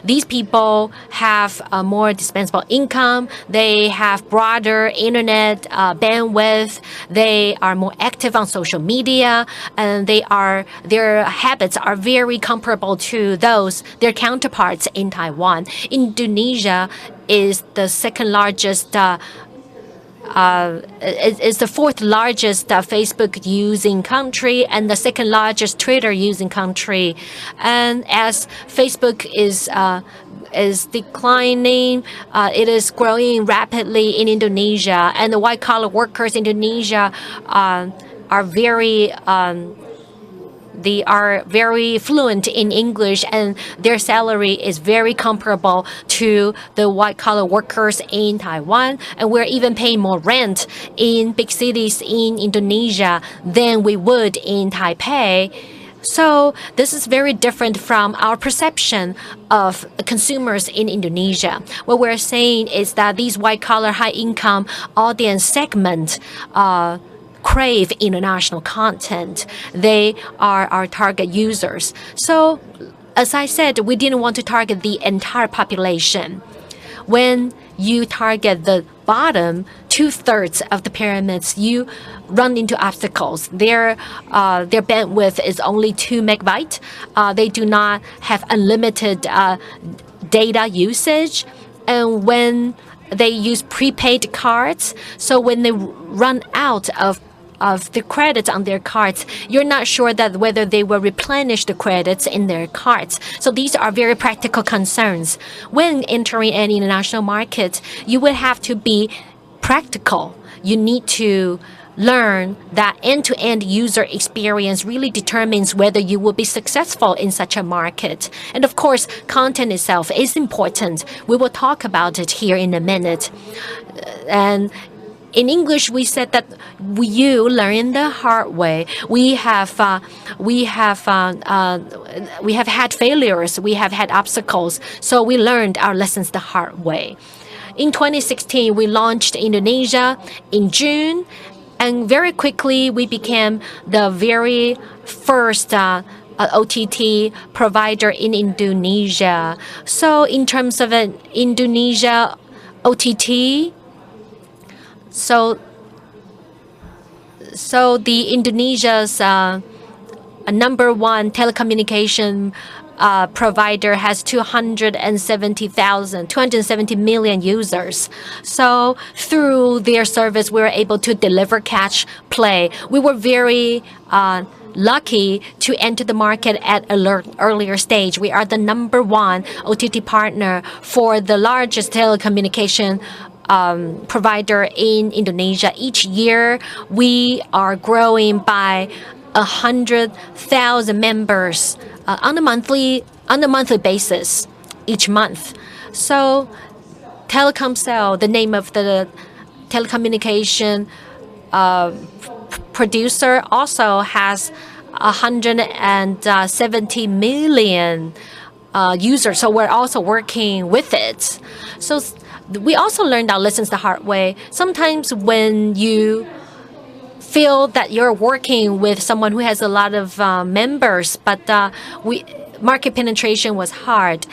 These people have a more dispensable income. They have broader internet bandwidth. They are more active on social media, and their habits are very comparable to their counterparts in Taiwan. Indonesia is the second largest. It's the 4th largest Facebook using country and the 2nd largest Twitter using country. And as Facebook is declining, it is growing rapidly in Indonesia, and the white-collar workers in Indonesia are very they are very fluent in English, and their salary is very comparable to the white-collar workers in Taiwan. And we're even paying more rent in big cities in Indonesia than we would in Taipei. So this is very different from our perception of consumers in Indonesia. What we're saying is that these white-collar, high-income audience segment crave international content. They are our target users. So, as I said, we didn't want to target the entire population. When you target the bottom 2/3 of the pyramids, you run into obstacles. Their bandwidth is only 2 megabytes. They do not have unlimited data usage, and when they use prepaid cards, so when they run out of the credits on their cards, you're not sure that whether they will replenish the credits in their cards. So these are very practical concerns. When entering an international market, you will have to be practical. You need to learn that end-to-end user experience really determines whether you will be successful in such a market. And of course, content itself is important. We will talk about it here in a minute. And in English, we said that you learn the hard way. We have had failures. We have had obstacles. So we learned our lessons the hard way. In 2016, we launched Indonesia in June, and very quickly we became the very first OTT provider in Indonesia. So in terms of an Indonesia OTT, so the Indonesia's number one telecommunication provider has 270 million users. So through their service, we were able to deliver catch play. We were very lucky to enter the market at an earlier stage. We are the number one OTT partner for the largest telecommunication provider in Indonesia. Each year, we are growing by 100,000 members on a monthly basis each month. So Telkomsel, the name of the telecommunication producer, also has 170 million users. So we're also working with it. So we also learned our lessons the hard way. Sometimes when you feel that you're working with someone who has a lot of members, but market penetration was hard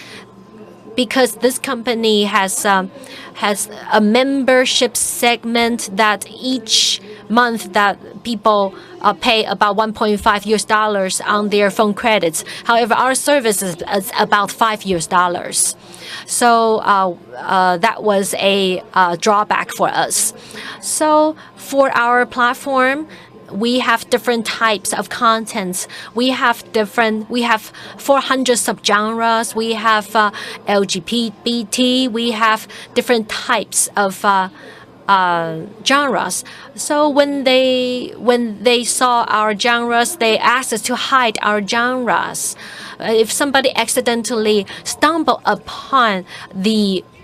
because this company has a membership segment that each month that people pay about $1.5 on their phone credits. However, our service is about $5. So that was a drawback for us. So for our platform, we have different types of contents. We have 400 subgenres. We have LGBT. We have different types of genres. So when they saw our genres, they asked us to hide our genres. If somebody accidentally stumbled upon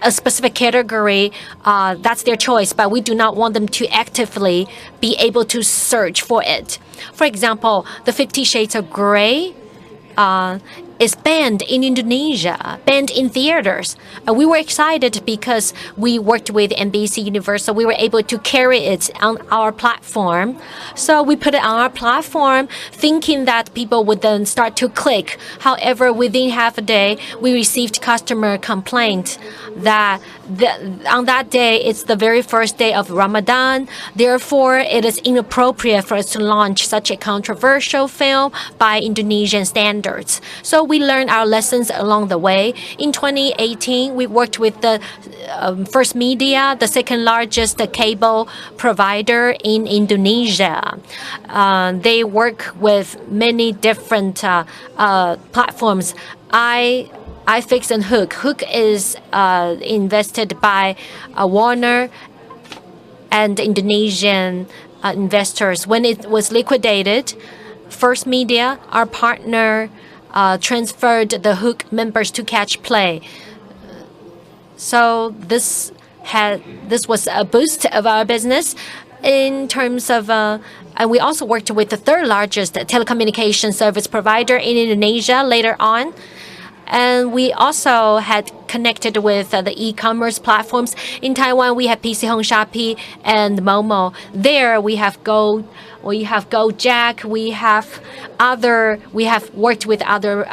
a specific category, that's their choice, but we do not want them to actively be able to search for it. For example, the 50 Shades of Grey is banned in Indonesia, banned in theaters. We were excited because we worked with NBC Universal. We were able to carry it on our platform. So we put it on our platform thinking that people would then start to click. However, within half a day, we received customer complaint that on that day, it's the very first day of Ramadan. Therefore, it is inappropriate for us to launch such a controversial film by Indonesian standards. So we learned our lessons along the way. In 2018, we worked with the First Media, the second largest cable provider in Indonesia. They work with many different platforms. iFix and Hook. Hook is invested by Warner and Indonesian investors. When it was liquidated, First Media, our partner, transferred the Hook members to Catch Play. So this was a boost of our business in terms of, and we also worked with the third largest telecommunication service provider in Indonesia later on. And we also had connected with the e-commerce platforms. In Taiwan, we have PC Home Shopee and Momo. There we have Gojek, we have worked with other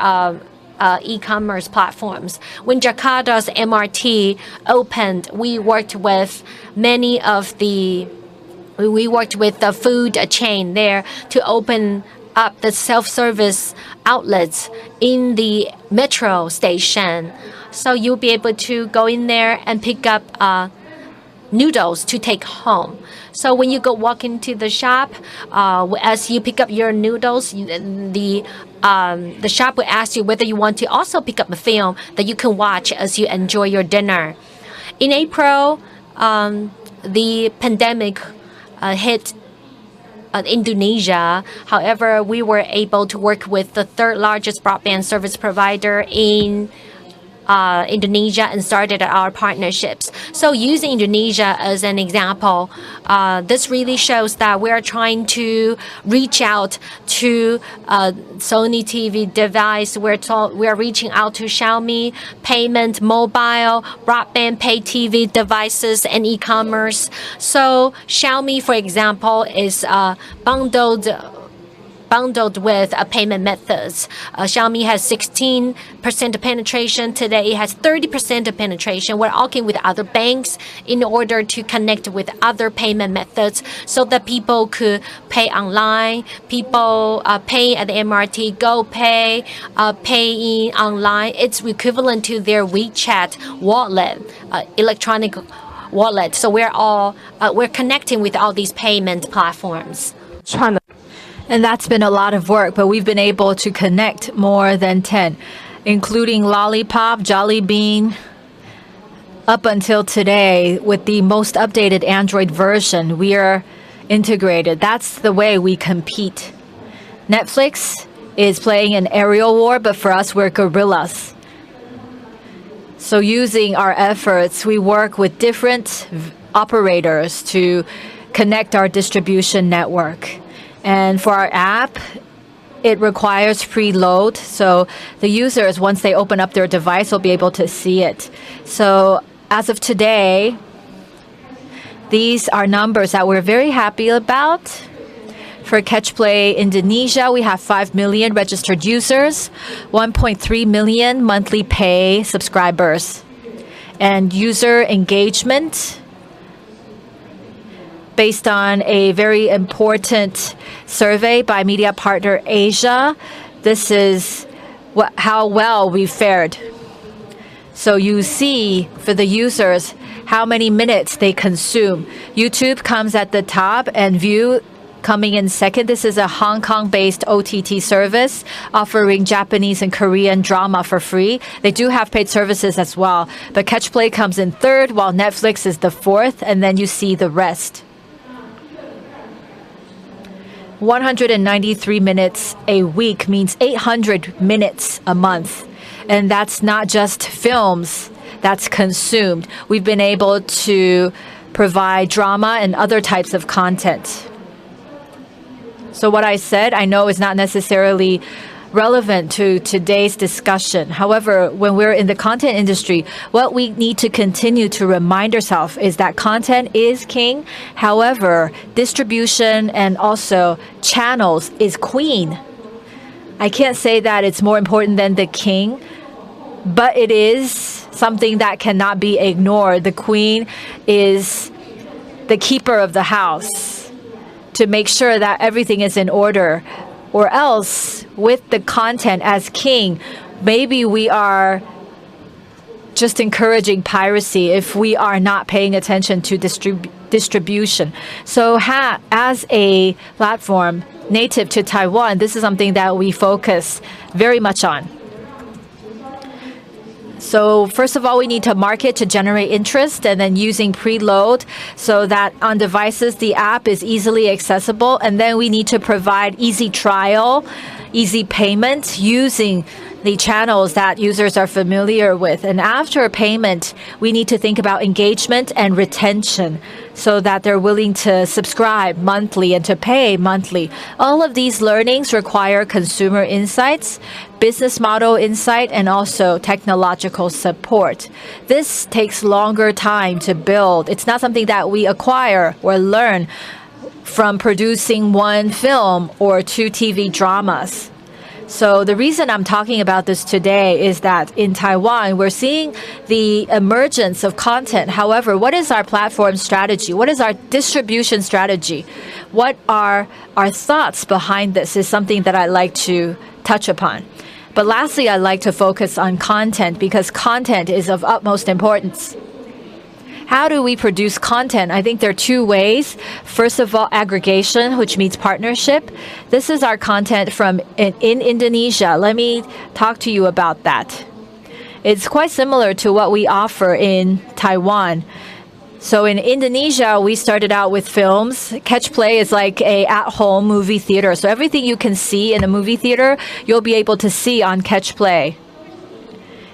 e-commerce platforms. When Jakarta's MRT opened, we worked with the food chain there to open up the self-service outlets in the metro station. So you'll be able to go in there and pick up noodles to take home. So when you walk into the shop, as you pick up your noodles, the shop will ask you whether you want to also pick up a film that you can watch as you enjoy your dinner. In April, the pandemic hit Indonesia. However, we were able to work with the third largest broadband service provider in Indonesia and started our partnerships. So using Indonesia as an example, this really shows that we are trying to reach out to Sony TV device. We are reaching out to Xiaomi, payment, mobile, broadband, pay TV devices, and e-commerce. So Xiaomi, for example, is bundled with payment methods. Xiaomi has 16% penetration. Today it has 30% of penetration. We're working with other banks in order to connect with other payment methods so that people could pay online, people pay at the MRT, GoPay, paying online. It's equivalent to their WeChat wallet, electronic wallet. So we're connecting with all these payment platforms. And that's been a lot of work, but we've been able to connect more than 10, including Lollipop, Jollybean. Up until today, with the most updated Android version, we are integrated. That's the way we compete. Netflix is playing an aerial war, but for us, we're guerrillas. So using our efforts, we work with different operators to connect our distribution network. And for our app, it requires preload. So the users, once they open up their device, will be able to see it. So as of today, these are numbers that we're very happy about. For Catch Play Indonesia, we have 5 million registered users, 1.3 million monthly pay subscribers. And user engagement, based on a very important survey by Media Partner Asia, this is how well we fared. So you see for the users how many minutes they consume. YouTube comes at the top and View coming in second. This is a Hong Kong-based OTT service offering Japanese and Korean drama for free. They do have paid services as well. But Catch Play comes in third, while Netflix is the fourth, and then you see the rest. 193 minutes a week means 800 minutes a month. And that's not just films that's consumed. We've been able to provide drama and other types of content. So what I said, I know is not necessarily relevant to today's discussion. However, when we're in the content industry, what we need to continue to remind ourselves is that content is king. However, distribution and also channels is queen. I can't say that it's more important than the king, but it is something that cannot be ignored. The queen is the keeper of the house to make sure that everything is in order. Or else, with the content as king, maybe we are just encouraging piracy if we are not paying attention to distribution. So as a platform native to Taiwan, this is something that we focus very much on. So first of all, we need to market to generate interest, and then using preload so that on devices the app is easily accessible. And then we need to provide easy trial, easy payment using the channels that users are familiar with. And after payment, we need to think about engagement and retention so that they're willing to subscribe monthly and to pay monthly. All of these learnings require consumer insights, business model insight, and also technological support. This takes longer time to build. It's not something that we acquire or learn from producing one film or 2 TV dramas. So the reason I'm talking about this today is that in Taiwan, we're seeing the emergence of content. However, what is our platform strategy? What is our distribution strategy? What are our thoughts behind this is something that I'd like to touch upon. But lastly, I'd like to focus on content because content is of utmost importance. How do we produce content? I think there are 2 ways. First of all, aggregation, which means partnership. This is our content from in Indonesia. Let me talk to you about that. It's quite similar to what we offer in Taiwan. So in Indonesia, we started out with films. Catch Play is like a at-home movie theater. So everything you can see in a movie theater, you'll be able to see on Catch Play.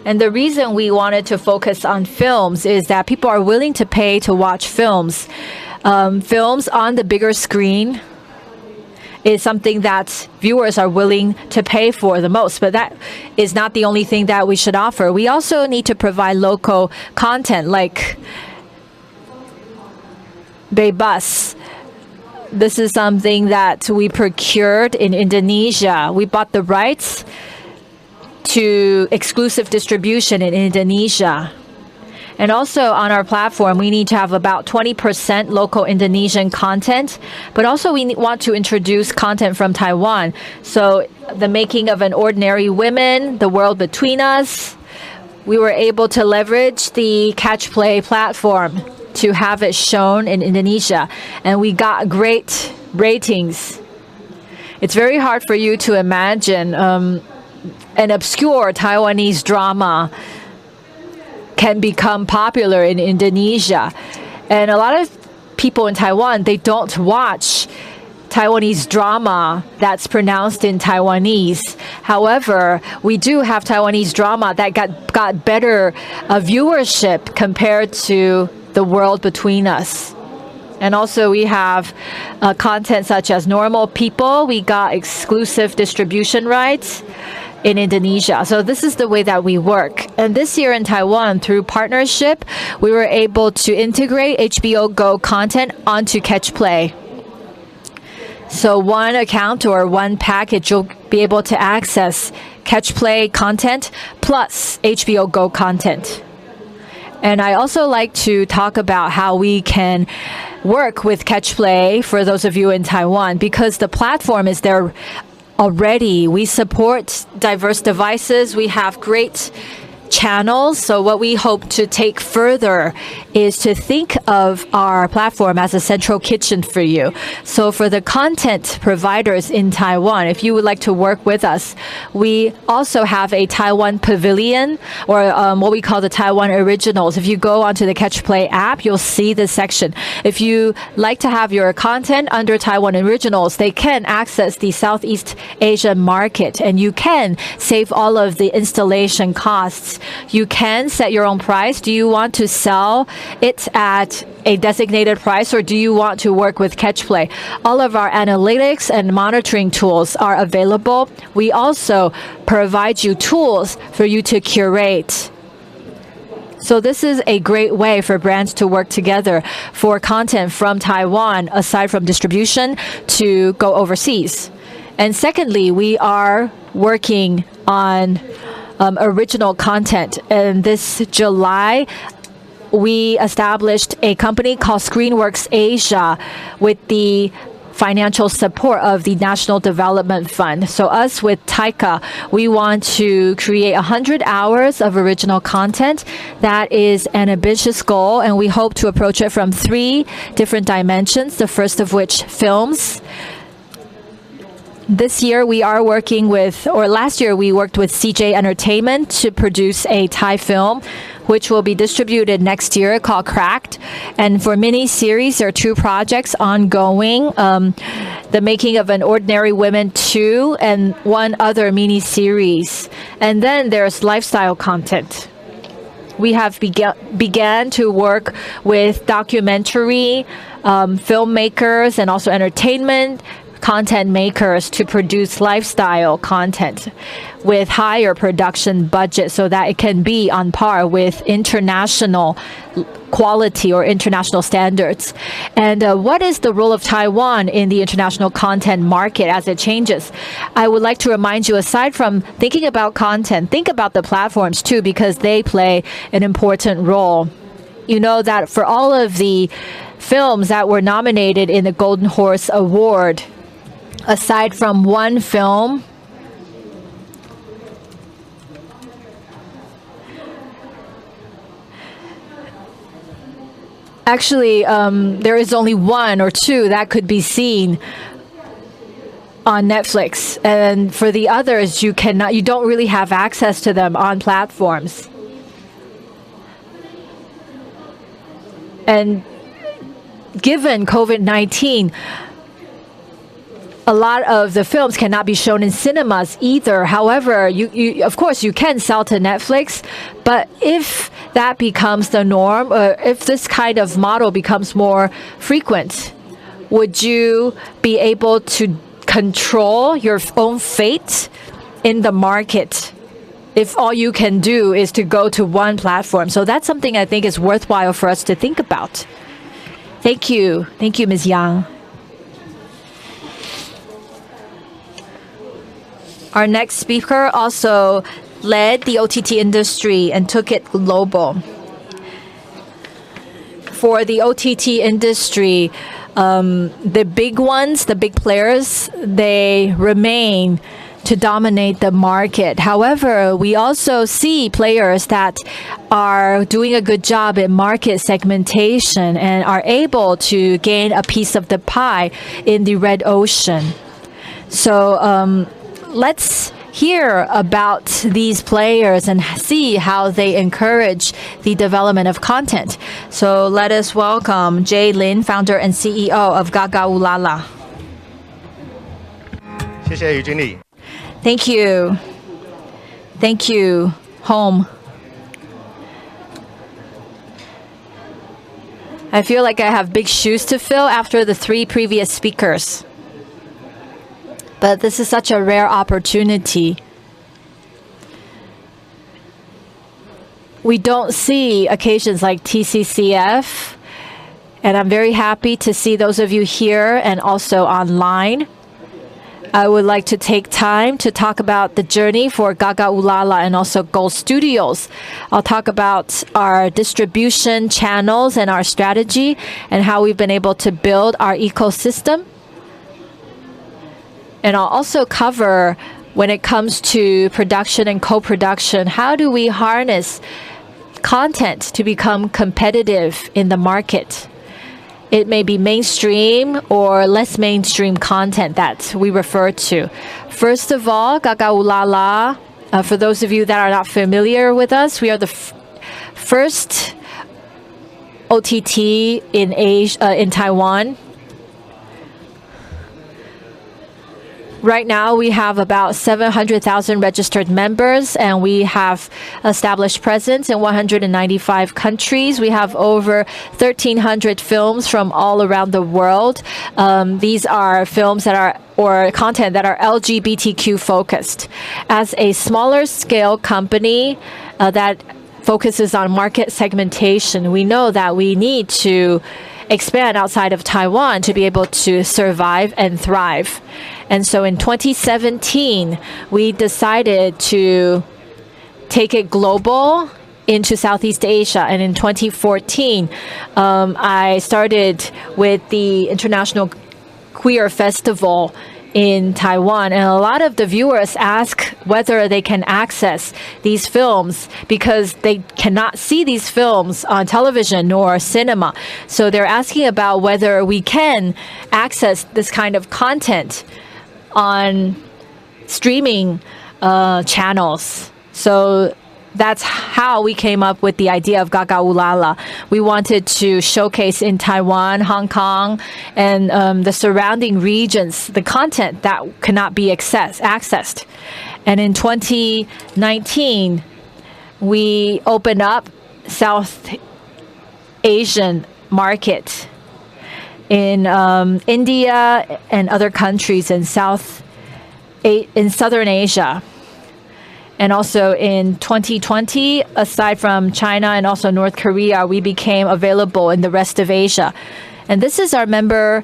And the reason we wanted to focus on films is that people are willing to pay to watch films. Films on the bigger screen is something that viewers are willing to pay for the most. But that is not the only thing that we should offer. We also need to provide local content like Bebas. This is something that we procured in Indonesia. We bought the rights to exclusive distribution in Indonesia. And also on our platform, we need to have about 20% local Indonesian content, but also we want to introduce content from Taiwan. So the making of an ordinary women, the world between us, we were able to leverage the Catch Play platform to have it shown in Indonesia. And we got great ratings. It's very hard for you to imagine an obscure Taiwanese drama can become popular in Indonesia. And a lot of people in Taiwan, they don't watch Taiwanese drama that's pronounced in Taiwanese. However, we do have Taiwanese drama that got better viewership compared to the world between us. And also we have content such as Normal People. We got exclusive distribution rights in Indonesia. So this is the way that we work. And this year in Taiwan, through partnership, we were able to integrate HBO Go content onto Catch Play. So one account or one package, you'll be able to access Catch Play content plus HBO Go content. And I also like to talk about how we can work with Catch Play for those of you in Taiwan, because the platform is there already. We support diverse devices. We have great channels. So what we hope to take further is to think of our platform as a central kitchen for you. So for the content providers in Taiwan, if you would like to work with us, we also have a Taiwan pavilion, or what we call the Taiwan Originals. If you go onto the Catch Play app, you'll see this section. If you like to have your content under Taiwan Originals, they can access the Southeast Asia market, and you can save all of the installation costs. You can set your own price. Do you want to sell it at a designated price, or do you want to work with Catch Play? All of our analytics and monitoring tools are available. We also provide you tools for you to curate. So this is a great way for brands to work together for content from Taiwan, aside from distribution, to go overseas. And secondly, we are working on original content. And this July, we established a company called ScreenWorks Asia with the financial support of the National Development Fund. So us with Taika, we want to create 100 hours of original content. That is an ambitious goal, and we hope to approach it from 3 different dimensions, the first of which films. This year we are working with, or last year we worked with CJ Entertainment to produce a Thai film, which will be distributed next year, called Cracked. And for mini-series, there are 2 projects ongoing. The Making of an Ordinary Woman 2 and 1 other mini-series. And then there's lifestyle content. We have began to work with documentary filmmakers and also entertainment content makers to produce lifestyle content with higher production budget so that it can be on par with international quality or international standards. And what is the role of Taiwan in the international content market as it changes? I would like to remind you, aside from thinking about content, think about the platforms too, because they play an important role. You know that for all of the films that were nominated in the Golden Horse Award, aside from 1 film, actually there is only 1 or 2 that could be seen on Netflix, and for the others you don't really have access to them on platforms. And given COVID-19, a lot of the films cannot be shown in cinemas either. However, you of course you can sell to Netflix, but if that becomes the norm, or if this kind of model becomes more frequent, would you be able to control your own fate in the market if all you can do is to go to one platform? So that's something I think is worthwhile for us to think about. Thank you. Thank you, Ms. Yang. Our next speaker also led the OTT industry and took it global. For the OTT industry, the big ones, the big players, they remain to dominate the market. However, we also see players that are doing a good job in market segmentation and are able to gain a piece of the pie in the red ocean. So let's hear about these players and see how they encourage the development of content. So let us welcome Jay Lin, founder and CEO of Gaga Ulala. 谢谢于经理。 Thank you. Thank you, Home. I feel like I have big shoes to fill after the 3 previous speakers. But this is such a rare opportunity. We don't see occasions like TCCF, and I'm very happy to see those of you here and also online. I would like to take time to talk about the journey for Gaga Ulala and also Gold Studios. I'll talk about our distribution channels and our strategy and how we've been able to build our ecosystem. And I'll also cover, when it comes to production and co-production, how do we harness content to become competitive in the market? It may be mainstream or less mainstream content that we refer to. First of all, Gaga Ulala, for those of you that are not familiar with us, we are the first OTT in Asia, in Taiwan. Right now, we have about 700,000 registered members, and we have established presence in 195 countries. We have over 1,300 films from all around the world. These are films that are, or content that are LGBTQ focused. As a smaller scale company that focuses on market segmentation, we know that we need to expand outside of Taiwan to be able to survive and thrive. And so in 2017, we decided to take it global into Southeast Asia. And in 2014, I started with the International Queer Festival in Taiwan. And a lot of the viewers ask whether they can access these films because they cannot see these films on television nor cinema. So they're asking about whether we can access this kind of content on streaming channels. So that's how we came up with the idea of Gaga Ulala. We wanted to showcase in Taiwan, Hong Kong, and the surrounding regions the content that cannot be accessed. And in 2019, we opened up South Asian market in India and other countries in Southern Asia. And also in 2020, aside from China and also North Korea, we became available in the rest of Asia. And this is our member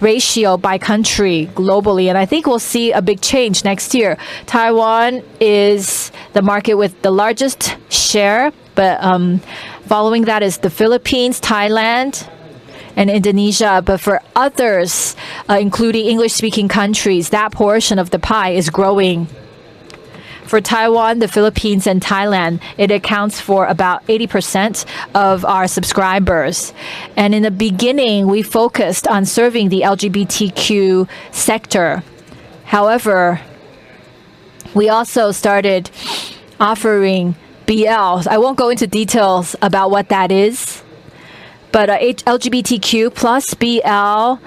ratio by country globally. And I think we'll see a big change next year. Taiwan is the market with the largest share, but following that is the Philippines, Thailand, and Indonesia. But for others, including English-speaking countries, that portion of the pie is growing. For Taiwan, the Philippines, and Thailand, it accounts for about 80% of our subscribers. And in the beginning, we focused on serving the LGBTQ sector. However, we also started offering BL. I won't go into details about what that is, But LGBTQ plus BL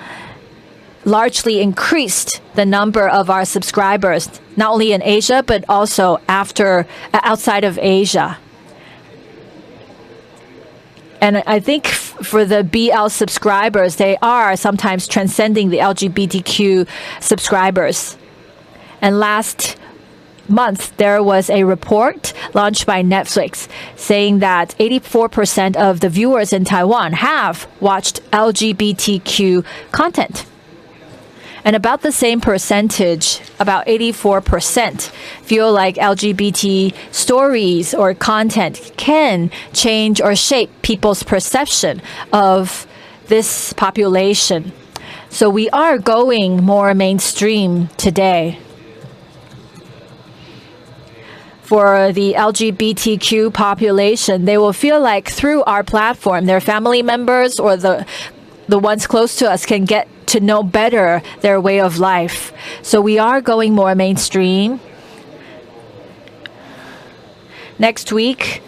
largely increased the number of our subscribers, not only in Asia, but also outside of Asia. And I think for the BL subscribers, they are sometimes transcending the LGBTQ subscribers. And last month, there was a report launched by Netflix saying that 84% of the viewers in Taiwan have watched LGBTQ content. And about the same percentage, about 84%, feel like LGBT stories or content can change or shape people's perception of this population. So we are going more mainstream today. For the LGBTQ population, they will feel like through our platform, their family members or the ones close to us can get to know better their way of life. So we are going more mainstream. Next week,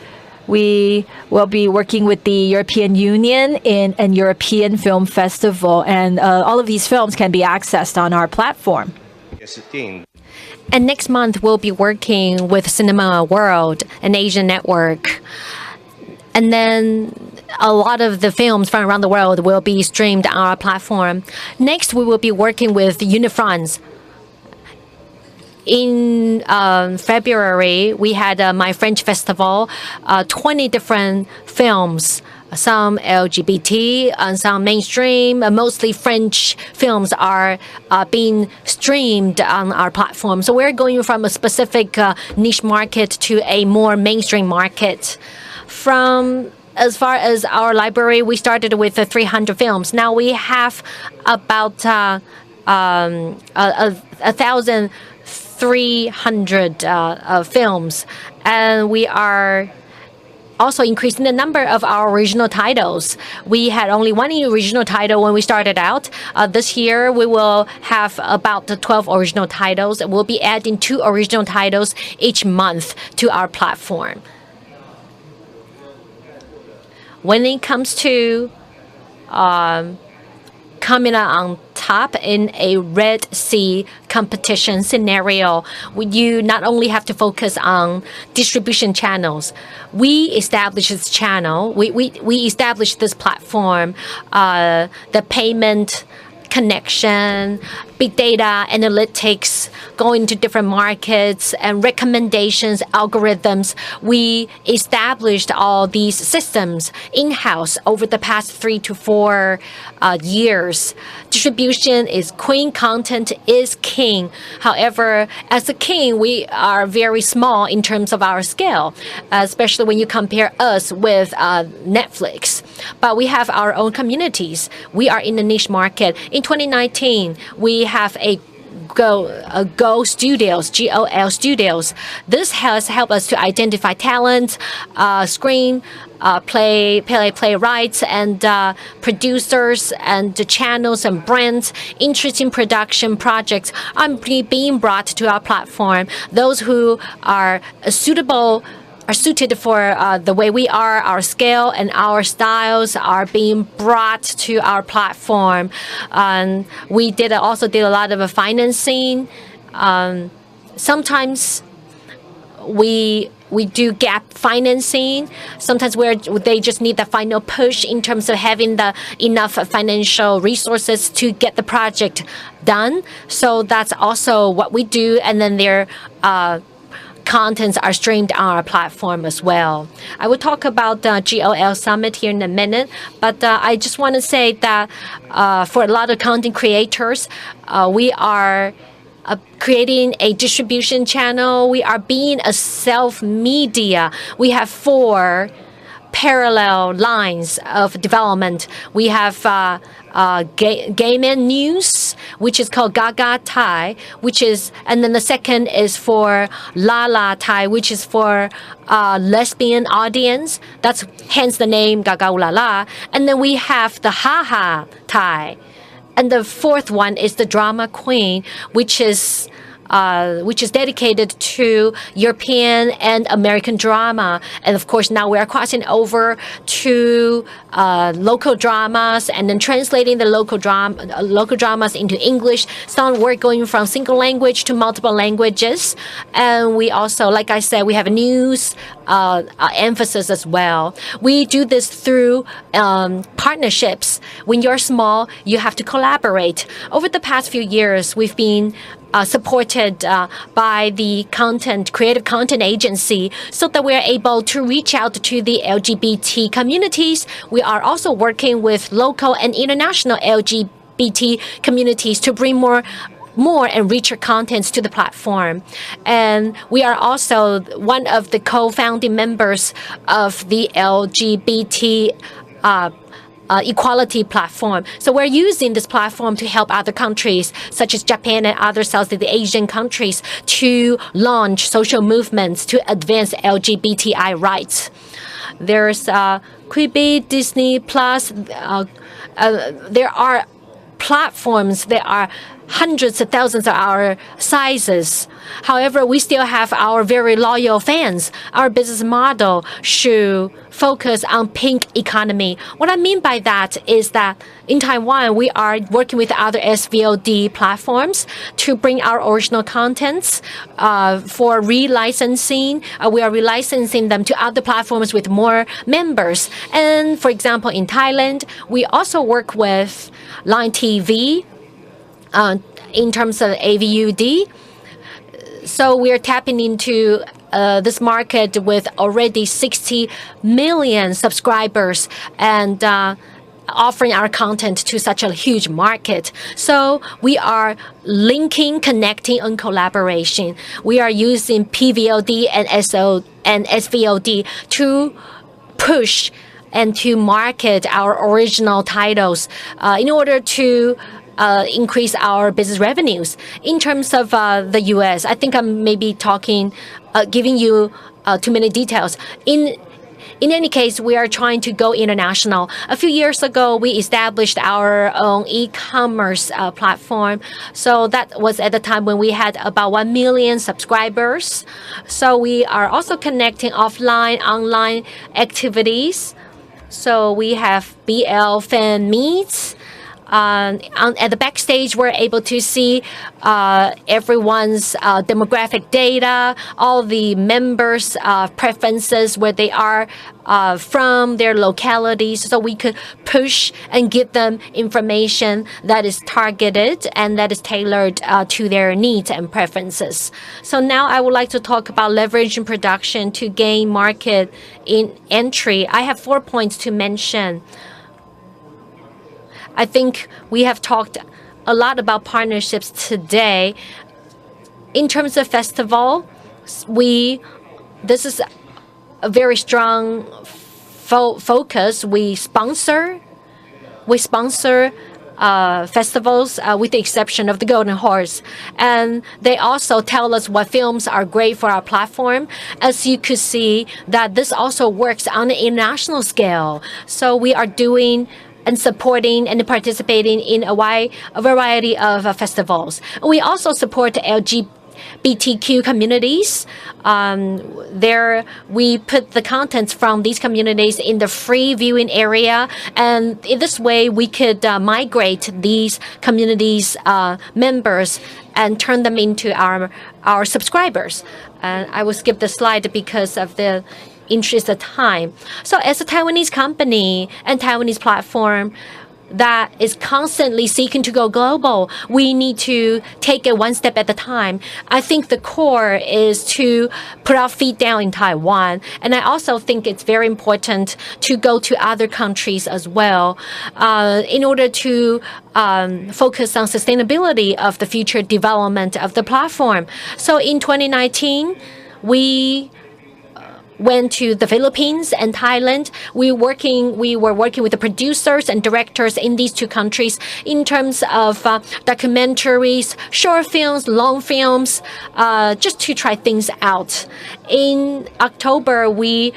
we will be working with the European Union in a European film festival, and all of these films can be accessed on our platform. And next month, we'll be working with Cinema World, an Asian network. And then a lot of the films from around the world will be streamed on our platform. Next, we will be working with Unifrance. In February, we had My French Festival, 20 different films, some LGBT and some mainstream, mostly French films are being streamed on our platform. So we're going from a specific niche market to a more mainstream market. As far as our library, we started with 300 films. Now we have about 1,300 films, and we are also increasing the number of our original titles. We had only one original title when we started out. This year, we will have about 12 original titles. We'll be adding 2 original titles each month to our platform. When it comes to coming out on top in a Red Sea competition scenario, you not only have to focus on distribution channels. We established this channel. We established this platform, the payment connection, big data, analytics, going to different markets, and recommendations, algorithms. We established all these systems in-house over the past 3 to 4 years. Distribution is queen, content is king. However, as a king, we are very small in terms of our scale, especially when you compare us with Netflix. But we have our own communities. We are in the niche market. In 2019, we have a Go Studios, GOL Studios. This has helped us to identify talent, screen, playwrights, and producers, and the channels and brands. Interesting production projects are being brought to our platform. Those who are suited for the way we are, our scale and our styles are being brought to our platform. And we also did a lot of financing. Sometimes we do gap financing. Sometimes they just need the final push in terms of having the enough financial resources to get the project done. So that's also what we do. And then their contents are streamed on our platform as well. I will talk about the GOL Summit here in a minute, but I just want to say that for a lot of content creators, we are creating a distribution channel. We are being a self-media. We have 4 parallel lines of development. We have Gayman News, which is called Gaga Thai, and then the second is for Lala Thai, which is for lesbian audience. That's hence the name Gaga Ulala. And then we have the Haha Thai. And the fourth one is the Drama Queen, which is which is dedicated to European and American drama. And of course, now we are crossing over to local dramas and then translating the local dramas into English. Some work going from single language to multiple languages. And we also, like I said, we have a news emphasis as well. We do this through partnerships. When you're small, you have to collaborate. Over the past few years, we've been supported by the creative content agency so that we're able to reach out to the LGBT communities. We are also working with local and international LGBT communities to bring more and richer contents to the platform. And we are also one of the co-founding members of the LGBT equality platform. So we're using this platform to help other countries, such as Japan and other Southeast Asian countries, to launch social movements to advance LGBTI rights. There's Quibi, Disney Plus. There are platforms. There are hundreds of thousands of our sizes. However, we still have our very loyal fans. Our business model should focus on pink economy. What I mean by that is that in Taiwan, we are working with other SVOD platforms to bring our original contents for relicensing. We are relicensing them to other platforms with more members. And for example, in Thailand, we also work with Line TV in terms of AVUD. So we are tapping into this market with already 60 million subscribers and offering our content to such a huge market. So we are linking, connecting, and collaboration. We are using PVOD and SVOD to push and to market our original titles in order to increase our business revenues. In terms of the U.S., I think I'm maybe giving you too many details. In any case, we are trying to go international. A few years ago, we established our own e-commerce platform. So that was at the time when we had about 1 million subscribers. So we are also connecting offline, online activities. So we have BL fan meets. At the backstage, we're able to see everyone's demographic data, all the members' preferences, where they are from, their localities, so we could push and give them information that is targeted and that is tailored to their needs and preferences. So now I would like to talk about leveraging production to gain market entry. I have 4 points to mention. I think we have talked a lot about partnerships today. In terms of festival, this is a very strong focus. We sponsor festivals with the exception of the Golden Horse. And they also tell us what films are great for our platform. As you could see, that this also works on an international scale. So we are doing and supporting and participating in a variety of festivals. We also support LGBTQ communities. There we put the contents from these communities in the free viewing area, and in this way we could migrate these communities members and turn them into our subscribers. And I will skip the slide because of the interest of time. So as a Taiwanese company and Taiwanese platform that is constantly seeking to go global, we need to take it one step at a time. I think the core is to put our feet down in Taiwan. And I also think it's very important to go to other countries as well in order to focus on sustainability of the future development of the platform. So in 2019, we went to the Philippines and Thailand. We were working with the producers and directors in these two countries in terms of documentaries, short films, long films, just to try things out. In October, we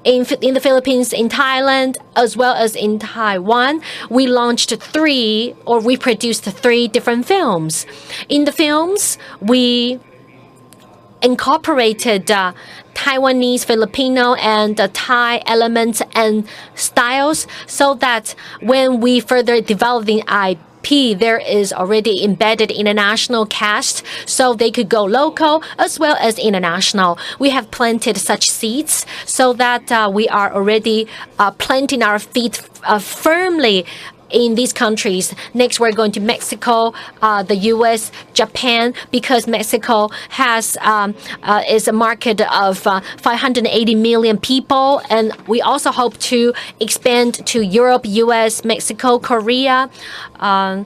in the Philippines, in Thailand, as well as in Taiwan. We produced 3 different films. In the films, we incorporated Taiwanese, Filipino, and Thai elements and styles, so that when we further develop the IP, there is already embedded international cast, so they could go local as well as international. We have planted such seeds so that we are already planting our feet firmly in these countries. Next, we're going to Mexico, the U.S., Japan, because Mexico has is a market of 580 million people, and we also hope to expand to Europe, U.S., Mexico, Korea. Some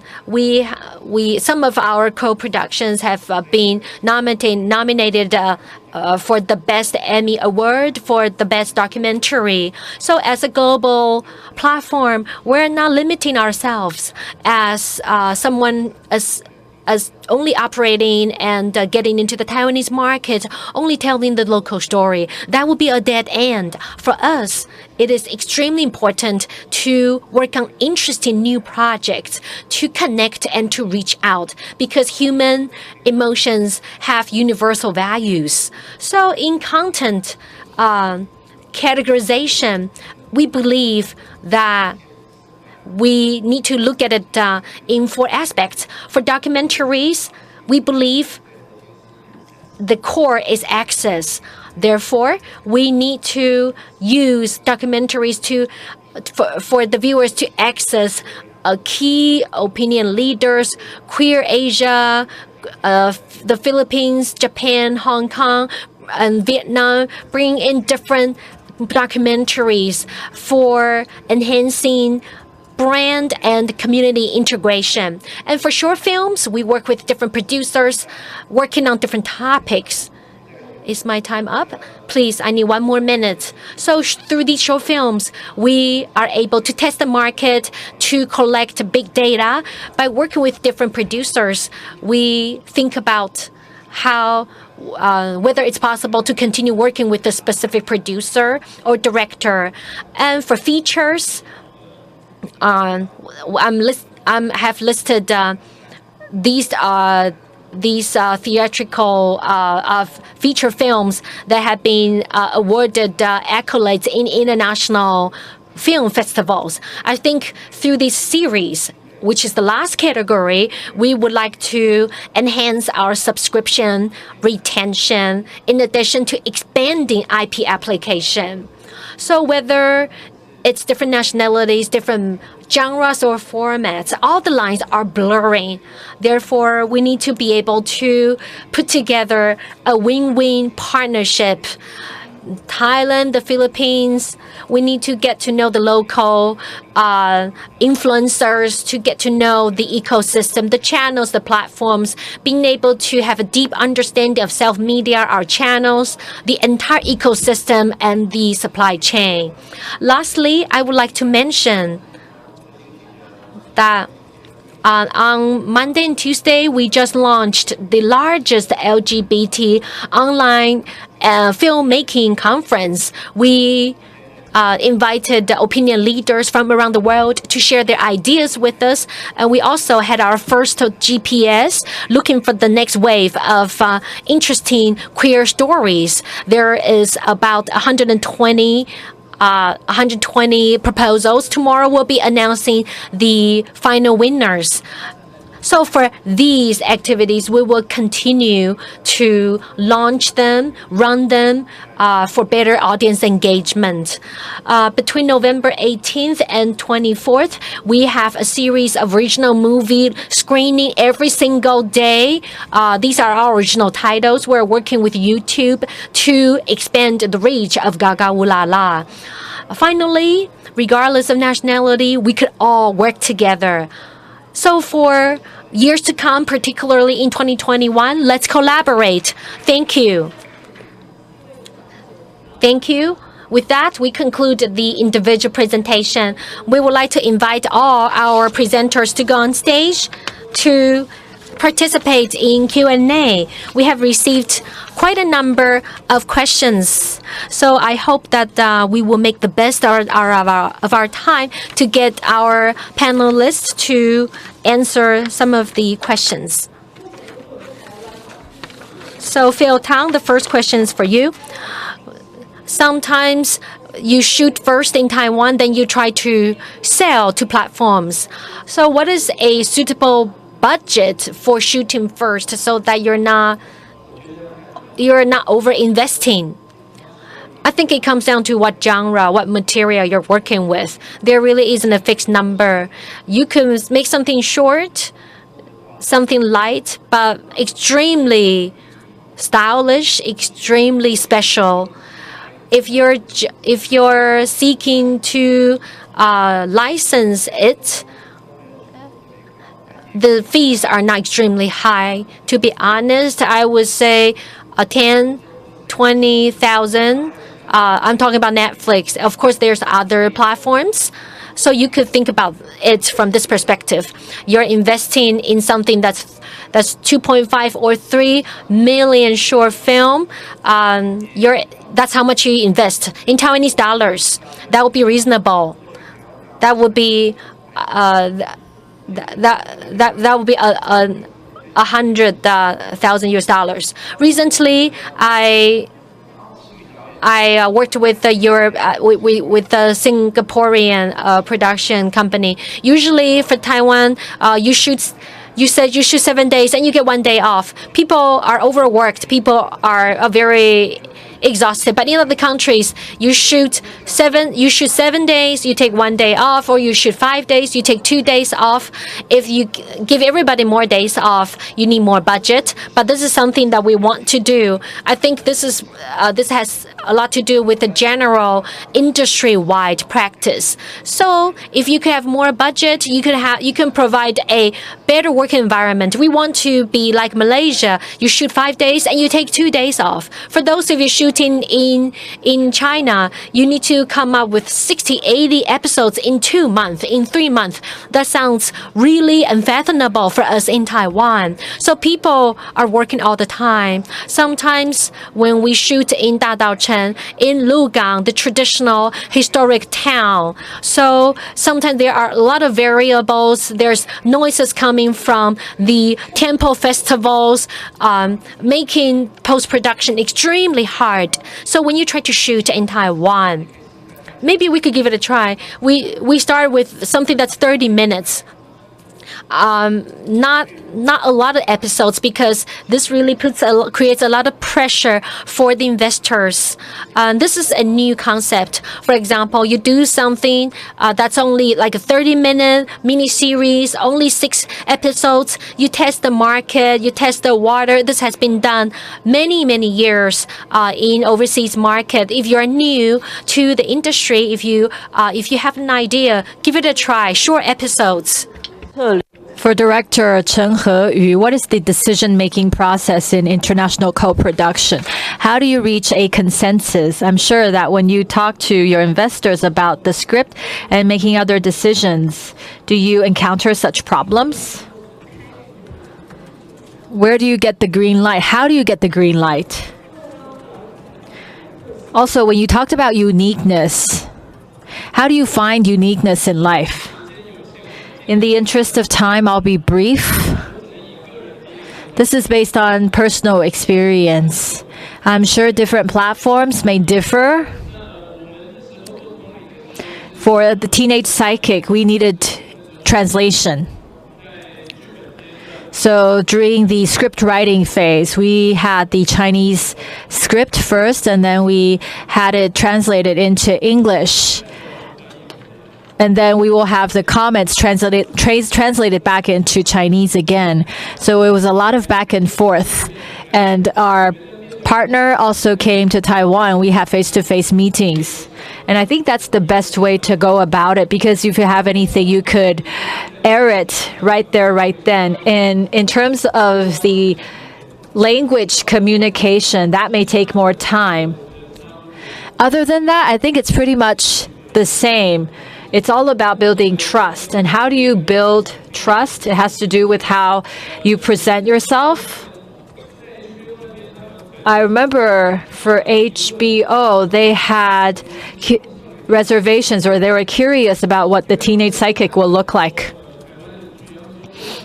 of our co-productions have been nominated for the Best Emmy Award for the Best Documentary. So as a global platform, we're not limiting ourselves as someone as only operating and getting into the Taiwanese market, only telling the local story. That would be a dead end. For us, it is extremely important to work on interesting new projects, to connect and to reach out, because human emotions have universal values. So in content categorization, we believe that we need to look at it in 4 aspects. For documentaries, we believe the core is access. Therefore, we need to use documentaries for the viewers to access key opinion leaders, Queer Asia, the Philippines, Japan, Hong Kong, and Vietnam, bring in different documentaries for enhancing brand and community integration. And for short films, we work with different producers working on different topics. Is my time up? Please, I need 1 more minute. So through these short films, we are able to test the market, to collect big data. By working with different producers, we think about how whether it's possible to continue working with a specific producer or director. And for features, I have listed these theatrical feature films that have been awarded accolades in international film festivals. I think through this series, which is the last category, we would like to enhance our subscription retention in addition to expanding IP application. So whether it's different nationalities, different genres or formats, all the lines are blurring. Therefore, we need to be able to put together a win-win partnership. Thailand, the Philippines, we need to get to know the local influencers, to get to know the ecosystem, the channels, the platforms, being able to have a deep understanding of self-media, our channels, the entire ecosystem, and the supply chain. Lastly, I would like to mention that on Monday and Tuesday, we just launched the largest LGBT online filmmaking conference. We invited opinion leaders from around the world to share their ideas with us. And we also had our first GPS, looking for the next wave of interesting queer stories. There is about 120 proposals. Tomorrow we'll be announcing the final winners. So for these activities, we will continue to launch them, run them for better audience engagement. Between November 18th and 24th, we have a series of original movie screening every single day. These are our original titles. We're working with YouTube to expand the reach of Gaga Ooh La La. Finally, regardless of nationality, we could all work together. So for years to come, particularly in 2021, let's collaborate. Thank you. Thank you. With that, we conclude the individual presentation. We would like to invite all our presenters to go on stage to participate in Q&A. We have received quite a number of questions. So I hope that we will make the best of our time to get our panelists to answer some of the questions. So Phil Tang, the first question is for you. Sometimes you shoot first in Taiwan, then you try to sell to platforms. So what is a suitable budget for shooting first so that you're not over investing? I think it comes down to what genre, what material you're working with. There really isn't a fixed number. You can make something short, something light, but extremely stylish, extremely special. If you're seeking to license it, the fees are not extremely high. To be honest, I would say 10, 20,000. I'm talking about Netflix. Of course, there's other platforms. So you could think about it from this perspective. You're investing in something that's 2.5 or 3 million short film. That's how much you invest in Taiwanese dollars. That would be reasonable. That would be that would be 100,000 US dollars. Recently, I worked with the with the Singaporean production company. Usually for Taiwan, you said you shoot 7 days and you get 1 day off. People are overworked. People are very exhausted. But in other countries, you shoot 7 days, you take 1 day off, or you shoot 5 days, you take 2 days off. If you give everybody more days off, you need more budget. But this is something that we want to do. I think this has a lot to do with the general industry-wide practice. So if you can have more budget, you can provide a better work environment. We want to be like Malaysia. You shoot 5 days and you take 2 days off. For those of you shooting in China, you need to come up with 60, 80 episodes in 2 months, in 3 months. That sounds really unfathomable for us in Taiwan. So people are working all the time. Sometimes when we shoot in Dadaocheng, in Lugang, the traditional historic town, so sometimes there are a lot of variables. There's noises coming from the temple festivals, making post-production extremely hard. So when you try to shoot in Taiwan, maybe we could give it a try. We start with something that's 30 minutes. Not a lot of episodes, because this really creates a lot of pressure for the investors. This is a new concept. For example, you do something that's only like a 30-minute mini-series, only 6 episodes. You test the market, you test the water. This has been done many, many years in overseas market. If you're new to the industry, if you have an idea, give it a try. Short episodes. For Director Chen Heyu, what is the decision-making process in international co-production? How do you reach a consensus? I'm sure that when you talk to your investors about the script and making other decisions, do you encounter such problems? Where do you get the green light? How do you get the green light? Also, when you talked about uniqueness, how do you find uniqueness in life? In the interest of time, I'll be brief. This is based on personal experience. I'm sure different platforms may differ. For the Teenage Psychic, we needed translation. So during the script writing phase, we had the Chinese script first, and then we had it translated into English. And then we will have the comments translated back into Chinese again. So it was a lot of back and forth. And our partner also came to Taiwan. We had face-to-face meetings. And I think that's the best way to go about it, because if you have anything, you could air it right there, right then. And in terms of the language communication, that may take more time. Other than that, I think it's pretty much the same. It's all about building trust. And how do you build trust? It has to do with how you present yourself. I remember for HBO, they had reservations, or they were curious about what the teenage psychic will look like.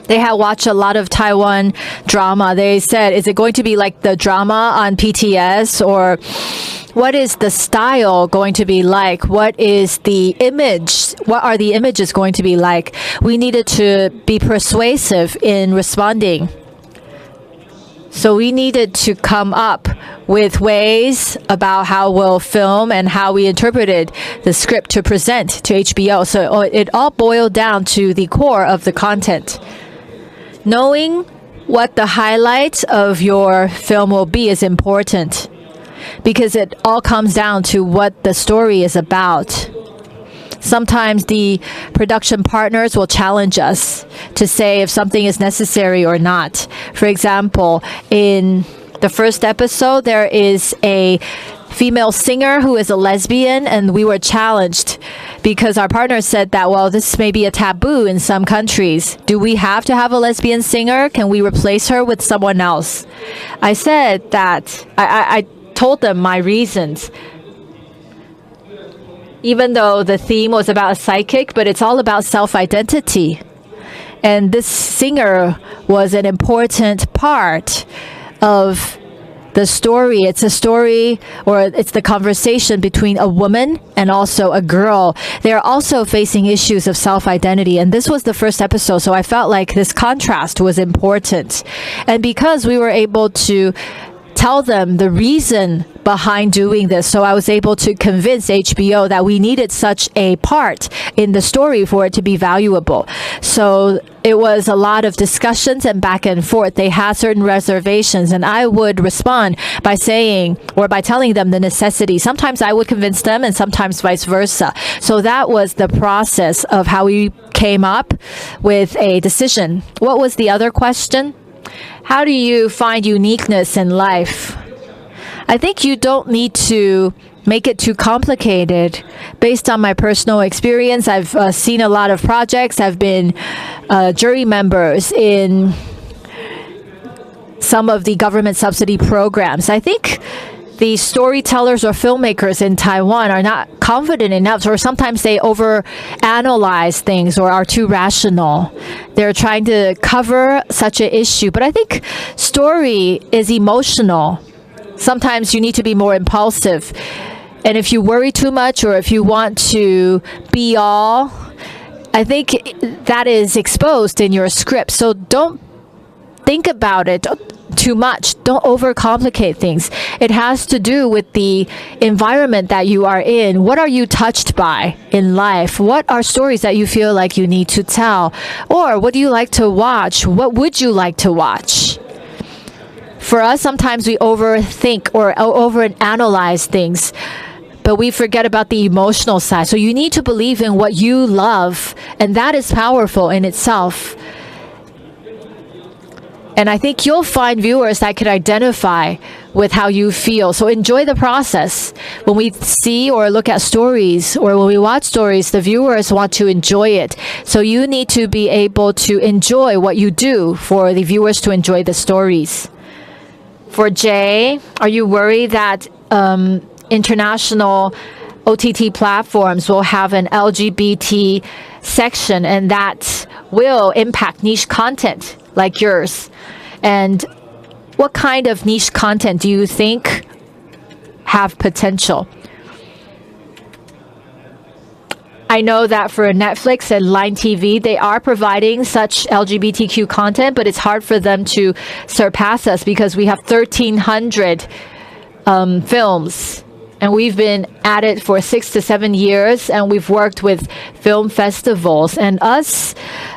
They had watched a lot of Taiwan drama. They said, is it going to be like the drama on PTS, or what is the style going to be like? What is the image? What are the images going to be like? We needed to be persuasive in responding. So we needed to come up with ways about how we'll film and how we interpreted the script to present to HBO. So it all boiled down to the core of the content. Knowing what the highlights of your film will be is important, because it all comes down to what the story is about. Sometimes the production partners will challenge us to say if something is necessary or not. For example, in the first episode, there is a female singer who is a lesbian, and we were challenged because our partner said that, well, this may be a taboo in some countries. Do we have to have a lesbian singer? Can we replace her with someone else? I said that I told them my reasons. Even though the theme was about a psychic, but it's all about self-identity. And this singer was an important part of the story. It's a story, or it's the conversation between a woman and also a girl. They are also facing issues of self-identity. And this was the first episode, so I felt like this contrast was important. And because we were able to tell them the reason behind doing this, so I was able to convince HBO that we needed such a part in the story for it to be valuable. So it was a lot of discussions and back and forth. They had certain reservations, and I would respond by saying, or by telling them the necessity. Sometimes I would convince them, and sometimes vice versa. So that was the process of how we came up with a decision. What was the other question? How do you find uniqueness in life? I think you don't need to make it too complicated. Based on my personal experience, I've seen a lot of projects. I've been jury members in some of the government subsidy programs. I think the storytellers or filmmakers in Taiwan are not confident enough, or sometimes they overanalyze things or are too rational. They're trying to cover such an issue. But I think story is emotional. Sometimes you need to be more impulsive. And if you worry too much, or if you want to be all, I think that is exposed in your script. So don't think about it too much. Don't overcomplicate things. It has to do with the environment that you are in. What are you touched by in life? What are stories that you feel like you need to tell? Or what do you like to watch? What would you like to watch? For us, sometimes we overthink or overanalyze things, but we forget about the emotional side. So you need to believe in what you love, and that is powerful in itself. And I think you'll find viewers that can identify with how you feel. So enjoy the process. When we see or look at stories, or when we watch stories, the viewers want to enjoy it. So you need to be able to enjoy what you do for the viewers to enjoy the stories. For Jay, are you worried that international OTT platforms will have an LGBT section, and that will impact niche content like yours? And what kind of niche content do you think have potential? I know that for Netflix and Line TV, they are providing such LGBTQ content, but it's hard for them to surpass us because we have 1,300 films. And we've been at it for 6 to 7 years, and we've worked with film festivals. And us,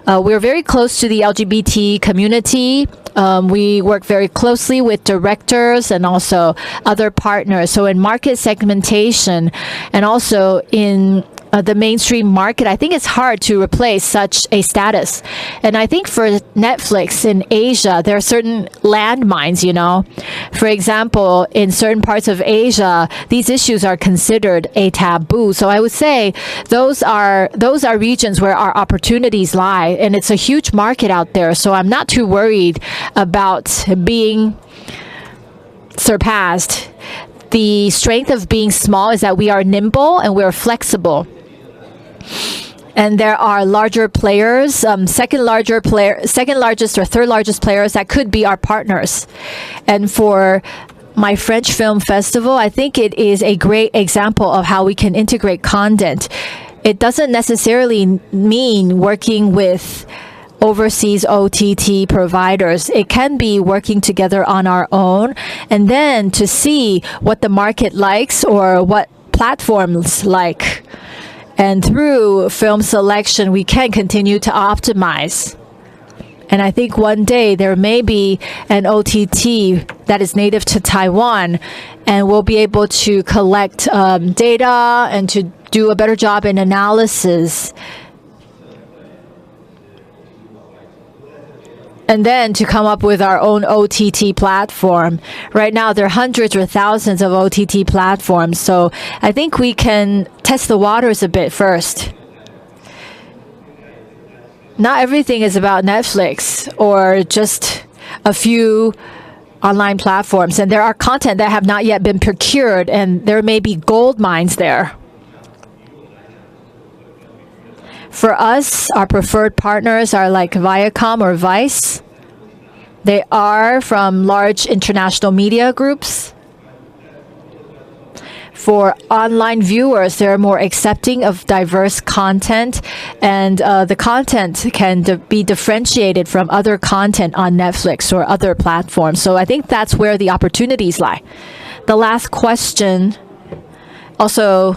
we're very close to the LGBT community. We work very closely with directors and also other partners. So in market segmentation, and also in the mainstream market, I think it's hard to replace such a status. And I think for Netflix in Asia, there are certain landmines, you know. For example, in certain parts of Asia, these issues are considered a taboo. So I would say those are regions where our opportunities lie, and it's a huge market out there. So I'm not too worried about being surpassed. The strength of being small is that we are nimble and we're flexible. And there are larger players, second largest or third largest players that could be our partners. And for my French Film Festival, I think it is a great example of how we can integrate content. It doesn't necessarily mean working with overseas OTT providers. It can be working together on our own, and then to see what the market likes or what platforms like. And through film selection, we can continue to optimize. And I think one day there may be an OTT that is native to Taiwan, and we'll be able to collect data and to do a better job in analysis. And then to come up with our own OTT platform. Right now, there are hundreds or thousands of OTT platforms, so I think we can test the waters a bit first. Not everything is about Netflix or just a few online platforms, and there are content that have not yet been procured, and there may be gold mines there. For us, our preferred partners are like Viacom or Vice. They are from large international media groups. For online viewers, they're more accepting of diverse content, and the content can be differentiated from other content on Netflix or other platforms. So I think that's where the opportunities lie. The last question also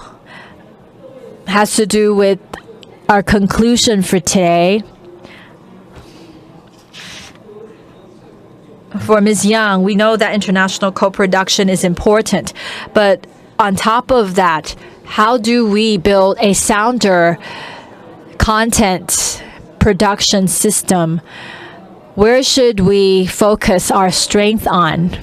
has to do with our conclusion for today. For Ms. Yang, we know that international co-production is important, but on top of that, how do we build a sounder content production system? Where should we focus our strength on?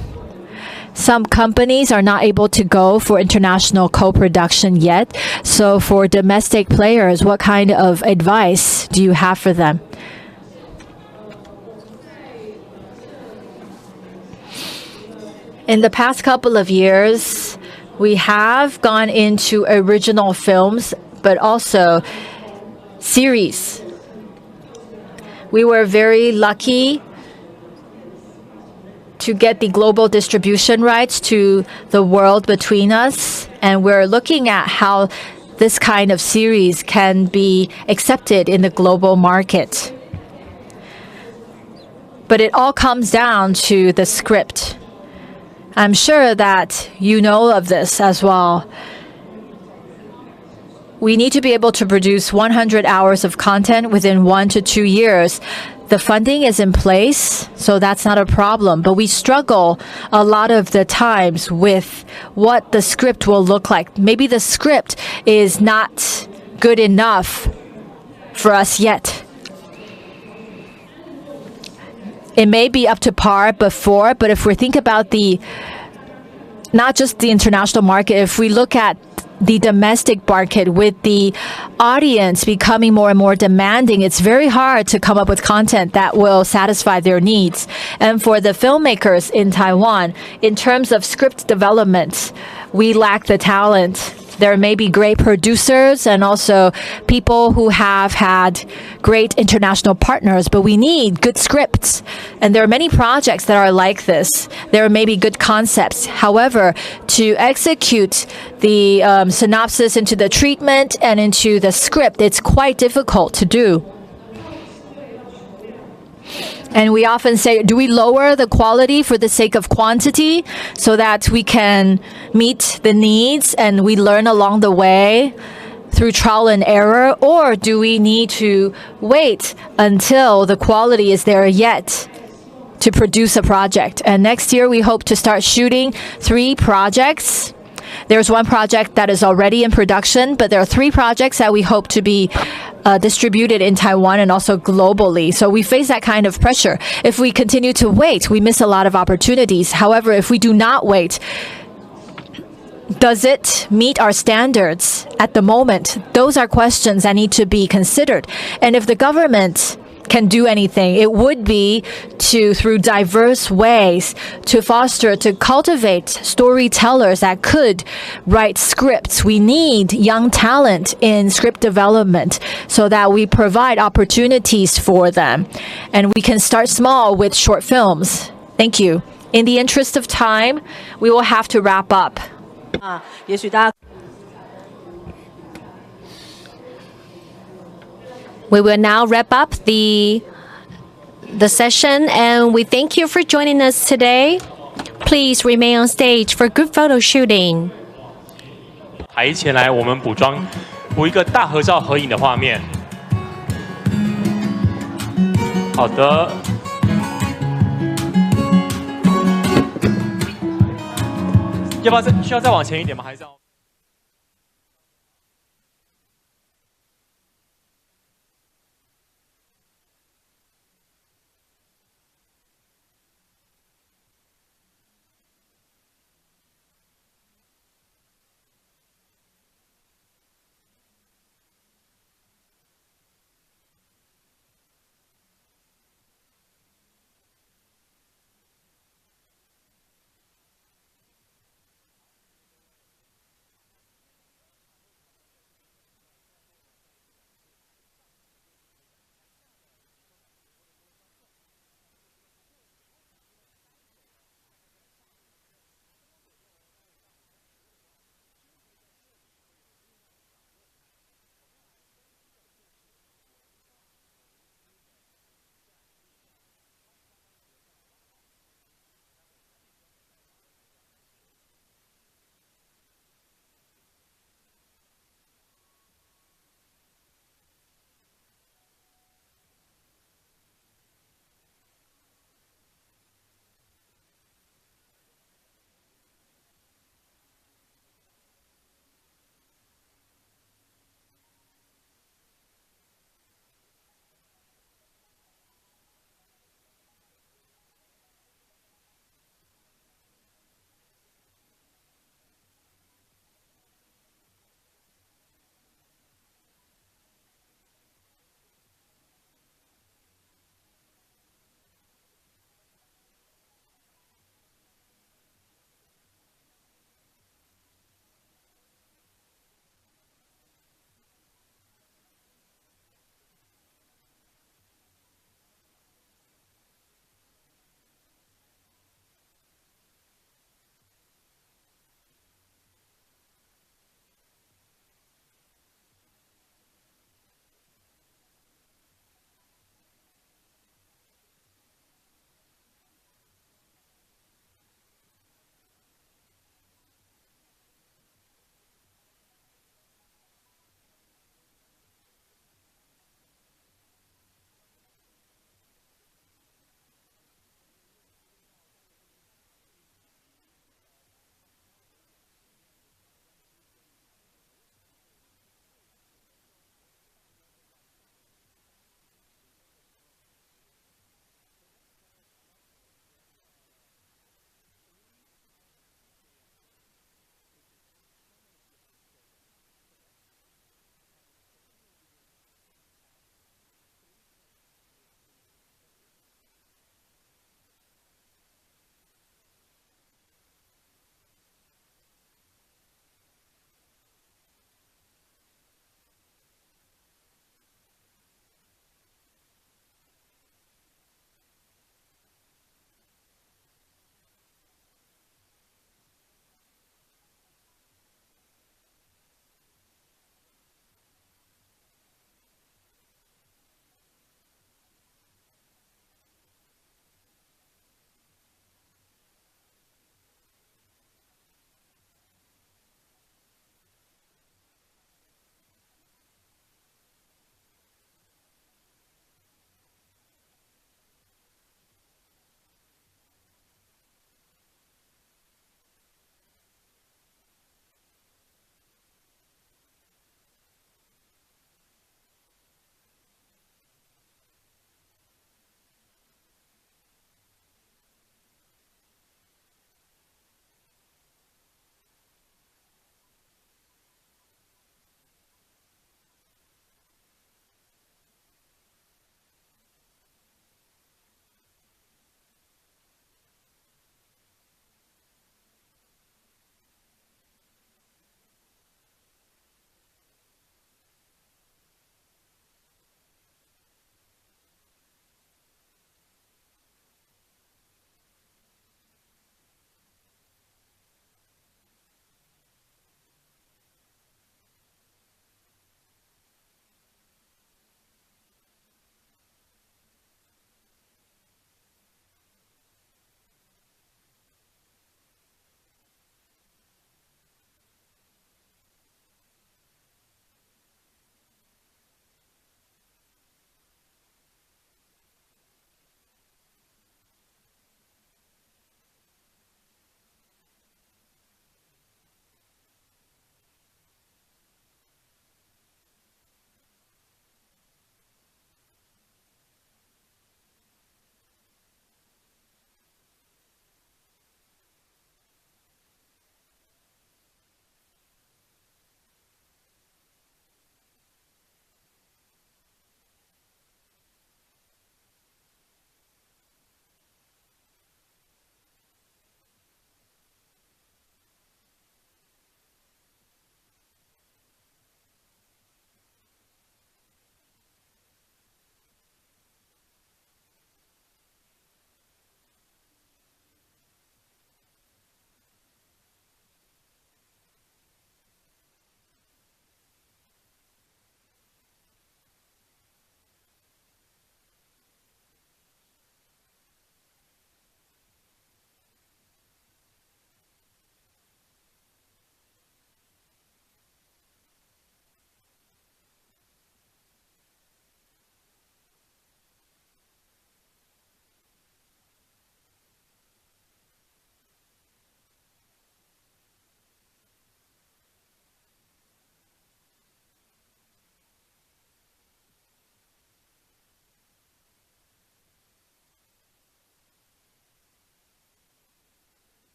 Some companies are not able to go for international co-production yet. So for domestic players, what kind of advice do you have for them? In the past couple of years, we have gone into original films, but also series. We were very lucky to get the global distribution rights to The World Between Us, and we're looking at how this kind of series can be accepted in the global market. But it all comes down to the script. I'm sure that you know of this as well. We need to be able to produce 100 hours of content within 1 to 2 years. The funding is in place, so that's not a problem. But we struggle a lot of the times with what the script will look like. Maybe the script is not good enough for us yet. It may be up to par before, but if we think about not just the international market, if we look at the domestic market with the audience becoming more and more demanding, it's very hard to come up with content that will satisfy their needs. And for the filmmakers in Taiwan, in terms of script development, we lack the talent. There may be great producers and also people who have had great international partners, but we need good scripts. And there are many projects that are like this. There may be good concepts. However, to execute the synopsis into the treatment and into the script, it's quite difficult to do. And we often say, do we lower the quality for the sake of quantity so that we can meet the needs and we learn along the way through trial and error? Or do we need to wait until the quality is there yet to produce a project? And next year, we hope to start shooting 3 projects. There's one project that is already in production, but there are 3 projects that we hope to be distributed in Taiwan and also globally. So we face that kind of pressure. If we continue to wait, we miss a lot of opportunities. However, if we do not wait, does it meet our standards at the moment? Those are questions that need to be considered. And if the government can do anything, it would be to, through diverse ways, to foster, to cultivate storytellers that could write scripts. We need young talent in script development so that we provide opportunities for them. And we can start small with short films. Thank you. In the interest of time, we will have to wrap up. We will now wrap up the session, and we thank you for joining us today. Please remain on stage for group photo shooting. 台前来，我们补一个大合照合影的画面。好的。要不要需要再往前一点吗？还是要？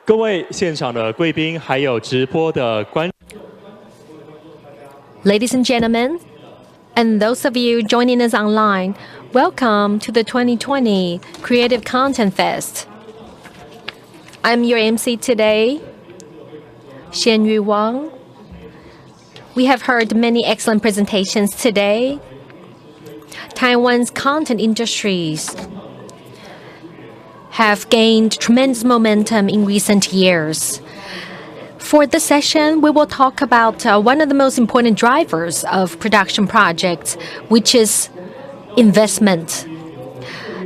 各位现场的贵宾，还有直播的观。Ladies and gentlemen, and those of you joining us online, welcome to the 2020 Creative Content Fest. I'm your MC today, Xianyu Wang. We have heard many excellent presentations today. Taiwan's content industries have gained tremendous momentum in recent years. For this session, we will talk about one of the most important drivers of production projects, which is investment.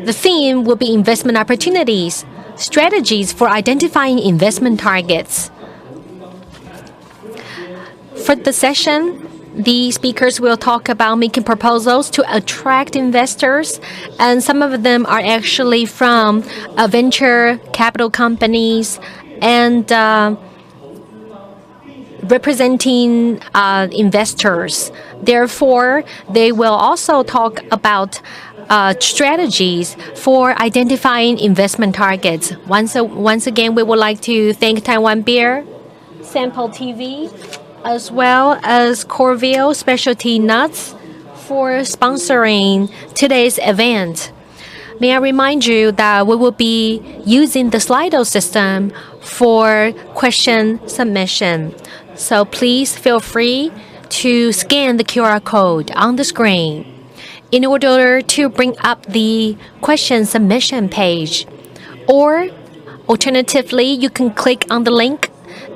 The theme will be investment opportunities, strategies for identifying investment targets. For the session, the speakers will talk about making proposals to attract investors, and some of them are actually from venture capital companies and representing investors. Therefore, they will also talk about strategies for identifying investment targets. Once again, we would like to thank Taiwan Beer, Sample TV, as well as Corville Specialty Nuts for sponsoring today's event. May I remind you that we will be using the Slido system for question submission. So please feel free to scan the QR code on the screen in order to bring up the question submission page. Or alternatively, you can click on the link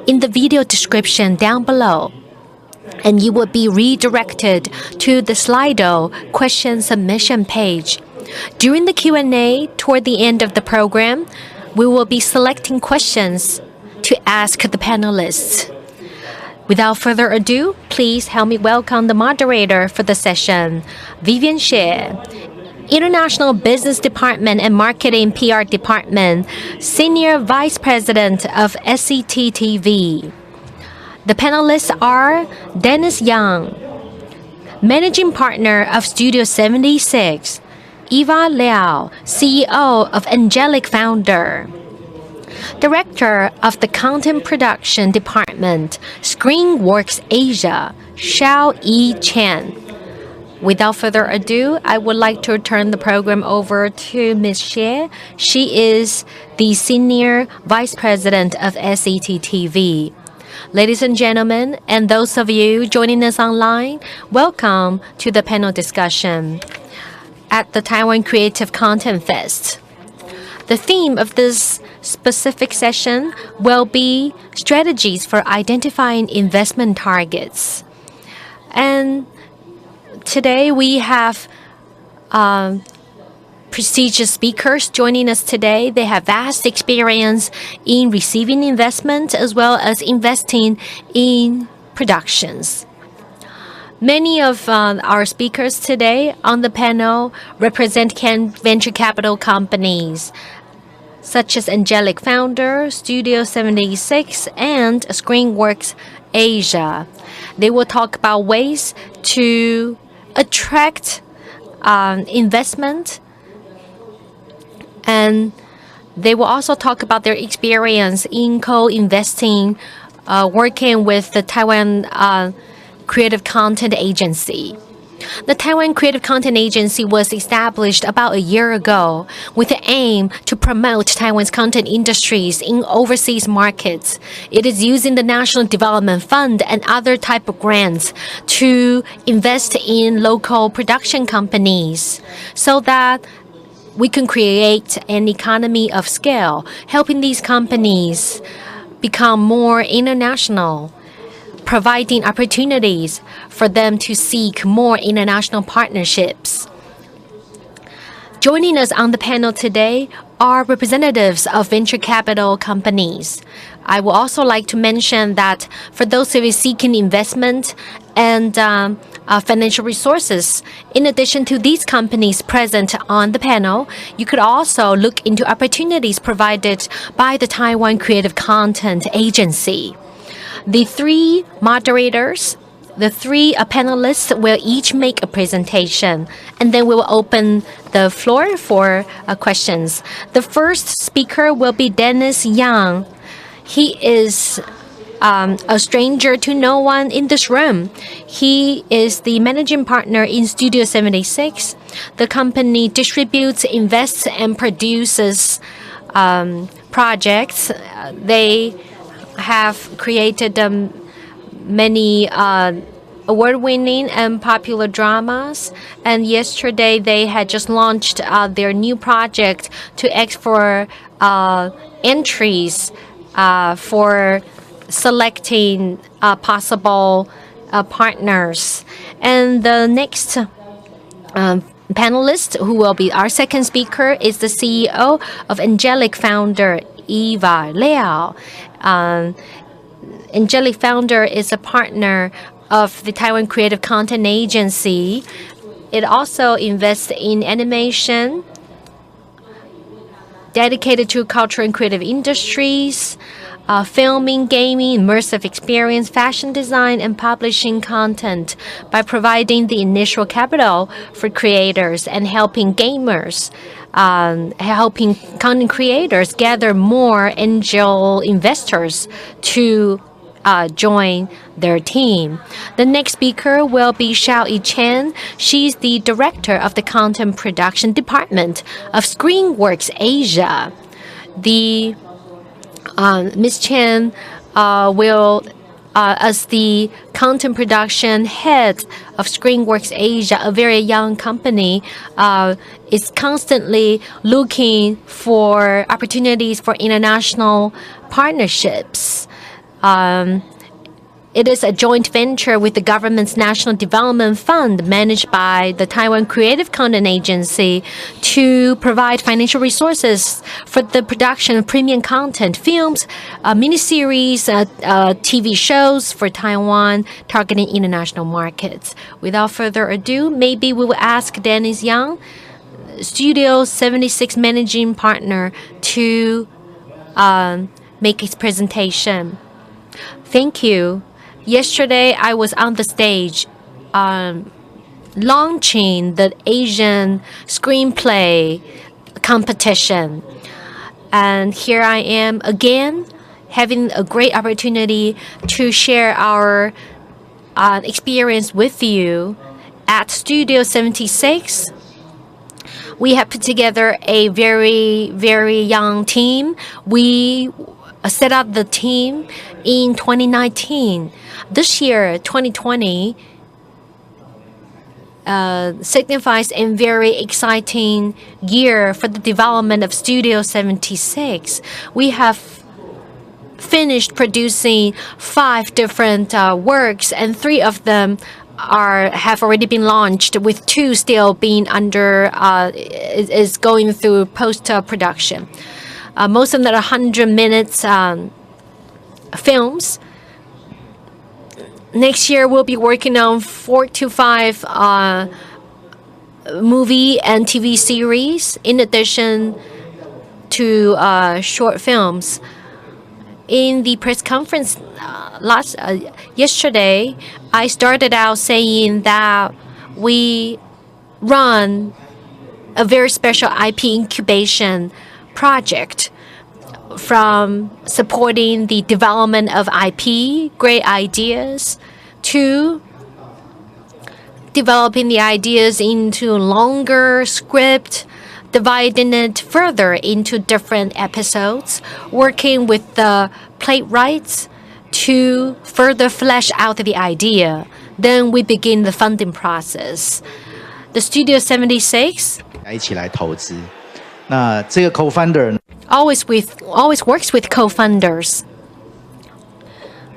in the video description down below, and you will be redirected to the Slido question submission page. During the Q&A toward the end of the program, we will be selecting questions to ask the panelists. Without further ado, please help me welcome the moderator for the session, Vivian Xie, International Business Department and Marketing PR Department, Senior Vice President of SCTTV. The panelists are Dennis Yang, Managing Partner of Studio 76, Eva Liao, CEO of Angelic Founder, Director of the Content Production Department, ScreenWorks Asia, Xiao Yi Chen. Without further ado, I would like to turn the program over to Ms. Xie. She is the Senior Vice President of SCTTV. Ladies and gentlemen, and those of you joining us online, welcome to the panel discussion at the Taiwan Creative Content Fest. The theme of this specific session will be strategies for identifying investment targets. And today we have prestigious speakers joining us today. They have vast experience in receiving investment as well as investing in productions. Many of our speakers today on the panel represent venture capital companies such as Angelic Founder, Studio 76, and ScreenWorks Asia. They will talk about ways to attract investment, and they will also talk about their experience in co-investing, working with the Taiwan Creative Content Agency. The Taiwan Creative Content Agency was established about a year ago with the aim to promote Taiwan's content industries in overseas markets. It is using the National Development Fund and other type of grants to invest in local production companies so that we can create an economy of scale, helping these companies become more international, providing opportunities for them to seek more international partnerships. Joining us on the panel today are representatives of venture capital companies. I would also like to mention that for those of you seeking investment and financial resources, in addition to these companies present on the panel, you could also look into opportunities provided by the Taiwan Creative Content Agency. The three moderators, the three panelists will each make a presentation, and then we will open the floor for questions. The first speaker will be Dennis Yang. He is a stranger to no one in this room. He is the managing partner in Studio 76. The company distributes, invests, and produces projects. They have created many award-winning and popular dramas. And yesterday, they had just launched their new project to ask for entries for selecting possible partners. And the next panelist, who will be our second speaker, is the CEO of Angelic founder Eva Liao. Angelic founder is a partner of the Taiwan Creative Content Agency. It also invests in animation, dedicated to culture and creative industries, filming, gaming, immersive experience, fashion design, and publishing content by providing the initial capital for creators and helping gamers, helping content creators gather more angel investors to join their team. The next speaker will be Xiao Chen. She's the director of the content production department of ScreenWorks Asia. Ms. Chen will, as the content production head of ScreenWorks Asia, a very young company, is constantly looking for opportunities for international partnerships. It is a joint venture with the government's National Development Fund, managed by the Taiwan Creative Content Agency, to provide financial resources for the production of premium content, films, miniseries, TV shows for Taiwan, targeting international markets. Without further ado, maybe we will ask Dennis Yang, Studio 76 managing partner, to make his presentation. Thank you. Yesterday, I was on the stage launching the Asian screenplay competition. And here I am again, having a great opportunity to share our experience with you at Studio 76. We have put together a very, very young team. We set up the team in 2019. This year, 2020, signifies a very exciting year for the development of Studio 76. We have finished producing 5 different works, and 3 of them have already been launched, with 2 still being is going through post-production. Most of them are 100 minutes films. Next year, we'll be working on 4 to 5 movie and TV series, in addition to short films. In the press conference yesterday, I started out saying that we run a very special IP incubation project, from supporting the development of IP, great ideas, to developing the ideas into longer script, dividing it further into different episodes, working with the playwrights to further flesh out the idea. Then we begin the funding process. The Studio 76 always works with co-funders.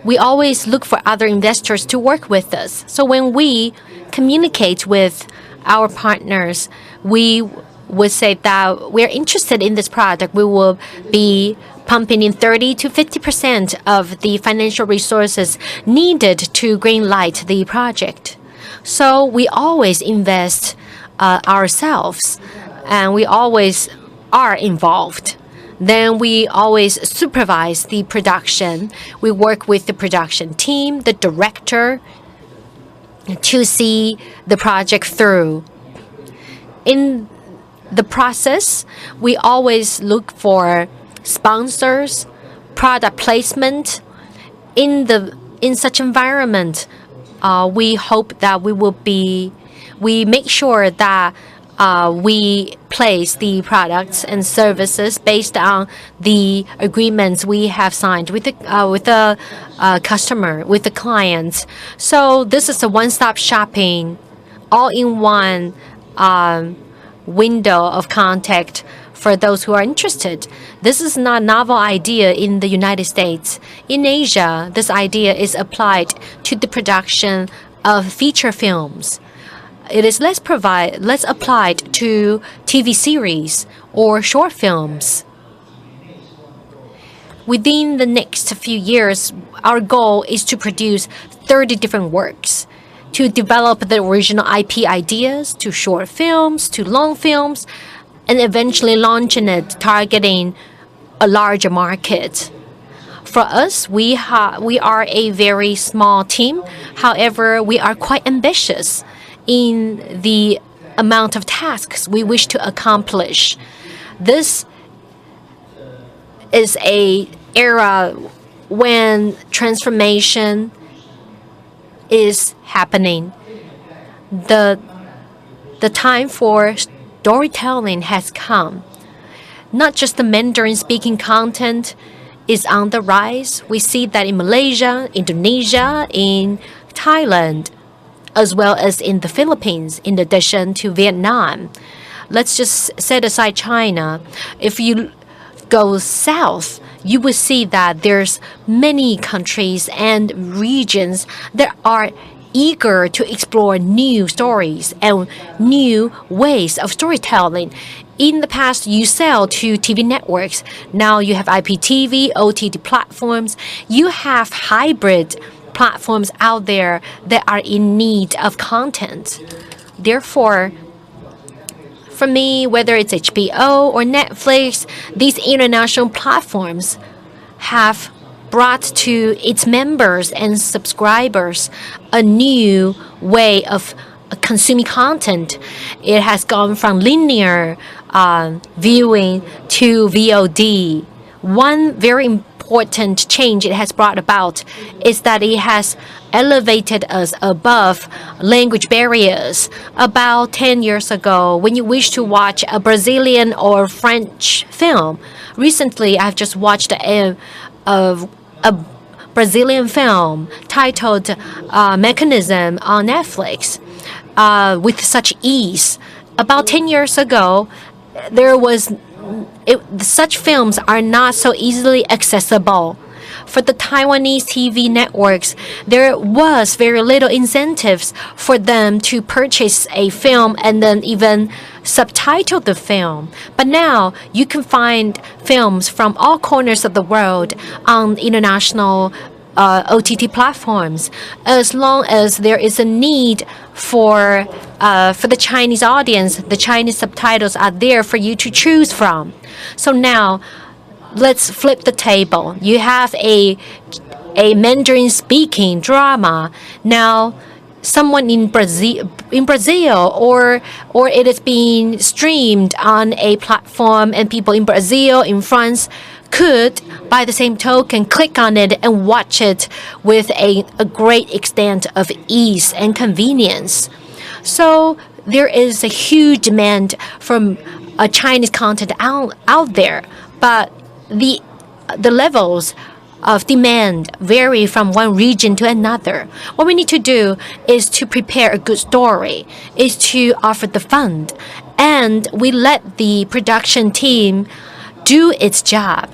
We always look for other investors to work with us. So when we communicate with our partners, we would say that we're interested in this product. We will be pumping in 30 to 50% of the financial resources needed to greenlight the project. So we always invest ourselves, and we always are involved. Then we always supervise the production. We work with the production team, the director, to see the project through. In the process, we always look for sponsors, product placement in such environment. We hope that we make sure that we place the products and services based on the agreements we have signed with the customer, with the clients. So this is a one-stop shopping, all-in-one window of contact for those who are interested. This is not a novel idea in the United States. In Asia, this idea is applied to the production of feature films. It is less applied to TV series or short films. Within the next few years, our goal is to produce 30 different works, to develop the original IP ideas, to short films, to long films, and eventually launching it, targeting a larger market. For us, we are a very small team. However, we are quite ambitious in the amount of tasks we wish to accomplish. This is an era when transformation is happening. The time for storytelling has come. Not just the Mandarin-speaking content is on the rise. We see that in Malaysia, Indonesia, in Thailand, as well as in the Philippines, in addition to Vietnam. Let's just set aside China. If you go south, you will see that there's many countries and regions that are eager to explore new stories and new ways of storytelling. In the past, you sell to TV networks. Now you have IPTV, OTT platforms. You have hybrid platforms out there that are in need of content. Therefore, for me, whether it's HBO or Netflix, these international platforms have brought to its members and subscribers a new way of consuming content. It has gone from linear viewing to VOD. One very important change it has brought about is that it has elevated us above language barriers. About 10 years ago, when you wish to watch a Brazilian or French film, recently I've just watched a Brazilian film titled Mechanism on Netflix with such ease. About 10 years ago, such films are not so easily accessible. For the Taiwanese TV networks, there was very little incentives for them to purchase a film and then even subtitle the film. But now you can find films from all corners of the world on international OTT platforms, as long as there is a need for the Chinese audience. The Chinese subtitles are there for you to choose from. So now, let's flip the table. You have a Mandarin-speaking drama. Now, someone in Brazil, or it is being streamed on a platform, and people in Brazil, in France, could, by the same token, click on it and watch it with a great extent of ease and convenience. So there is a huge demand from Chinese content out there, but the levels of demand vary from one region to another. What we need to do is to prepare a good story, is to offer the fund, and we let the production team do its job.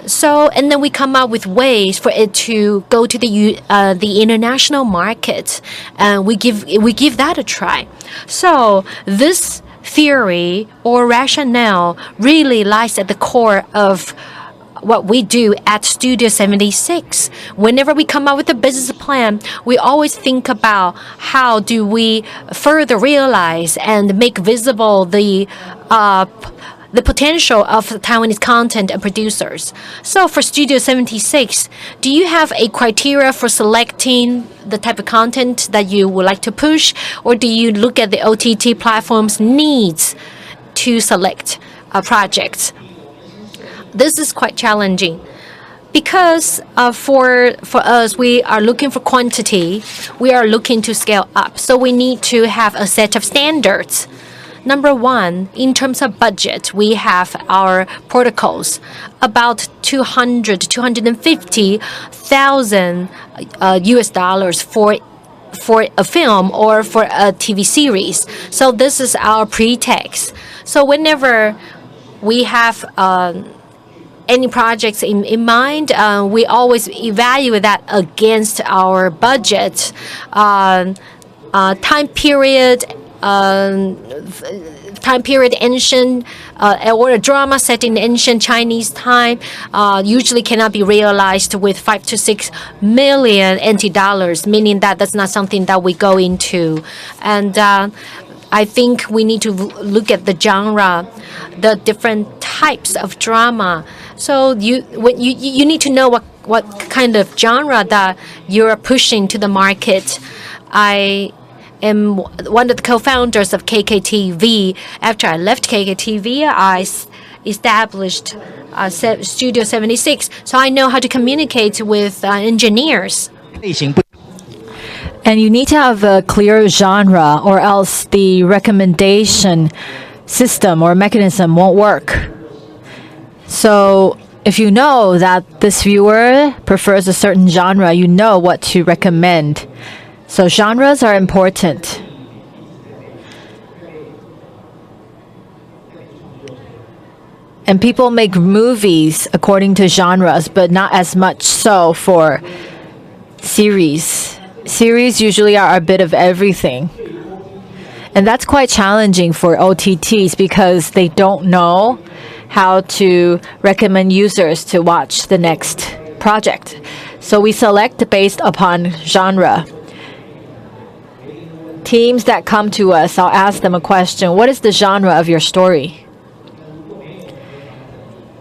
So, and then we come up with ways for it to go to the international market, and we give that a try. So this theory or rationale really lies at the core of what we do at Studio 76. Whenever we come up with a business plan, we always think about how do we further realize and make visible the potential of Taiwanese content and producers. So for Studio 76, do you have a criteria for selecting the type of content that you would like to push, or do you look at the OTT platform's needs to select projects? This is quite challenging. because for us, we are looking for quantity. We are looking to scale up. So we need to have a set of standards. Number one, in terms of budget, we have our protocols. About 250,000 US dollars for a film or for a TV series. So this is our pretext. So whenever we have any projects in mind, we always evaluate that against our budget, time period, ancient, or a drama set in ancient Chinese time, usually cannot be realized with 5 to 6 million NT dollars, meaning that that's not something that we go into. And I think we need to look at the genre, the different types of drama. So you need to know what kind of genre that you're pushing to the market. I am one of the co-founders of KKTV. After I left KKTV, I established Studio 76. So I know how to communicate with engineers. And you need to have a clear genre, or else the recommendation system or mechanism won't work. So if you know that this viewer prefers a certain genre, you know what to recommend. So genres are important. And people make movies according to genres, but not as much so for series. Series usually are a bit of everything. And that's quite challenging for OTTs because they don't know how to recommend users to watch the next project. So we select based upon genre. Teams that come to us, I'll ask them a question. What is the genre of your story?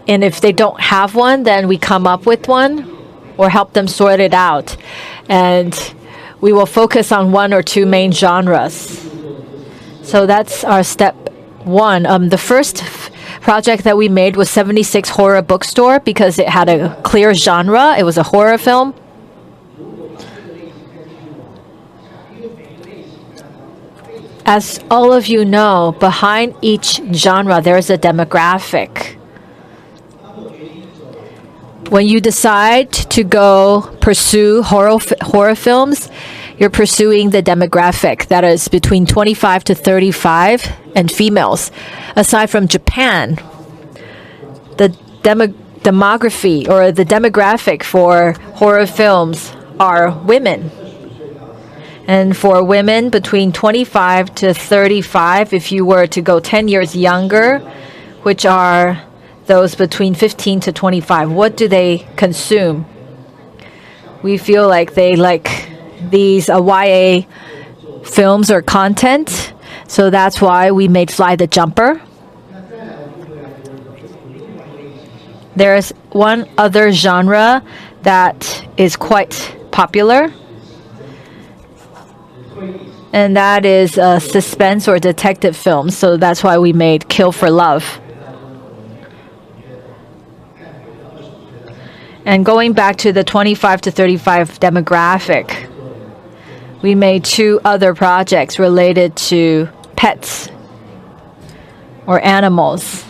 And if they don't have one, then we come up with one or help them sort it out. And we will focus on one or two main genres. So that's our step one. The first project that we made was 76 Horror Bookstore because it had a clear genre. It was a horror film. As all of you know, behind each genre, there is a demographic. When you decide to go pursue horror films, you're pursuing the demographic that is between 25 to 35 and females. Aside from Japan, the demography or the demographic for horror films are women. And for women between 25 to 35, if you were to go 10 years younger, which are those between 15 to 25, what do they consume? We feel like they like these YA films or content. So that's why we made Fly the Jumper. There's one other genre that is quite popular, and that is suspense or detective films. So that's why we made Kill for Love. And going back to the 25 to 35 demographic, we made two other projects related to pets or animals.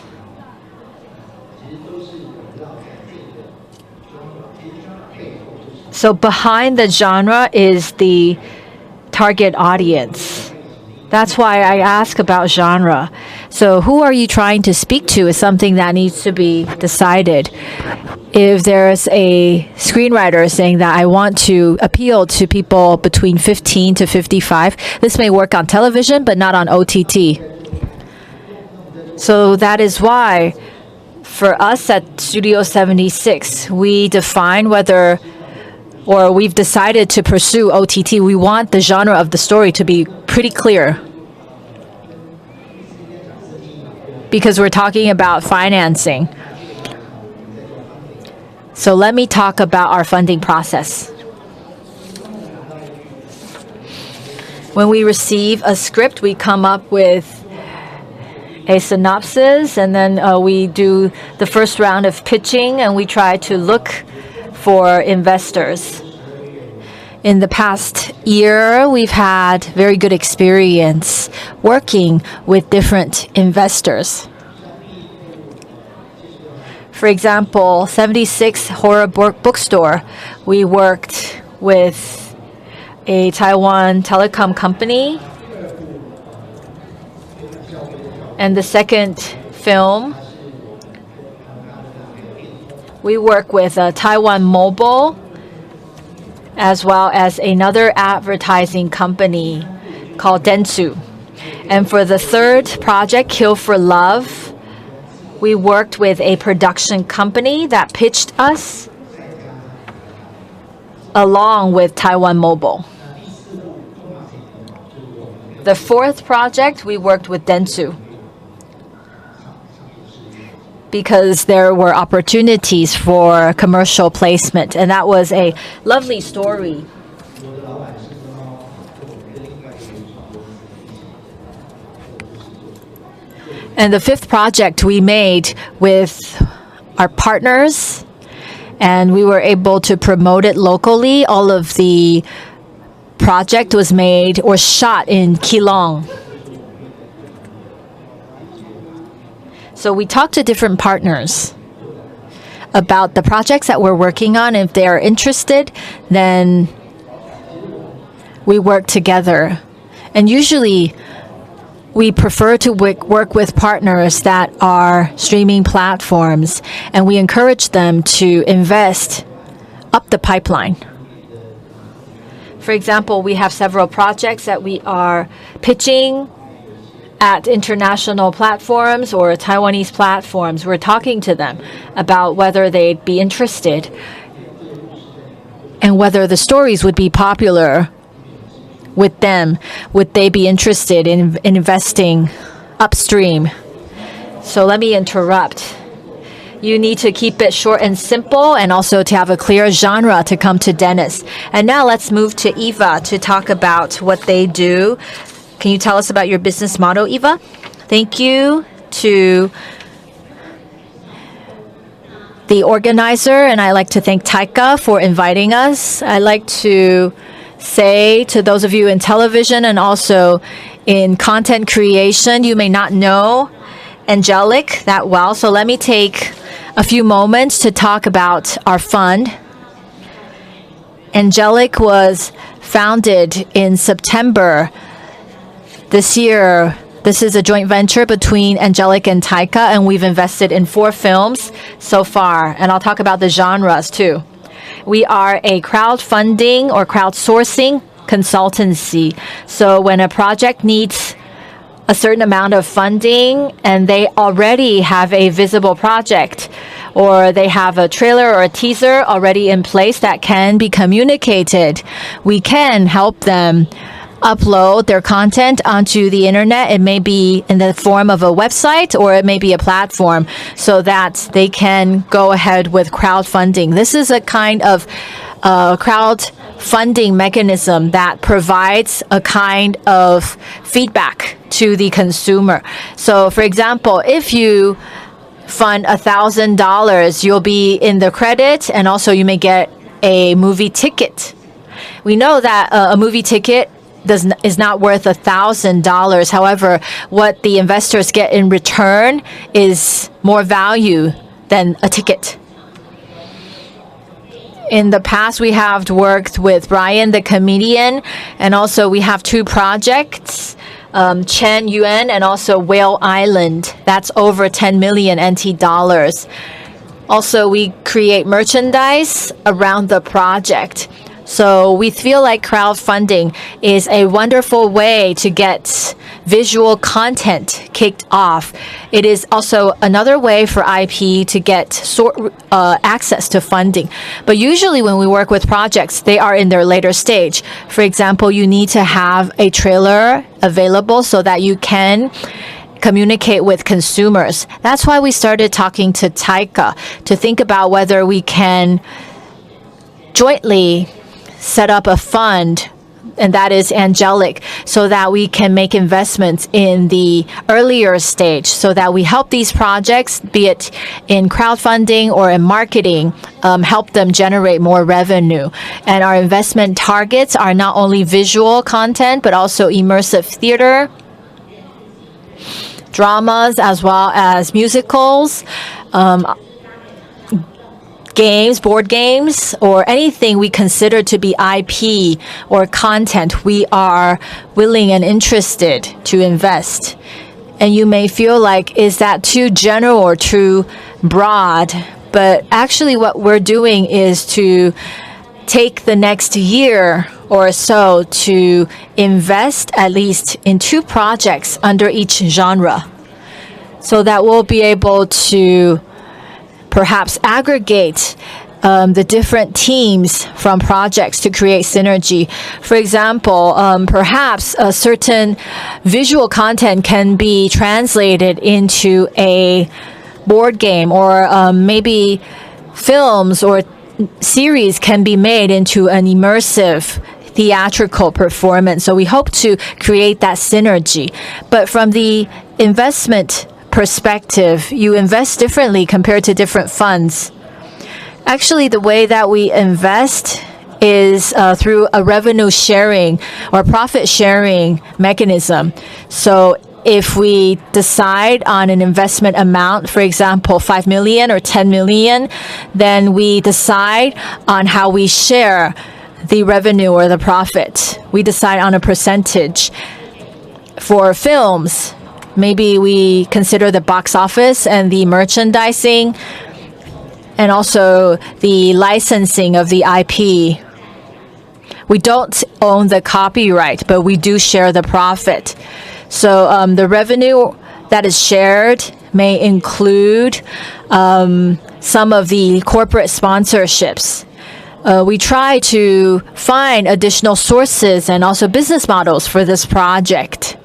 So behind the genre is the target audience. That's why I ask about genre. So who are you trying to speak to is something that needs to be decided. If there's a screenwriter saying that I want to appeal to people between 15 to 55, this may work on television, but not on OTT. So that is why for us at Studio 76, we define whether, or we've decided to pursue OTT. We want the genre of the story to be pretty clear, because we're talking about financing. So let me talk about our funding process. When we receive a script, we come up with a synopsis, and then we do the first round of pitching, and we try to look for investors. In the past year, we've had very good experience working with different investors. For example, 76 Horror Bookstore, we worked with a Taiwan telecom company. And the second film, we work with Taiwan Mobile, as well as another advertising company called Dentsu. And for the third project, Kill for Love, we worked with a production company that pitched us along with Taiwan Mobile. The fourth project, we worked with Dentsu because there were opportunities for commercial placement, and that was a lovely story. And the fifth project we made with our partners, and we were able to promote it locally. All of the project was made or shot in Keelung. So we talked to different partners about the projects that we're working on. If they are interested, then we work together. And usually we prefer to work with partners that are streaming platforms, and we encourage them to invest up the pipeline. For example, we have several projects that we are pitching at international platforms or Taiwanese platforms. We're talking to them about whether they'd be interested and whether the stories would be popular with them. Would they be interested in investing upstream? So let me interrupt. You need to keep it short and simple, and also to have a clear genre to come to Dennis. And now let's move to Eva to talk about what they do. Can you tell us about your business model, Eva? Thank you to the organizer, and I'd like to thank Taika for inviting us. I'd like to say to those of you in television and also in content creation, you may not know Angelic that well. So let me take a few moments to talk about our fund. Angelic was founded in September this year. This is a joint venture between Angelic and Taika, and we've invested in 4 films so far. And I'll talk about the genres too. We are a crowdfunding or crowdsourcing consultancy. So when a project needs a certain amount of funding and they already have a visible project, or they have a trailer or a teaser already in place that can be communicated, we can help them upload their content onto the internet. It may be in the form of a website or it may be a platform, so that they can go ahead with crowdfunding. This is a kind of crowdfunding mechanism that provides a kind of feedback to the consumer. So for example, if you fund $1,000, you'll be in the credit, and also you may get a movie ticket. We know that a movie ticket is not worth $1,000. However, what the investors get in return is more value than a ticket. In the past, we have worked with Brian the comedian, and also we have 2 projects, Chen Yuan and also Whale Island. That's over 10 million NT dollars. Also, we create merchandise around the project. So we feel like crowdfunding is a wonderful way to get visual content kicked off. It is also another way for IP to get access to funding. But usually when we work with projects, they are in their later stage. For example, you need to have a trailer available so that you can communicate with consumers. That's why we started talking to Taika to think about whether we can jointly set up a fund and that is angelic, so that we can make investments in the earlier stage, so that we help these projects, be it in crowdfunding or in marketing, help them generate more revenue. And our investment targets are not only visual content, but also immersive theater, dramas, as well as musicals, games, board games, or anything we consider to be IP or content. We are willing and interested to invest. And you may feel like, is that too general or too broad? But actually what we're doing is to take the next year or so to invest at least in 2 projects under each genre, so that we'll be able to perhaps aggregate the different teams from projects to create synergy. For example, perhaps a certain visual content can be translated into a board game, or maybe films or series can be made into an immersive theatrical performance. So we hope to create that synergy. But from the investment perspective, you invest differently compared to different funds. Actually, the way that we invest is through a revenue sharing or profit sharing mechanism. So if we decide on an investment amount, for example, 5 million or 10 million, then we decide on how we share the revenue or the profit. We decide on a percentage. For films, maybe we consider the box office and the merchandising and also the licensing of the IP. We don't own the copyright, but we do share the profit. So the revenue that is shared may include some of the corporate sponsorships. We try to find additional sources and also business models for this project.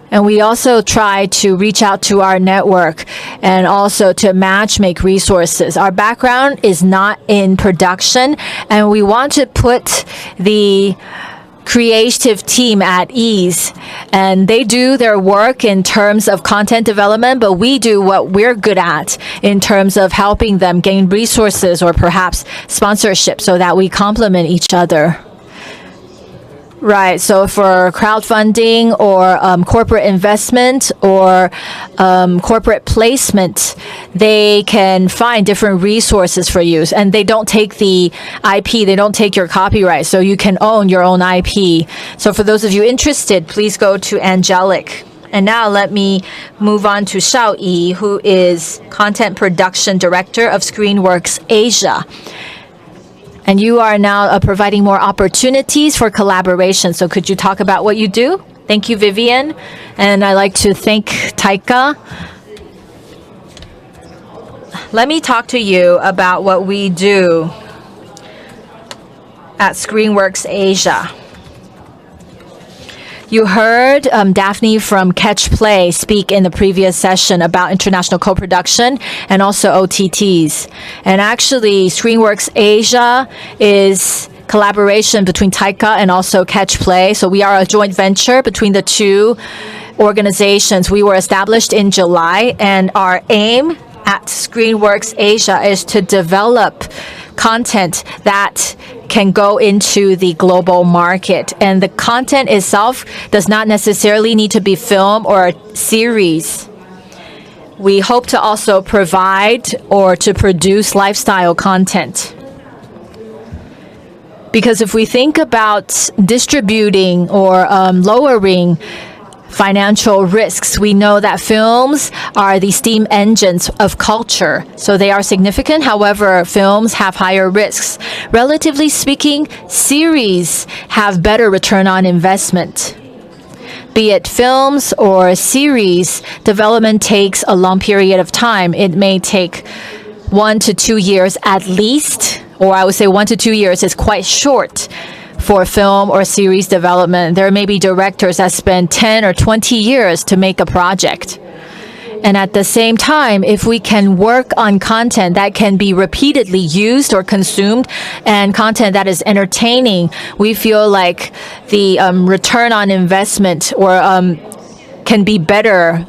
And we also try to reach out to our network and also to match-make resources. Our background is not in production, and we want to put the creative team at ease. And they do their work in terms of content development, but we do what we're good at in terms of helping them gain resources or perhaps sponsorship, so that we complement each other. Right. So for crowdfunding or corporate investment or corporate placement, they can find different resources for use, and they don't take the IP, they don't take your copyright, so you can own your own IP. So for those of you interested, please go to Angelic. And now let me move on to Shao Yi, who is Content Production Director of ScreenWorks Asia. And you are now providing more opportunities for collaboration. So could you talk about what you do? Thank you, Vivian. And I'd like to thank Taika. Let me talk to you about what we do at ScreenWorks Asia. You heard Daphne from Catch Play speak in the previous session about international co-production and also OTTs. And actually, ScreenWorks Asia is collaboration between Taika and also Catch Play. So we are a joint venture between the two organizations. We were established in July, and our aim at ScreenWorks Asia is to develop content that can go into the global market. And the content itself does not necessarily need to be film or series. We hope to also provide or to produce lifestyle content. Because if we think about distributing or lowering financial risks, we know that films are the steam engines of culture. So they are significant. However, films have higher risks. Relatively speaking, series have better return on investment. Be it films or series, development takes a long period of time. It may take 1 to 2 years at least, or I would say 1 to 2 years is quite short for film or series development. There may be directors that spend 10 or 20 years to make a project. And at the same time, if we can work on content that can be repeatedly used or consumed and content that is entertaining, we feel like the return on investment or can be better.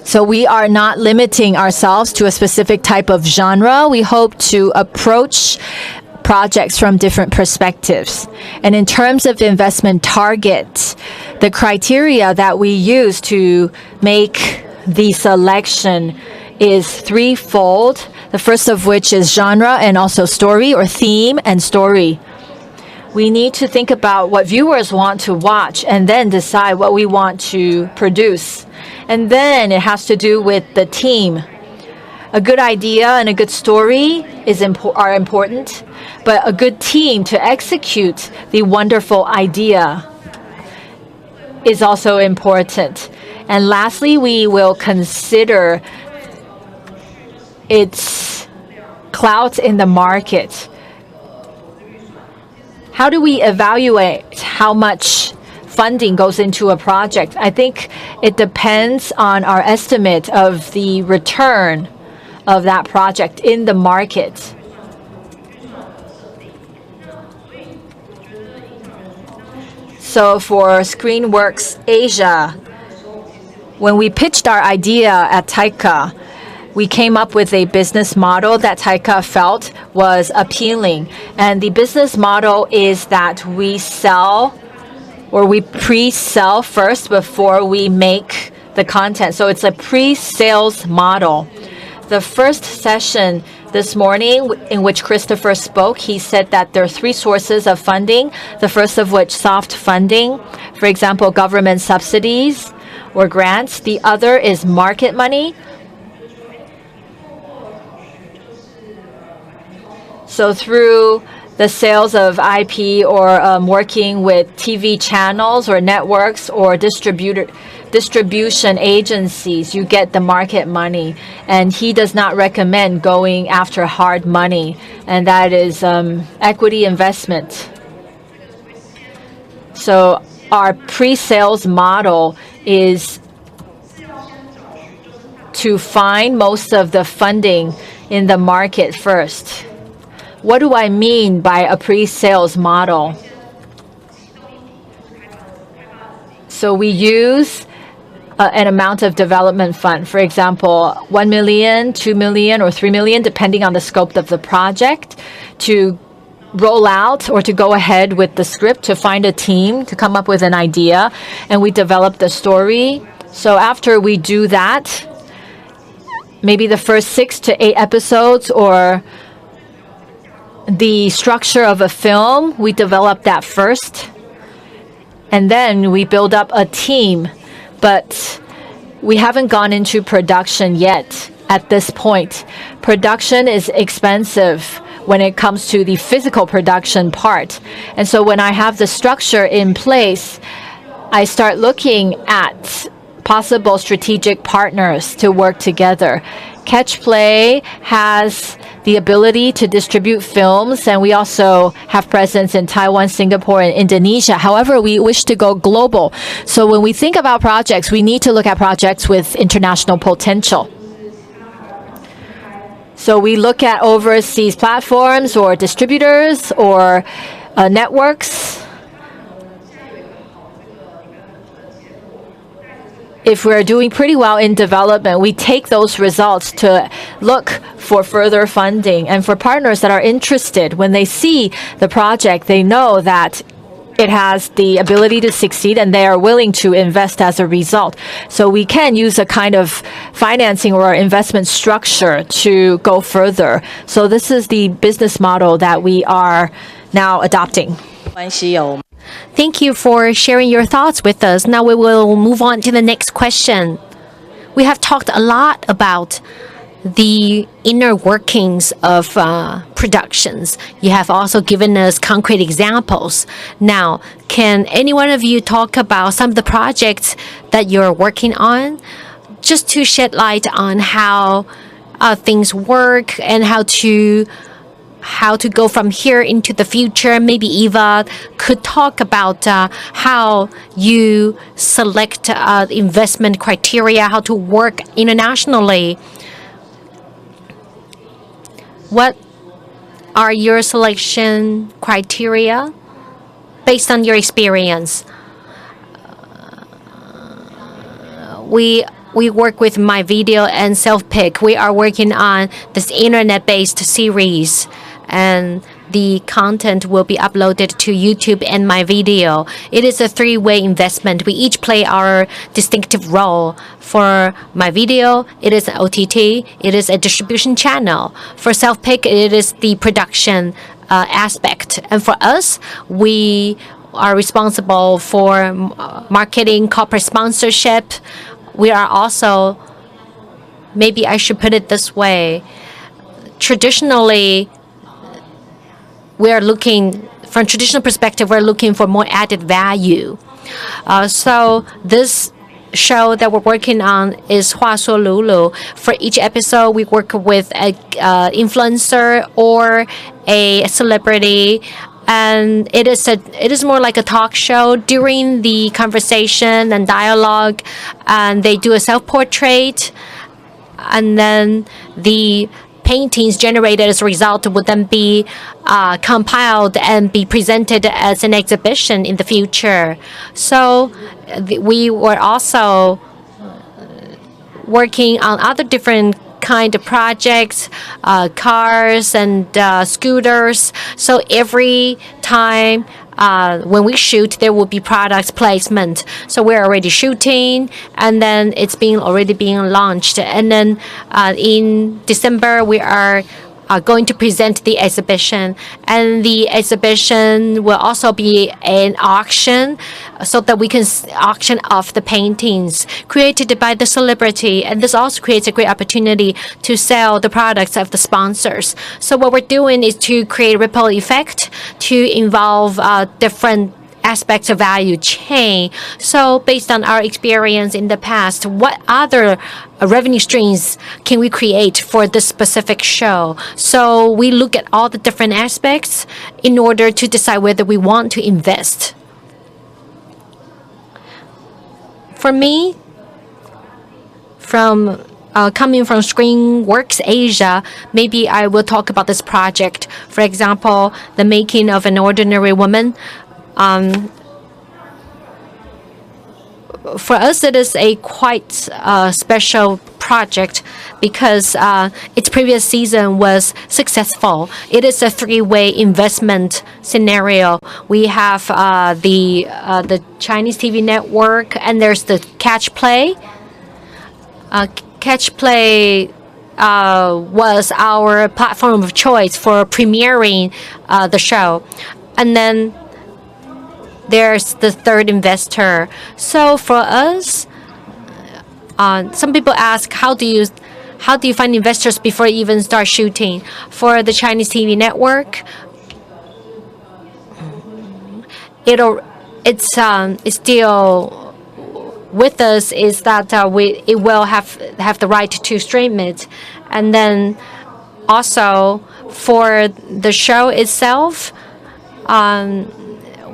So we are not limiting ourselves to a specific type of genre. We hope to approach projects from different perspectives. And in terms of investment target, the criteria that we use to make the selection is threefold. The first of which is genre and also story, or theme and story. We need to think about what viewers want to watch and then decide what we want to produce. And then it has to do with the team. A good idea and a good story are important, but a good team to execute the wonderful idea is also important. And lastly, we will consider its clout in the market. How do we evaluate how much funding goes into a project? I think it depends on our estimate of the return of that project in the market. So for ScreenWorks Asia, when we pitched our idea at Taika, we came up with a business model that Taika felt was appealing. And the business model is that we sell, or we pre-sell first before we make the content. So it's a pre-sales model. The first session this morning in which Christopher spoke, he said that there are three sources of funding. The first of which, soft funding, for example, government subsidies or grants. The other is market money. So through the sales of IP or working with TV channels or networks or distribution agencies, you get the market money. And he does not recommend going after hard money, and that is equity investment. So our pre-sales model is to find most of the funding in the market first. What do I mean by a pre-sales model? So we use an amount of development fund, for example, 1 million, 2 million, or 3 million, depending on the scope of the project, to roll out or to go ahead with the script, to find a team, to come up with an idea, and we develop the story. So after we do that, maybe the first 6 to 8 episodes or the structure of a film, we develop that first. And then we build up a team. But we haven't gone into production yet at this point. Production is expensive when it comes to the physical production part. And so when I have the structure in place, I start looking at possible strategic partners to work together. Catch Play has the ability to distribute films, and we also have presence in Taiwan, Singapore, and Indonesia. However, we wish to go global. So when we think about projects, we need to look at projects with international potential. So we look at overseas platforms or distributors or networks. If we're doing pretty well in development, we take those results to look for further funding. And for partners that are interested, when they see the project, they know that it has the ability to succeed and they are willing to invest as a result. So we can use a kind of financing or investment structure to go further. So this is the business model that we are now adopting. Thank you for sharing your thoughts with us. Now we will move on to the next question. We have talked a lot about the inner workings of productions. You have also given us concrete examples. Now, can any one of you talk about some of the projects that you're working on, just to shed light on how things work and how how to go from here into the future. Maybe Eva could talk about how you select investment criteria, how to work internationally. What are your selection criteria based on your experience? We work with My Video and Self-Pick. We are working on this internet-based series, and the content will be uploaded to YouTube and My Video. It is a three-way investment. We each play our distinctive role. For My Video, it is an OTT. It is a distribution channel. For Self-Pick, it is the production aspect. And for us, we are responsible for marketing, corporate sponsorship. We are also, maybe I should put it this way, traditionally, from traditional perspective, we're looking for more added value. So this show that we're working on is Hua Suo Lulu. For each episode, we work with an influencer or a celebrity, and it is more like a talk show. During the conversation and dialogue, and they do a self-portrait, and then the paintings generated as a result would then be compiled and be presented as an exhibition in the future. So we were also working on other different kind of projects, cars and scooters. So every time when we shoot, there will be products placement. So we're already shooting, and then it's already being launched. And then in December, we are going to present the exhibition, and the exhibition will also be an auction, so that we can auction off the paintings created by the celebrity, and this also creates a great opportunity to sell the products of the sponsors. So what we're doing is to create a ripple effect, to involve different aspects of value chain. So based on our experience in the past, what other revenue streams can we create for this specific show? So we look at all the different aspects in order to decide whether we want to invest. For me, coming from ScreenWorks Asia, maybe I will talk about this project. For example, The Making of an Ordinary Woman. For us, it is a quite special project because its previous season was successful. It is a three-way investment scenario. We have the Chinese TV network, and there's the Catch Play. Catch Play was our platform of choice for premiering the show, and then there's the third investor. So for us, some people ask, how do you find investors before you even start shooting? For the Chinese TV network, it's still with us, is that it will have the right to stream it, and then also for the show itself,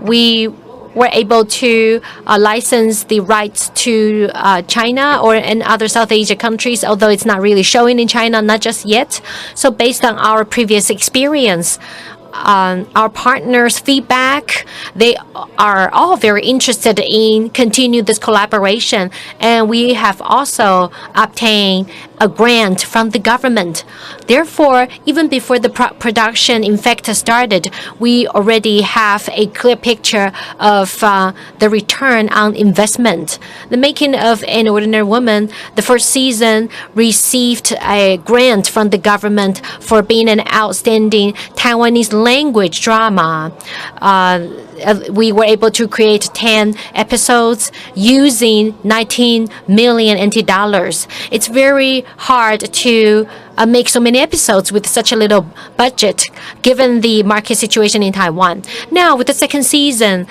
we were able to license the rights to China or in other South Asia countries, although it's not really showing in China, not just yet. So based on our previous experience, our partners' feedback, they are all very interested in continue this collaboration, and we have also obtained a grant from the government. Therefore, even before the production in fact started, we already have a clear picture of the return on investment. The Making of an Ordinary Woman, the first season, received a grant from the government for being an outstanding Taiwanese language drama. We were able to create 10 episodes using 19 million NT dollars. It's very hard to make so many episodes with such a little budget, given the market situation in Taiwan. Now, with the second season,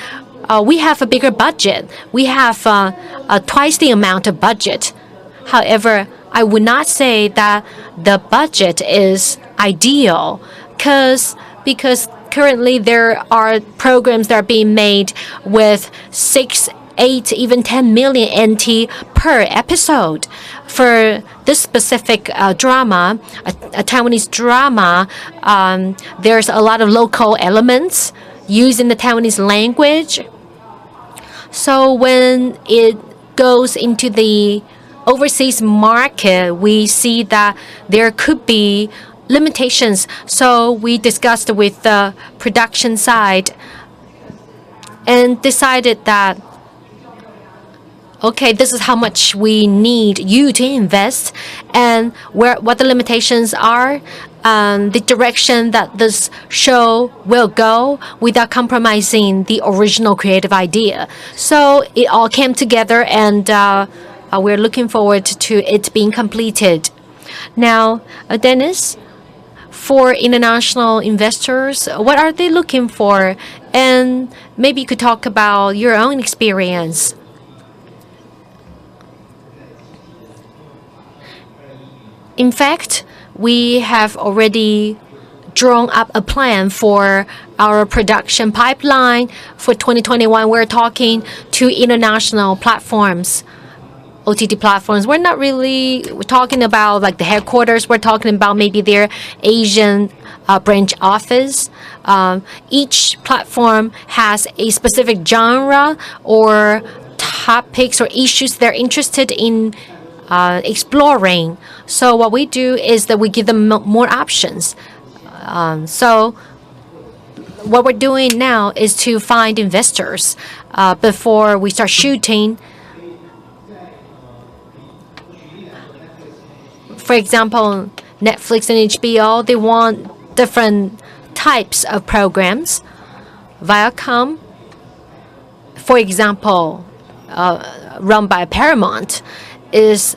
we have a bigger budget. We have twice the amount of budget. However, I would not say that the budget is ideal, because currently there are programs that are being made with 6, 8, even 10 million NT per episode. For this specific drama, a Taiwanese drama, there's a lot of local elements used in the Taiwanese language. So when it goes into the overseas market, we see that there could be limitations. So we discussed with the production side and decided that, okay, this is how much we need you to invest, and what the limitations are, the direction that this show will go without compromising the original creative idea. So it all came together, and we're looking forward to it being completed. Now, Dennis, for international investors, what are they looking for? And maybe you could talk about your own experience. In fact, we have already drawn up a plan for our production pipeline for 2021. We're talking to international platforms, OTT platforms. We're not really talking about like the headquarters. We're talking about maybe their Asian branch office. Each platform has a specific genre or topics or issues they're interested in exploring. So what we do is that we give them more options. So what we're doing now is to find investors before we start shooting. For example, Netflix and HBO, they want different types of programs. Viacom, for example, run by Paramount, is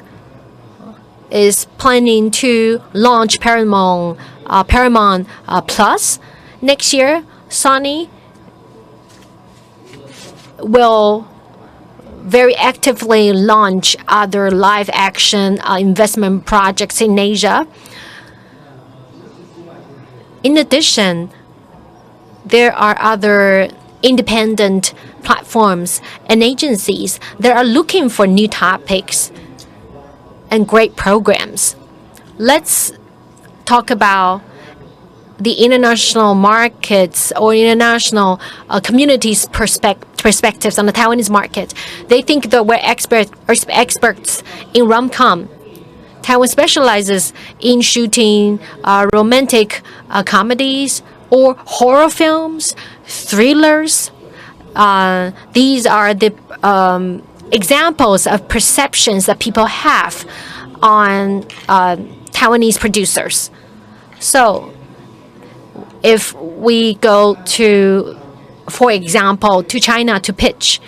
planning to launch Paramount Plus next year. Sony will very actively launch other live action investment projects in Asia. In addition, there are other independent platforms and agencies that are looking for new topics and great programs. Let's talk about the international markets or international communities' perspectives on the Taiwanese market. They think that we're experts in rom-com. Taiwan specializes in shooting romantic comedies or horror films, thrillers. These are the examples of perceptions that people have on Taiwanese producers. So if we go to, for example, to China to pitch,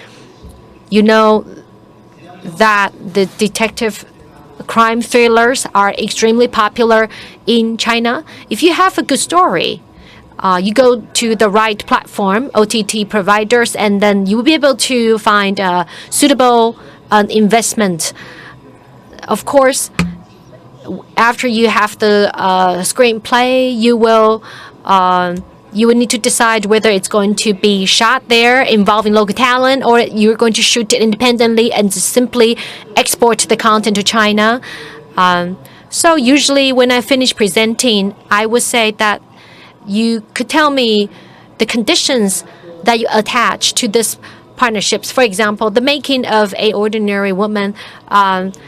you know that the detective crime thrillers are extremely popular in China. If you have a good story, you go to the right platform, OTT providers, and then you will be able to find a suitable investment. Of course, after you have the screenplay, you will need to decide whether it's going to be shot there involving local talent, or you're going to shoot it independently and just simply export the content to China. So usually when I finish presenting, I would say that you could tell me the conditions that you attach to this partnerships. For example, the making of A Ordinary Woman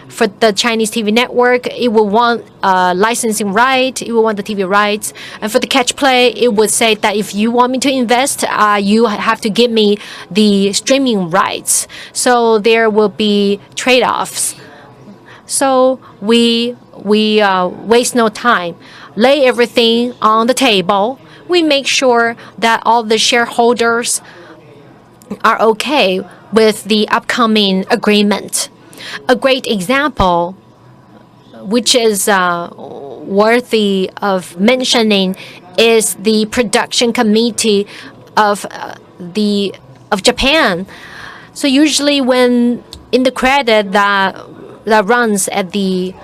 for the Chinese TV network, it will want licensing right, it will want the TV rights. And for the catch play, it would say that if you want me to invest, you have to give me the streaming rights. So there will be trade-offs. So we waste no time. Lay everything on the table. We make sure that all the shareholders are okay with the upcoming agreement. A great example, which is worthy of mentioning, is the production committee of Japan. So usually, when in the credit that runs at the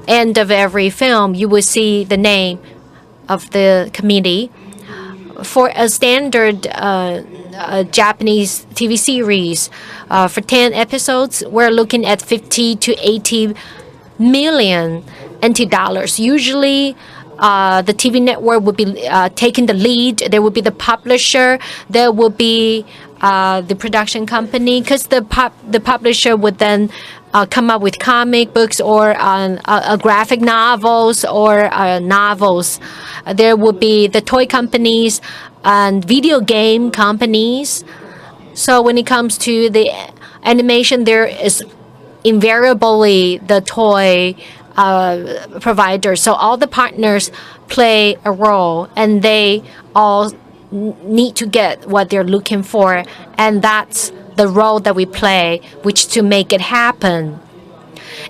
end of every film, you will see the name of the committee. For a standard Japanese TV series, for 10 episodes, we're looking at 50 to 80 million NT dollars. Usually, the TV network would be taking the lead. There would be the publisher. There would be the production company, because the publisher would then come up with comic books or graphic novels or novels. There would be the toy companies and video game companies. So when it comes to the animation, there is invariably the toy provider. So all the partners play a role, and they all need to get what they're looking for, and that's the role that we play, which to make it happen.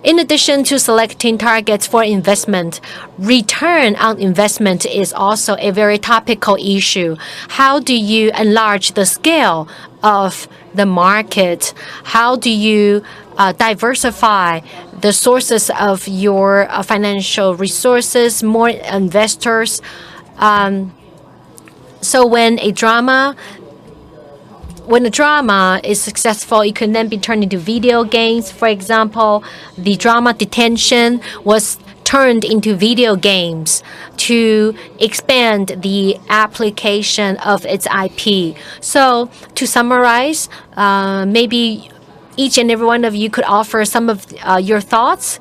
In addition to selecting targets for investment, return on investment is also a very topical issue. How do you enlarge the scale of the market? How do you diversify the sources of your financial resources, more investors? So when a drama is successful, it can then be turned into video games. For example, the drama Detention was turned into video games to expand the application of its IP. So to summarize, maybe each and every one of you could offer some of your thoughts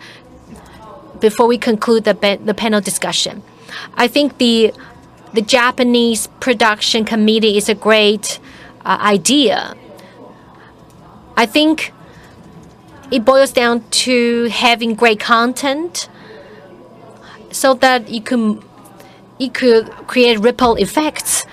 before we conclude the panel discussion. I think the Japanese production committee is a great idea. I think it boils down to having great content so that you could create ripple effects.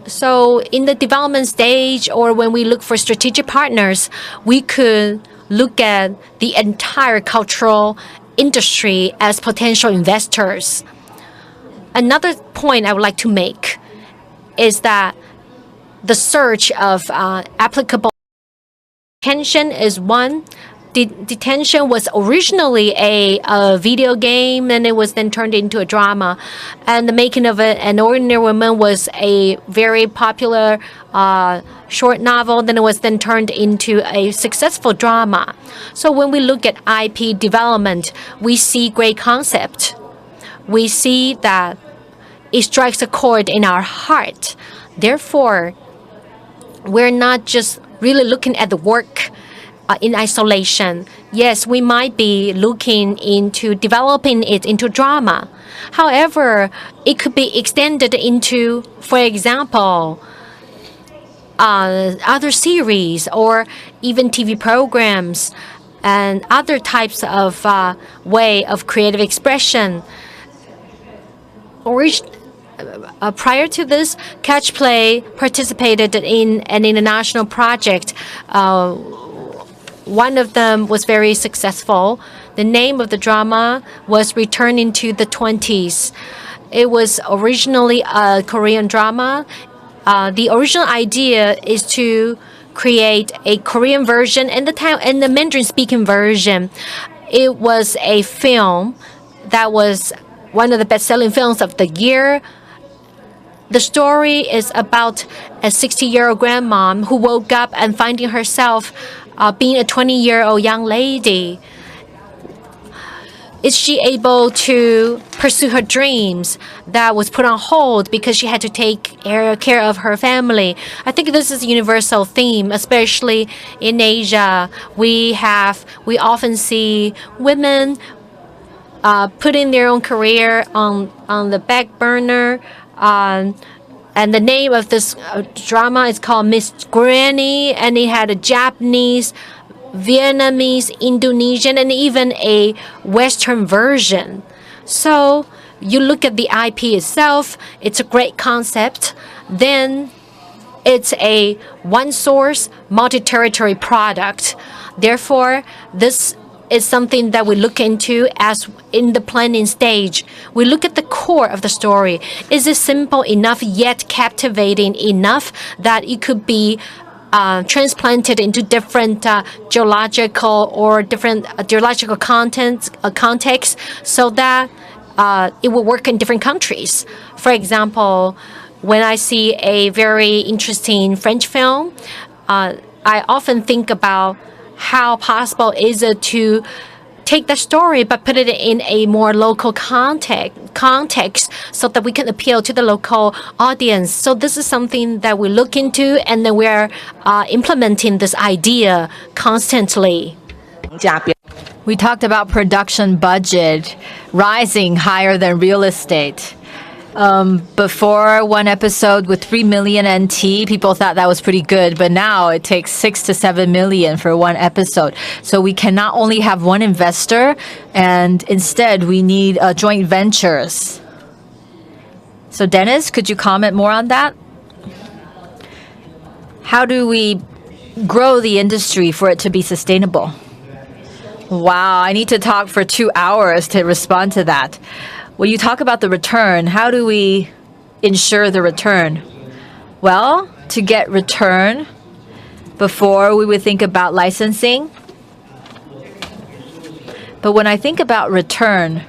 So in the development stage, or when we look for strategic partners, we could look at the entire cultural industry as potential investors. Another point I would like to make is that the search of applicable Detention is one. Detention was originally a video game, and it was then turned into a drama. And the making of An Ordinary Woman was a very popular short novel. Then it was then turned into a successful drama. So when we look at IP development, we see great concept. We see that it strikes a chord in our heart. Therefore, we're not just really looking at the work in isolation. Yes, we might be looking into developing it into drama. However, it could be extended into, for example, other series or even TV programs and other types of way of creative expression. Prior to this, Catch Play participated in an international project. One of them was very successful. The name of the drama was Returning to the 20s. It was originally a Korean drama. The original idea is to create a Korean version and the Mandarin-speaking version. It was a film that was one of the best-selling films of the year. The story is about a 60-year-old grandmom who woke up and finding herself being a 20-year-old young lady. Is she able to pursue her dreams that was put on hold because she had to take care of her family? I think this is a universal theme, especially in Asia. We often see women putting their own career on the back burner. And the name of this drama is called Miss Granny, and it had a Japanese, Vietnamese, Indonesian, and even a Western version. So you look at the IP itself, it's a great concept. Then it's a one-source, multi-territory product. Therefore, this is something that we look into as in the planning stage. We look at the core of the story. Is it simple enough yet captivating enough that it could be transplanted into different geological or different geological contexts so that it will work in different countries. For example, when I see a very interesting French film, I often think about how possible is it to take the story but put it in a more local context so that we can appeal to the local audience. So this is something that we look into, and then we're implementing this idea constantly. We talked about production budget rising higher than real estate. Before one episode with 3 million NT, people thought that was pretty good, but now it takes 6 to 7 million for one episode. So we cannot only have one investor, and instead we need joint ventures. So Dennis, could you comment more on that? How do we grow the industry for it to be sustainable? Wow, I need to talk for 2 hours to respond to that. When you talk about the return, how do we ensure the return? Well, to get return, before we would think about licensing. But when I think about return,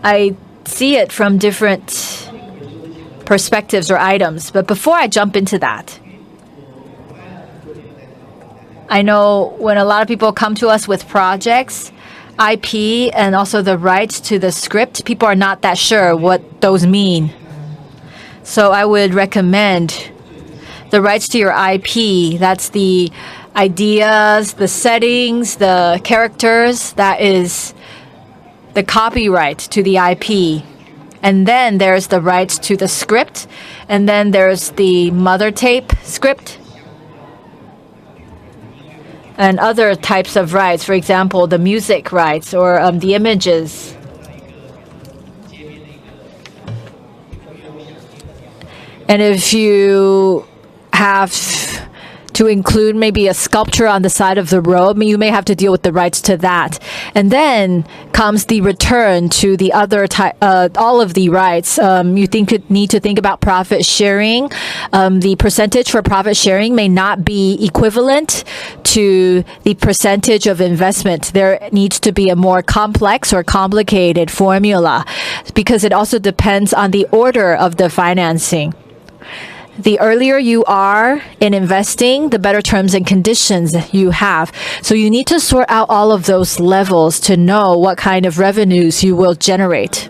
I see it from different perspectives or items. But before I jump into that, I know when a lot of people come to us with projects, IP and also the rights to the script, people are not that sure what those mean. So I would recommend the rights to your IP. That's the ideas, the settings, the characters. That is the copyright to the IP. And then there's the rights to the script. And then there's the mother tape script. And other types of rights, for example, the music rights or the images. And if you have to include maybe a sculpture on the side of the road, you may have to deal with the rights to that. And then comes the return to the other all of the rights. You need to think about profit sharing. The percentage for profit sharing may not be equivalent to the percentage of investment. There needs to be a more complex or complicated formula because it also depends on the order of the financing. The earlier you are in investing, the better terms and conditions you have. So you need to sort out all of those levels to know what kind of revenues you will generate.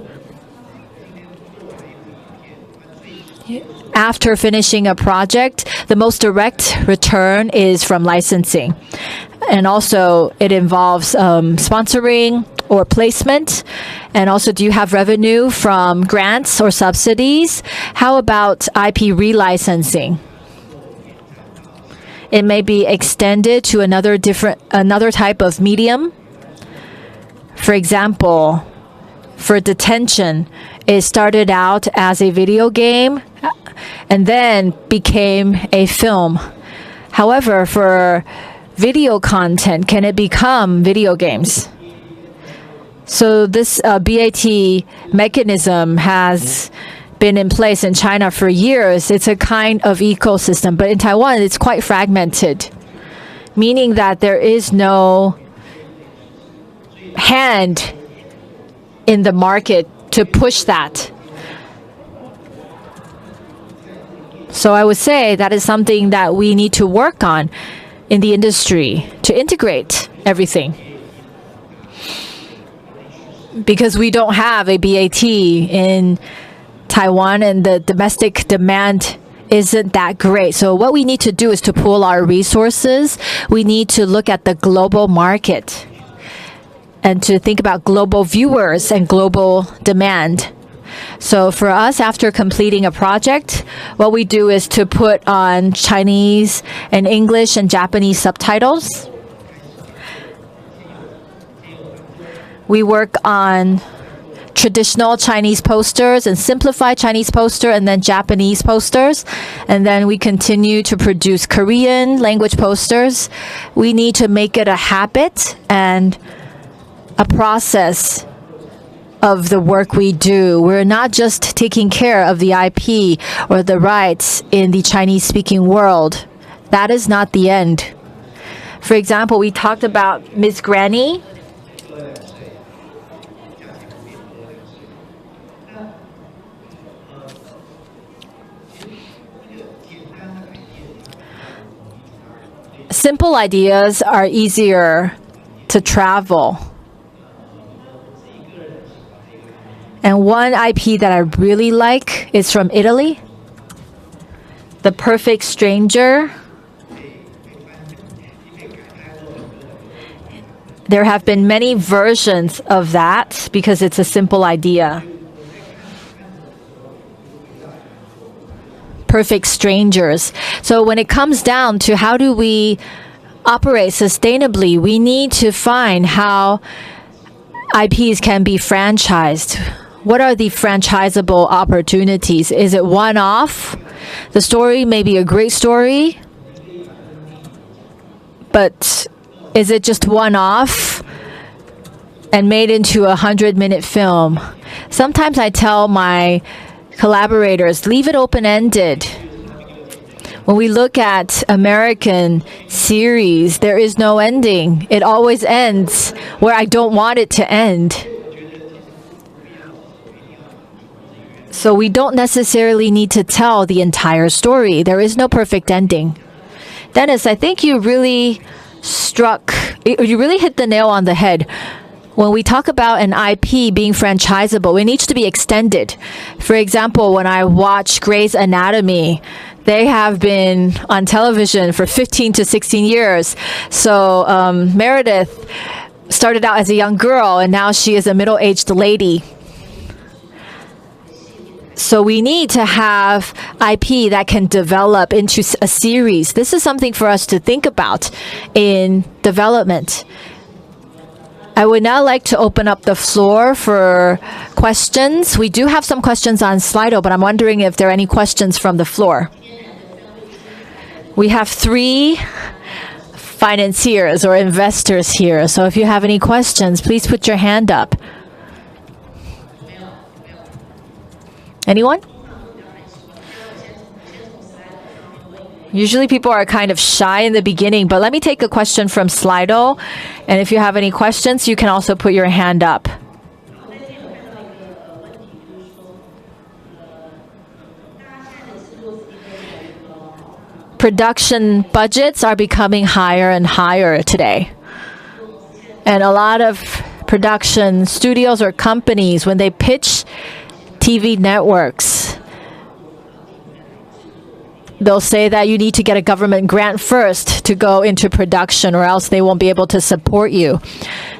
After finishing a project, the most direct return is from licensing. And also it involves sponsoring or placement. And also, do you have revenue from grants or subsidies? How about IP relicensing? It may be extended to another type of medium. For example, for detention, it started out as a video game and then became a film. However, for video content, can it become video games? So this BAT mechanism has been in place in China for years. It's a kind of ecosystem, but in Taiwan, it's quite fragmented, meaning that there is no hand in the market to push that. So I would say that is something that we need to work on in the industry to integrate everything. Because we don't have a BAT in Taiwan and the domestic demand isn't that great. So what we need to do is to pool our resources. We need to look at the global market and to think about global viewers and global demand. So for us, after completing a project, what we do is to put on Chinese and English and Japanese subtitles. We work on traditional Chinese posters and simplified Chinese poster and then Japanese posters. And then we continue to produce Korean language posters. We need to make it a habit and a process of the work we do. We're not just taking care of the IP or the rights in the Chinese-speaking world. That is not the end. For example, we talked about Miss Granny. simple ideas are easier to travel. And one IP that I really like is from Italy, The Perfect Stranger. There have been many versions of that because it's a simple idea. Perfect strangers. So when it comes down to how do we operate sustainably, we need to find how IPs can be franchised. What are the franchisable opportunities? Is it one-off? The story may be a great story, but is it just one-off and made into a 100-minute film? Sometimes I tell my collaborators, leave it open-ended. When we look at American series, there is no ending. It always ends where I don't want it to end. So we don't necessarily need to tell the entire story. There is no perfect ending. Dennis, I think you really hit the nail on the head. When we talk about an IP being franchisable, it needs to be extended. For example, when I watch Grey's Anatomy, they have been on television for 15 to 16 years. So Meredith started out as a young girl, and now she is a middle-aged lady. So we need to have IP that can develop into a series. This is something for us to think about in development. I would now like to open up the floor for questions. We do have some questions on Slido, but I'm wondering if there are any questions from the floor. We have 3 financiers or investors here. So if you have any questions, please put your hand up. Anyone? Usually people are kind of shy in the beginning, but let me take a question from Slido. And if you have any questions, you can also put your hand up. Production budgets are becoming higher and higher today. And a lot of production studios or companies, when they pitch TV networks, they'll say that you need to get a government grant first to go into production, or else they won't be able to support you.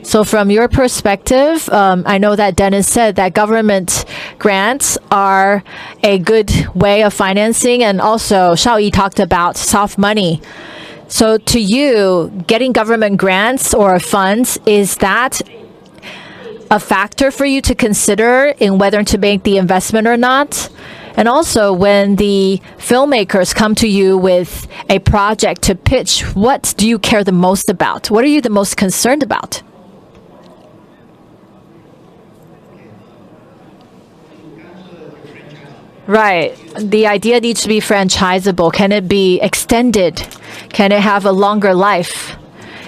So from your perspective, I know that Dennis said that government grants are a good way of financing, and also Xiaoyi talked about soft money. So to you, getting government grants or funds, is that a factor for you to consider in whether to make the investment or not? And also, when the filmmakers come to you with a project to pitch, what do you care the most about? What are you the most concerned about? Right. The idea needs to be franchisable. Can it be extended? Can it have a longer life?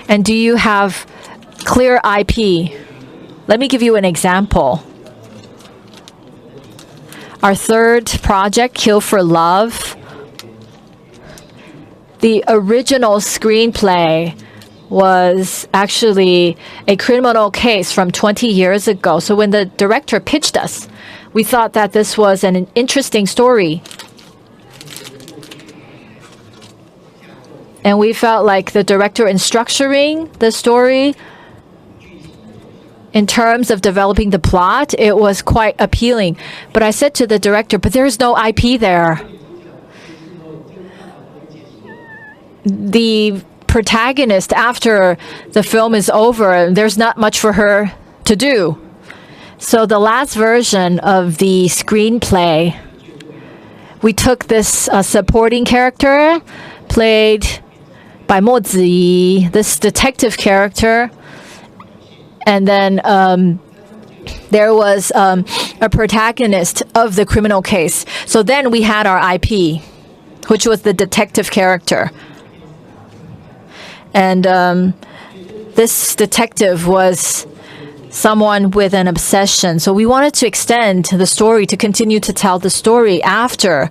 And do you have clear IP? Let me give you an example. Our third project, Kill for Love, the original screenplay was actually a criminal case from 20 years ago. So when the director pitched us, we thought that this was an interesting story. And we felt like the director in structuring the story, in terms of developing the plot, it was quite appealing. But I said to the director, but there's no IP there. The protagonist, after the film is over, there's not much for her to do. So the last version of the screenplay, we took this supporting character, played by Mo Ziyi, this detective character, and then there was a protagonist of the criminal case. So then we had our IP, which was the detective character. And this detective was someone with an obsession. So we wanted to extend the story to continue to tell the story after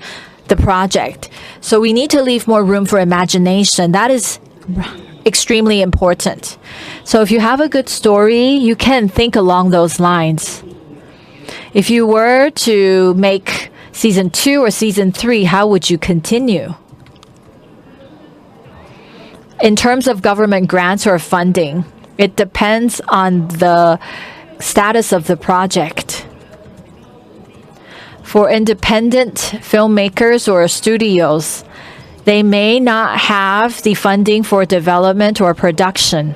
the project. So we need to leave more room for imagination. That is extremely important. So if you have a good story, you can think along those lines. If you were to make season 2 or season 3, how would you continue? In terms of government grants or funding, it depends on the status of the project. For independent filmmakers or studios, they may not have the funding for development or production.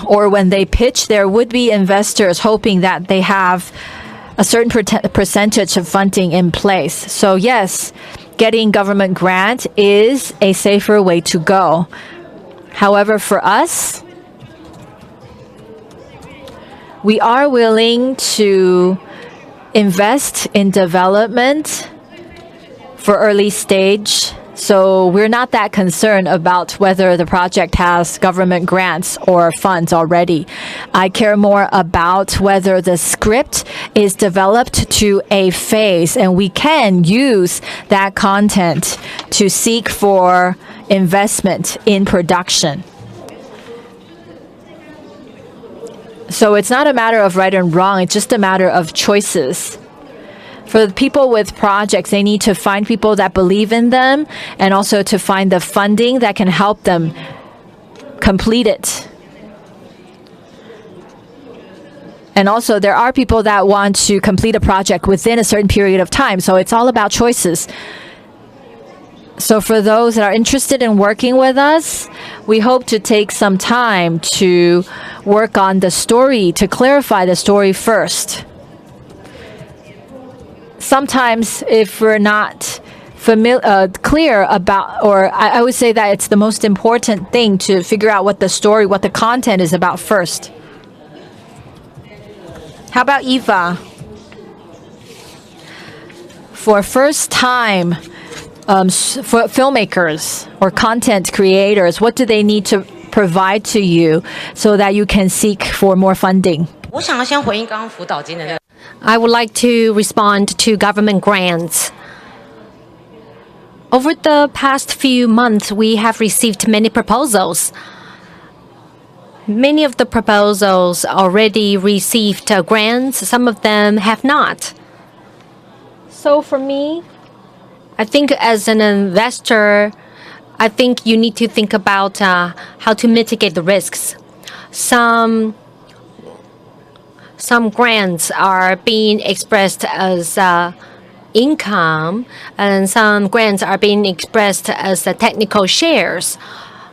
Or when they pitch, there would be investors hoping that they have a certain percentage of funding in place. So yes, getting government grant is a safer way to go. However, for us, we are willing to invest in development for early stage. So we're not that concerned about whether the project has government grants or funds already. I care more about whether the script is developed to a phase and we can use that content to seek for investment in production. So it's not a matter of right and wrong, it's just a matter of choices. For the people with projects, they need to find people that believe in them and also to find the funding that can help them complete it. And also, there are people that want to complete a project within a certain period of time, so it's all about choices. So for those that are interested in working with us, we hope to take some time to work on the story, to clarify the story first. Sometimes if we're not clear about, or I would say that it's the most important thing to figure out what the story, what the content is about first. How about Eva? For first time, for filmmakers or content creators, what do they need to provide to you so that you can seek for more funding? I would like to respond to government grants. Over the past few months, we have received many proposals. Many of the proposals already received grants, some of them have not. So for me, I think as an investor, I think you need to think about how to mitigate the risks. Some grants are being expressed as income, and some grants are being expressed as technical shares.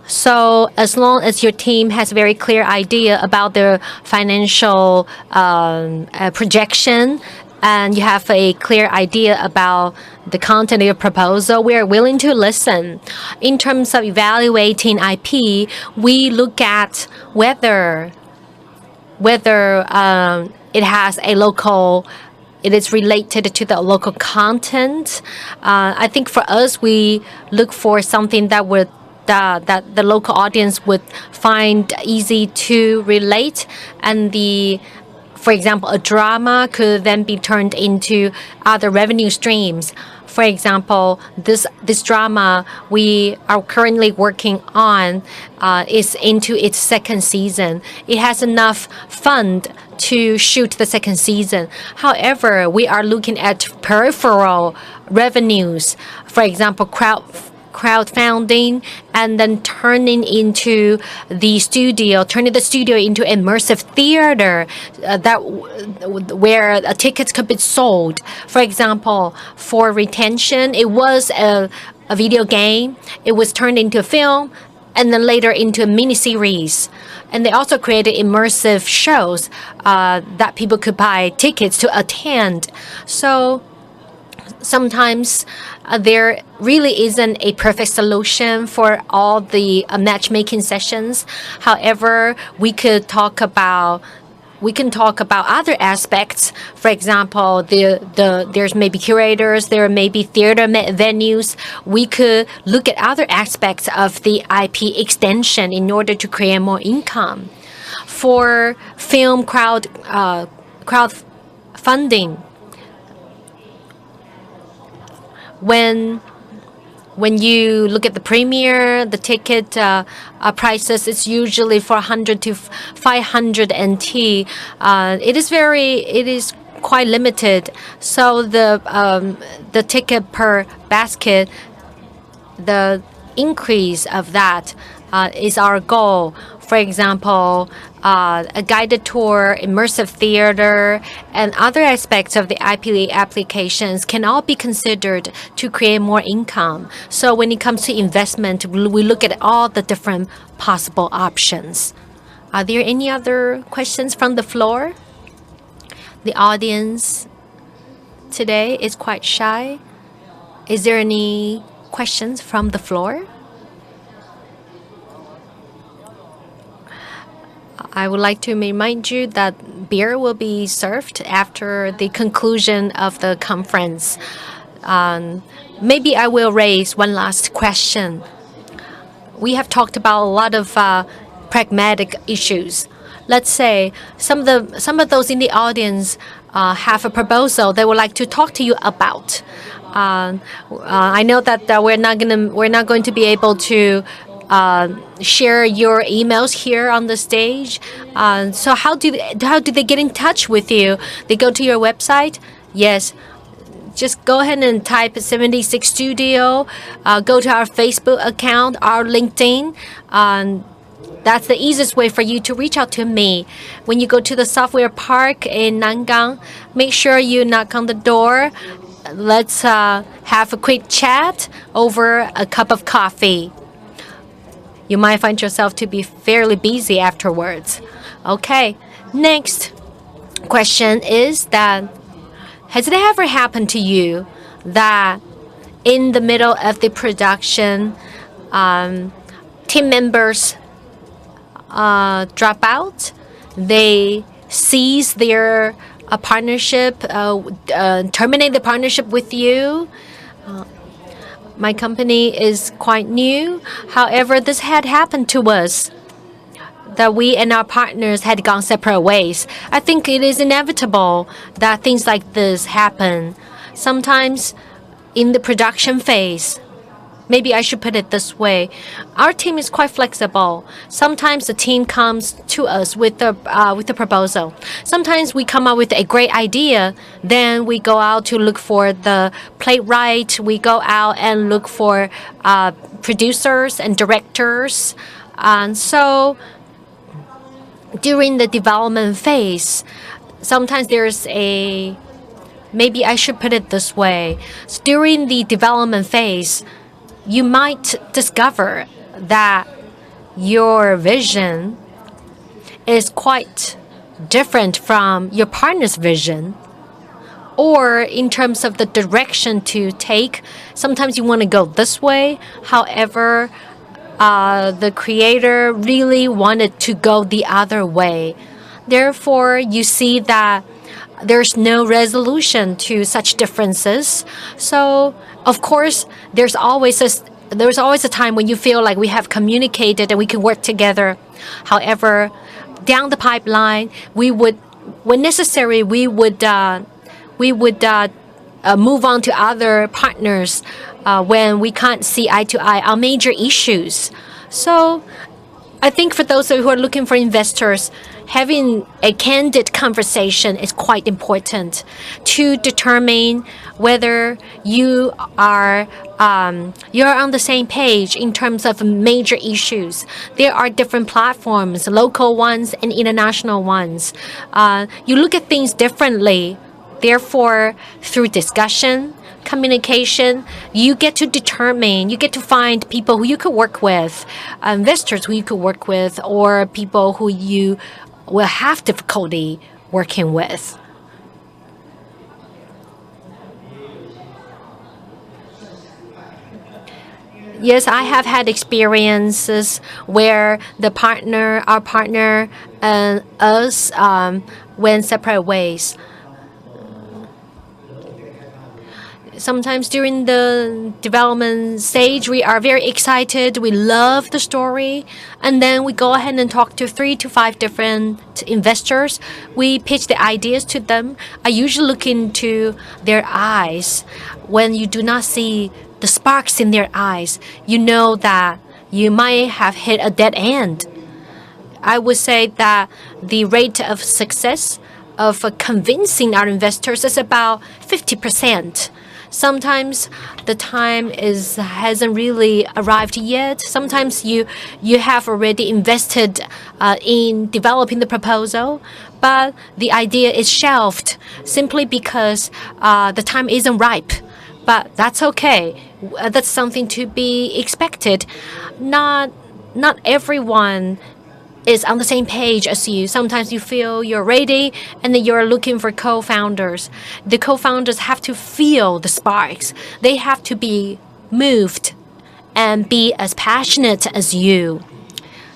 So as long as your team has a very clear idea about their financial projection, and you have a clear idea about the content of your proposal, we are willing to listen. In terms of evaluating IP, we look at whether it has a local, it is related to the local content. I think for us, we look for something that would that the local audience would find easy to relate, and for example, a drama could then be turned into other revenue streams. For example, this drama we are currently working on is into its second season. It has enough fund to shoot the second season. However, we are looking at peripheral revenues. For example, crowdfunding, and then turning the studio into immersive theater where tickets could be sold. For example, for retention, it was a video game. It was turned into a film, and then later into a miniseries. And they also created immersive shows that people could buy tickets to attend. So sometimes there really isn't a perfect solution for all the matchmaking sessions. However, we can talk about other aspects. For example, there's maybe curators, there may be theater venues. We could look at other aspects of the IP extension in order to create more income. For film crowdfunding, when when you look at the premier, the ticket prices, it's usually 400 to 500 NT. It is quite limited. So the ticket per basket, the increase of that is our goal. For example, a guided tour, immersive theater, and other aspects of the IP applications can all be considered to create more income. So when it comes to investment, we look at all the different possible options. Are there any other questions from the floor? The audience today is quite shy. Is there any questions from the floor? I would like to remind you that beer will be served after the conclusion of the conference. Maybe I will raise one last question. We have talked about a lot of pragmatic issues. Let's say some of those in the audience have a proposal they would like to talk to you about. I know that we're not going to be able to share your emails here on the stage. So how do they get in touch with you? They go to your website? Yes. Just go ahead and type 76 Studio. Go to our Facebook account, our LinkedIn. That's the easiest way for you to reach out to me. When you go to the software park in Nangang, make sure you knock on the door. Let's have a quick chat over a cup of coffee. You might find yourself to be fairly busy afterwards. Okay, next question is that, has it ever happened to you that in the middle of the production, team members drop out? They cease their partnership, terminate the partnership with you? My company is quite new. However, this had happened to us, that we and our partners had gone separate ways. I think it is inevitable that things like this happen. Sometimes in the production phase, maybe I should put it this way. Our team is quite flexible. Sometimes the team comes to us with a proposal. Sometimes we come up with a great idea. Then we go out to look for the playwright. We go out and look for producers and directors. And so during the development phase, sometimes there's a, maybe I should put it this way. So during the development phase, you might discover that your vision is quite different from your partner's vision, or in terms of the direction to take. Sometimes you want to go this way. However, the creator really wanted to go the other way. Therefore, you see that there's no resolution to such differences. So, of course, there's always a time when you feel like we have communicated and we can work together. However, down the pipeline, when necessary, we would move on to other partners when we can't see eye to eye on major issues. So, I think for those who are looking for investors, having a candid conversation is quite important to determine whether you are you're on the same page in terms of major issues. There are different platforms, local ones and international ones. You look at things differently. Therefore, through discussion, communication, you get to find people who you could work with, investors who you could work with, or people who you will have difficulty working with. Yes, I have had experiences where our partner and us went separate ways. Sometimes during the development stage, we are very excited. We love the story. And then we go ahead and talk to 3 to 5 different investors. We pitch the ideas to them. I usually look into their eyes. When you do not see the sparks in their eyes, you know that you might have hit a dead end. I would say that the rate of success of convincing our investors is about 50%. Sometimes the time hasn't really arrived yet. Sometimes you have already invested in developing the proposal, but the idea is shelved simply because the time isn't ripe. But that's okay. That's something to be expected. Not everyone is on the same page as you. Sometimes you feel you're ready and then you're looking for co-founders. The co-founders have to feel the sparks. They have to be moved and be as passionate as you.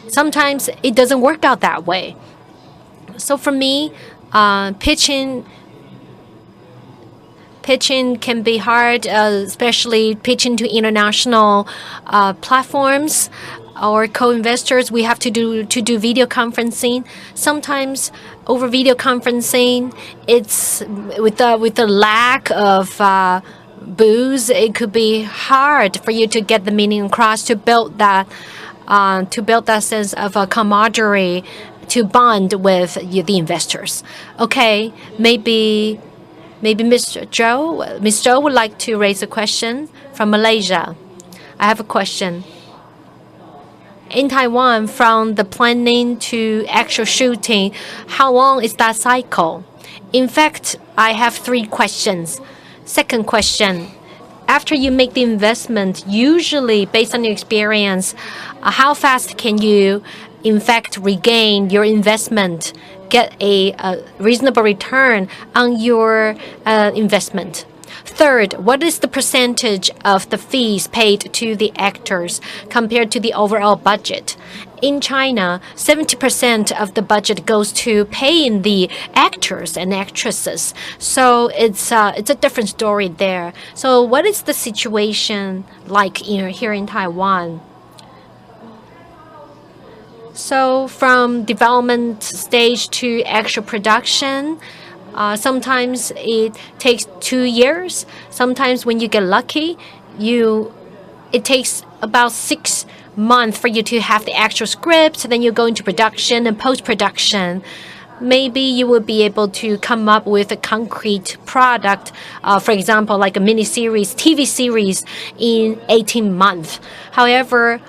Sometimes it doesn't work out that way. So for me, pitching can be hard, especially pitching to international platforms or co-investors. We have to do video conferencing. Sometimes over video conferencing, it's with the lack of booze, it could be hard for you to get the meaning across, to build that sense of camaraderie, to bond with the investors. Okay, maybe Mr. Zhou. Ms. Zhou would like to raise a question from Malaysia. I have a question. In Taiwan, from the planning to actual shooting, how long is that cycle? In fact, I have 3 questions. Second question, after you make the investment, usually based on your experience, how fast can you, in fact, regain your investment, get a reasonable return on your investment? Third, what is the percentage of the fees paid to the actors compared to the overall budget? In China, 70% of the budget goes to paying the actors and actresses. So it's a different story there. So what is the situation like here in Taiwan? So from development stage to actual production, sometimes it takes 2 years. Sometimes when you get lucky, it takes about 6 months for you to have the actual script. Then you go into production and post-production. Maybe you will be able to come up with a concrete product, for example, like a mini-series, TV series in 18 months. However,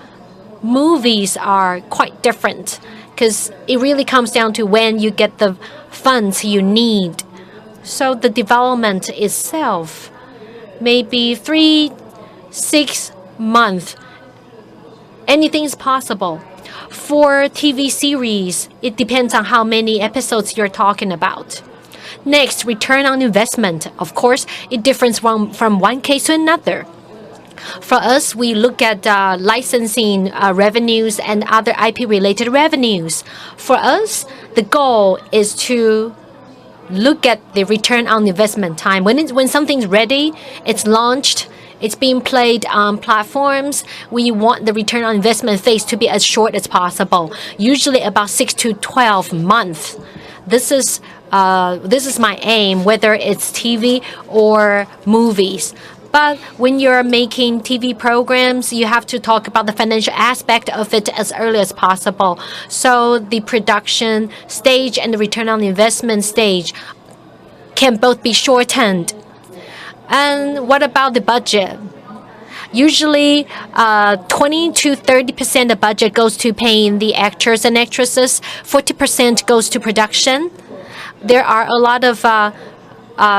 movies are quite different because it really comes down to when you get the funds you need. So the development itself, maybe 3-6 months. Anything is possible. For TV series, it depends on how many episodes you're talking about. Next, return on investment. Of course, it differs from one case to another. For us, we look at licensing revenues and other IP-related revenues. For us, the goal is to look at the return on investment time. When something's ready, it's launched, it's being played on platforms, we want the return on investment phase to be as short as possible, usually about 6 to 12 months. This is my aim, whether it's TV or movies. But when you're making TV programs, you have to talk about the financial aspect of it as early as possible. So the production stage and the return on investment stage can both be shortened. And what about the budget? Usually, 20 to 30% of budget goes to paying the actors and actresses. 40% goes to production. There are a lot of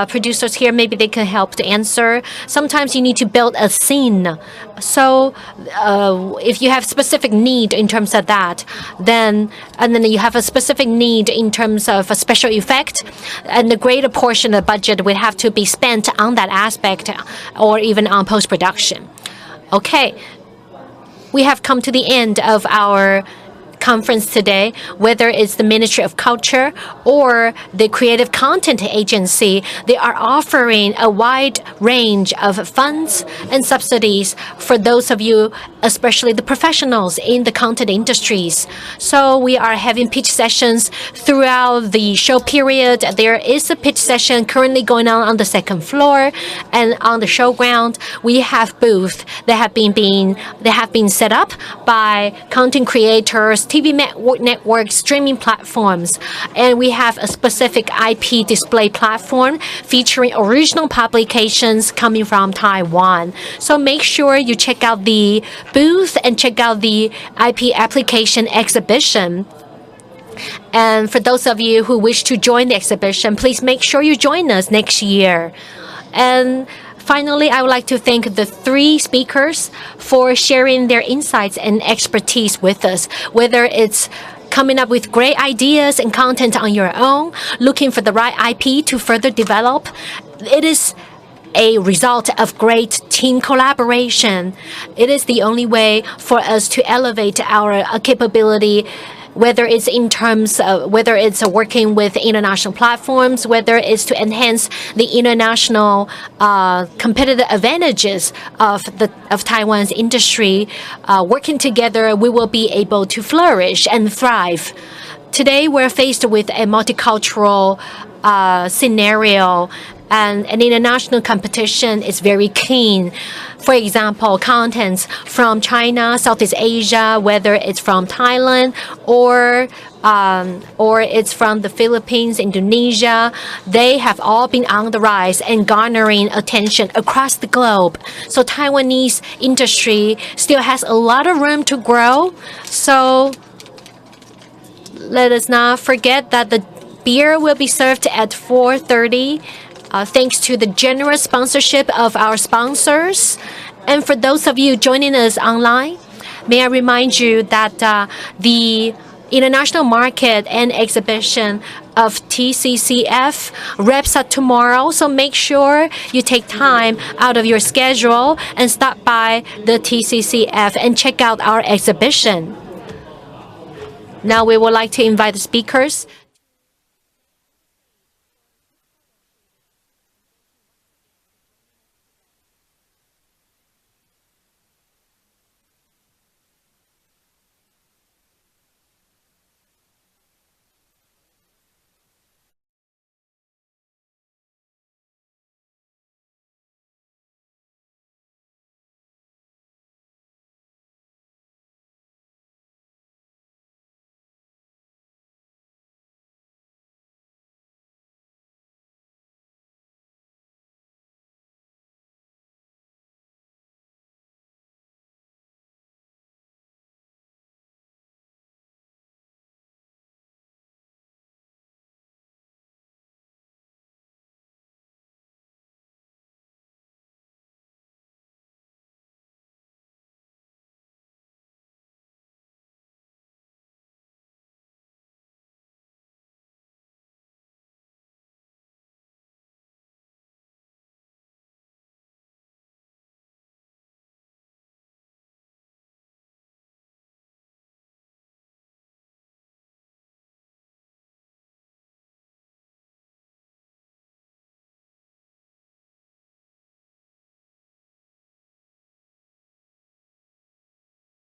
producers here, maybe they can help to answer. Sometimes you need to build a scene. So if you have specific need in terms of that, then you have a specific need in terms of a special effect, and the greater portion of the budget would have to be spent on that aspect or even on post-production. Okay, we have come to the end of our conference today, whether it's the Ministry of Culture or the Creative Content Agency, they are offering a wide range of funds and subsidies for those of you, especially the professionals in the content industries. So we are having pitch sessions throughout the show period. There is a pitch session currently going on the second floor, and on the showground we have booths that have been set up by content creators, TV networks, streaming platforms, and we have a specific IP display platform featuring original publications coming from Taiwan. So make sure you check out the booth and check out the IP application exhibition. And for those of you who wish to join the exhibition, please make sure you join us next year. And finally, I would like to thank the 3 speakers for sharing their insights and expertise with us, whether it's coming up with great ideas and content on your own, looking for the right IP to further develop. It is a result of great team collaboration. It is the only way for us to elevate our capability, whether it's in terms of whether it's working with international platforms, whether it's to enhance the international competitive advantages of Taiwan's industry. Working together, we will be able to flourish and thrive. Today, we're faced with a multicultural scenario, and an international competition is very keen. For example, contents from China, Southeast Asia, whether it's from Thailand or it's from the Philippines, Indonesia, they have all been on the rise and garnering attention across the globe. So Taiwanese industry still has a lot of room to grow. So let us not forget that the beer will be served at 4:30. Thanks to the generous sponsorship of our sponsors. And for those of you joining us online, may I remind you that the international market and exhibition of TCCF wraps up tomorrow. So make sure you take time out of your schedule and stop by the TCCF and check out our exhibition. Now we would like to invite the speakers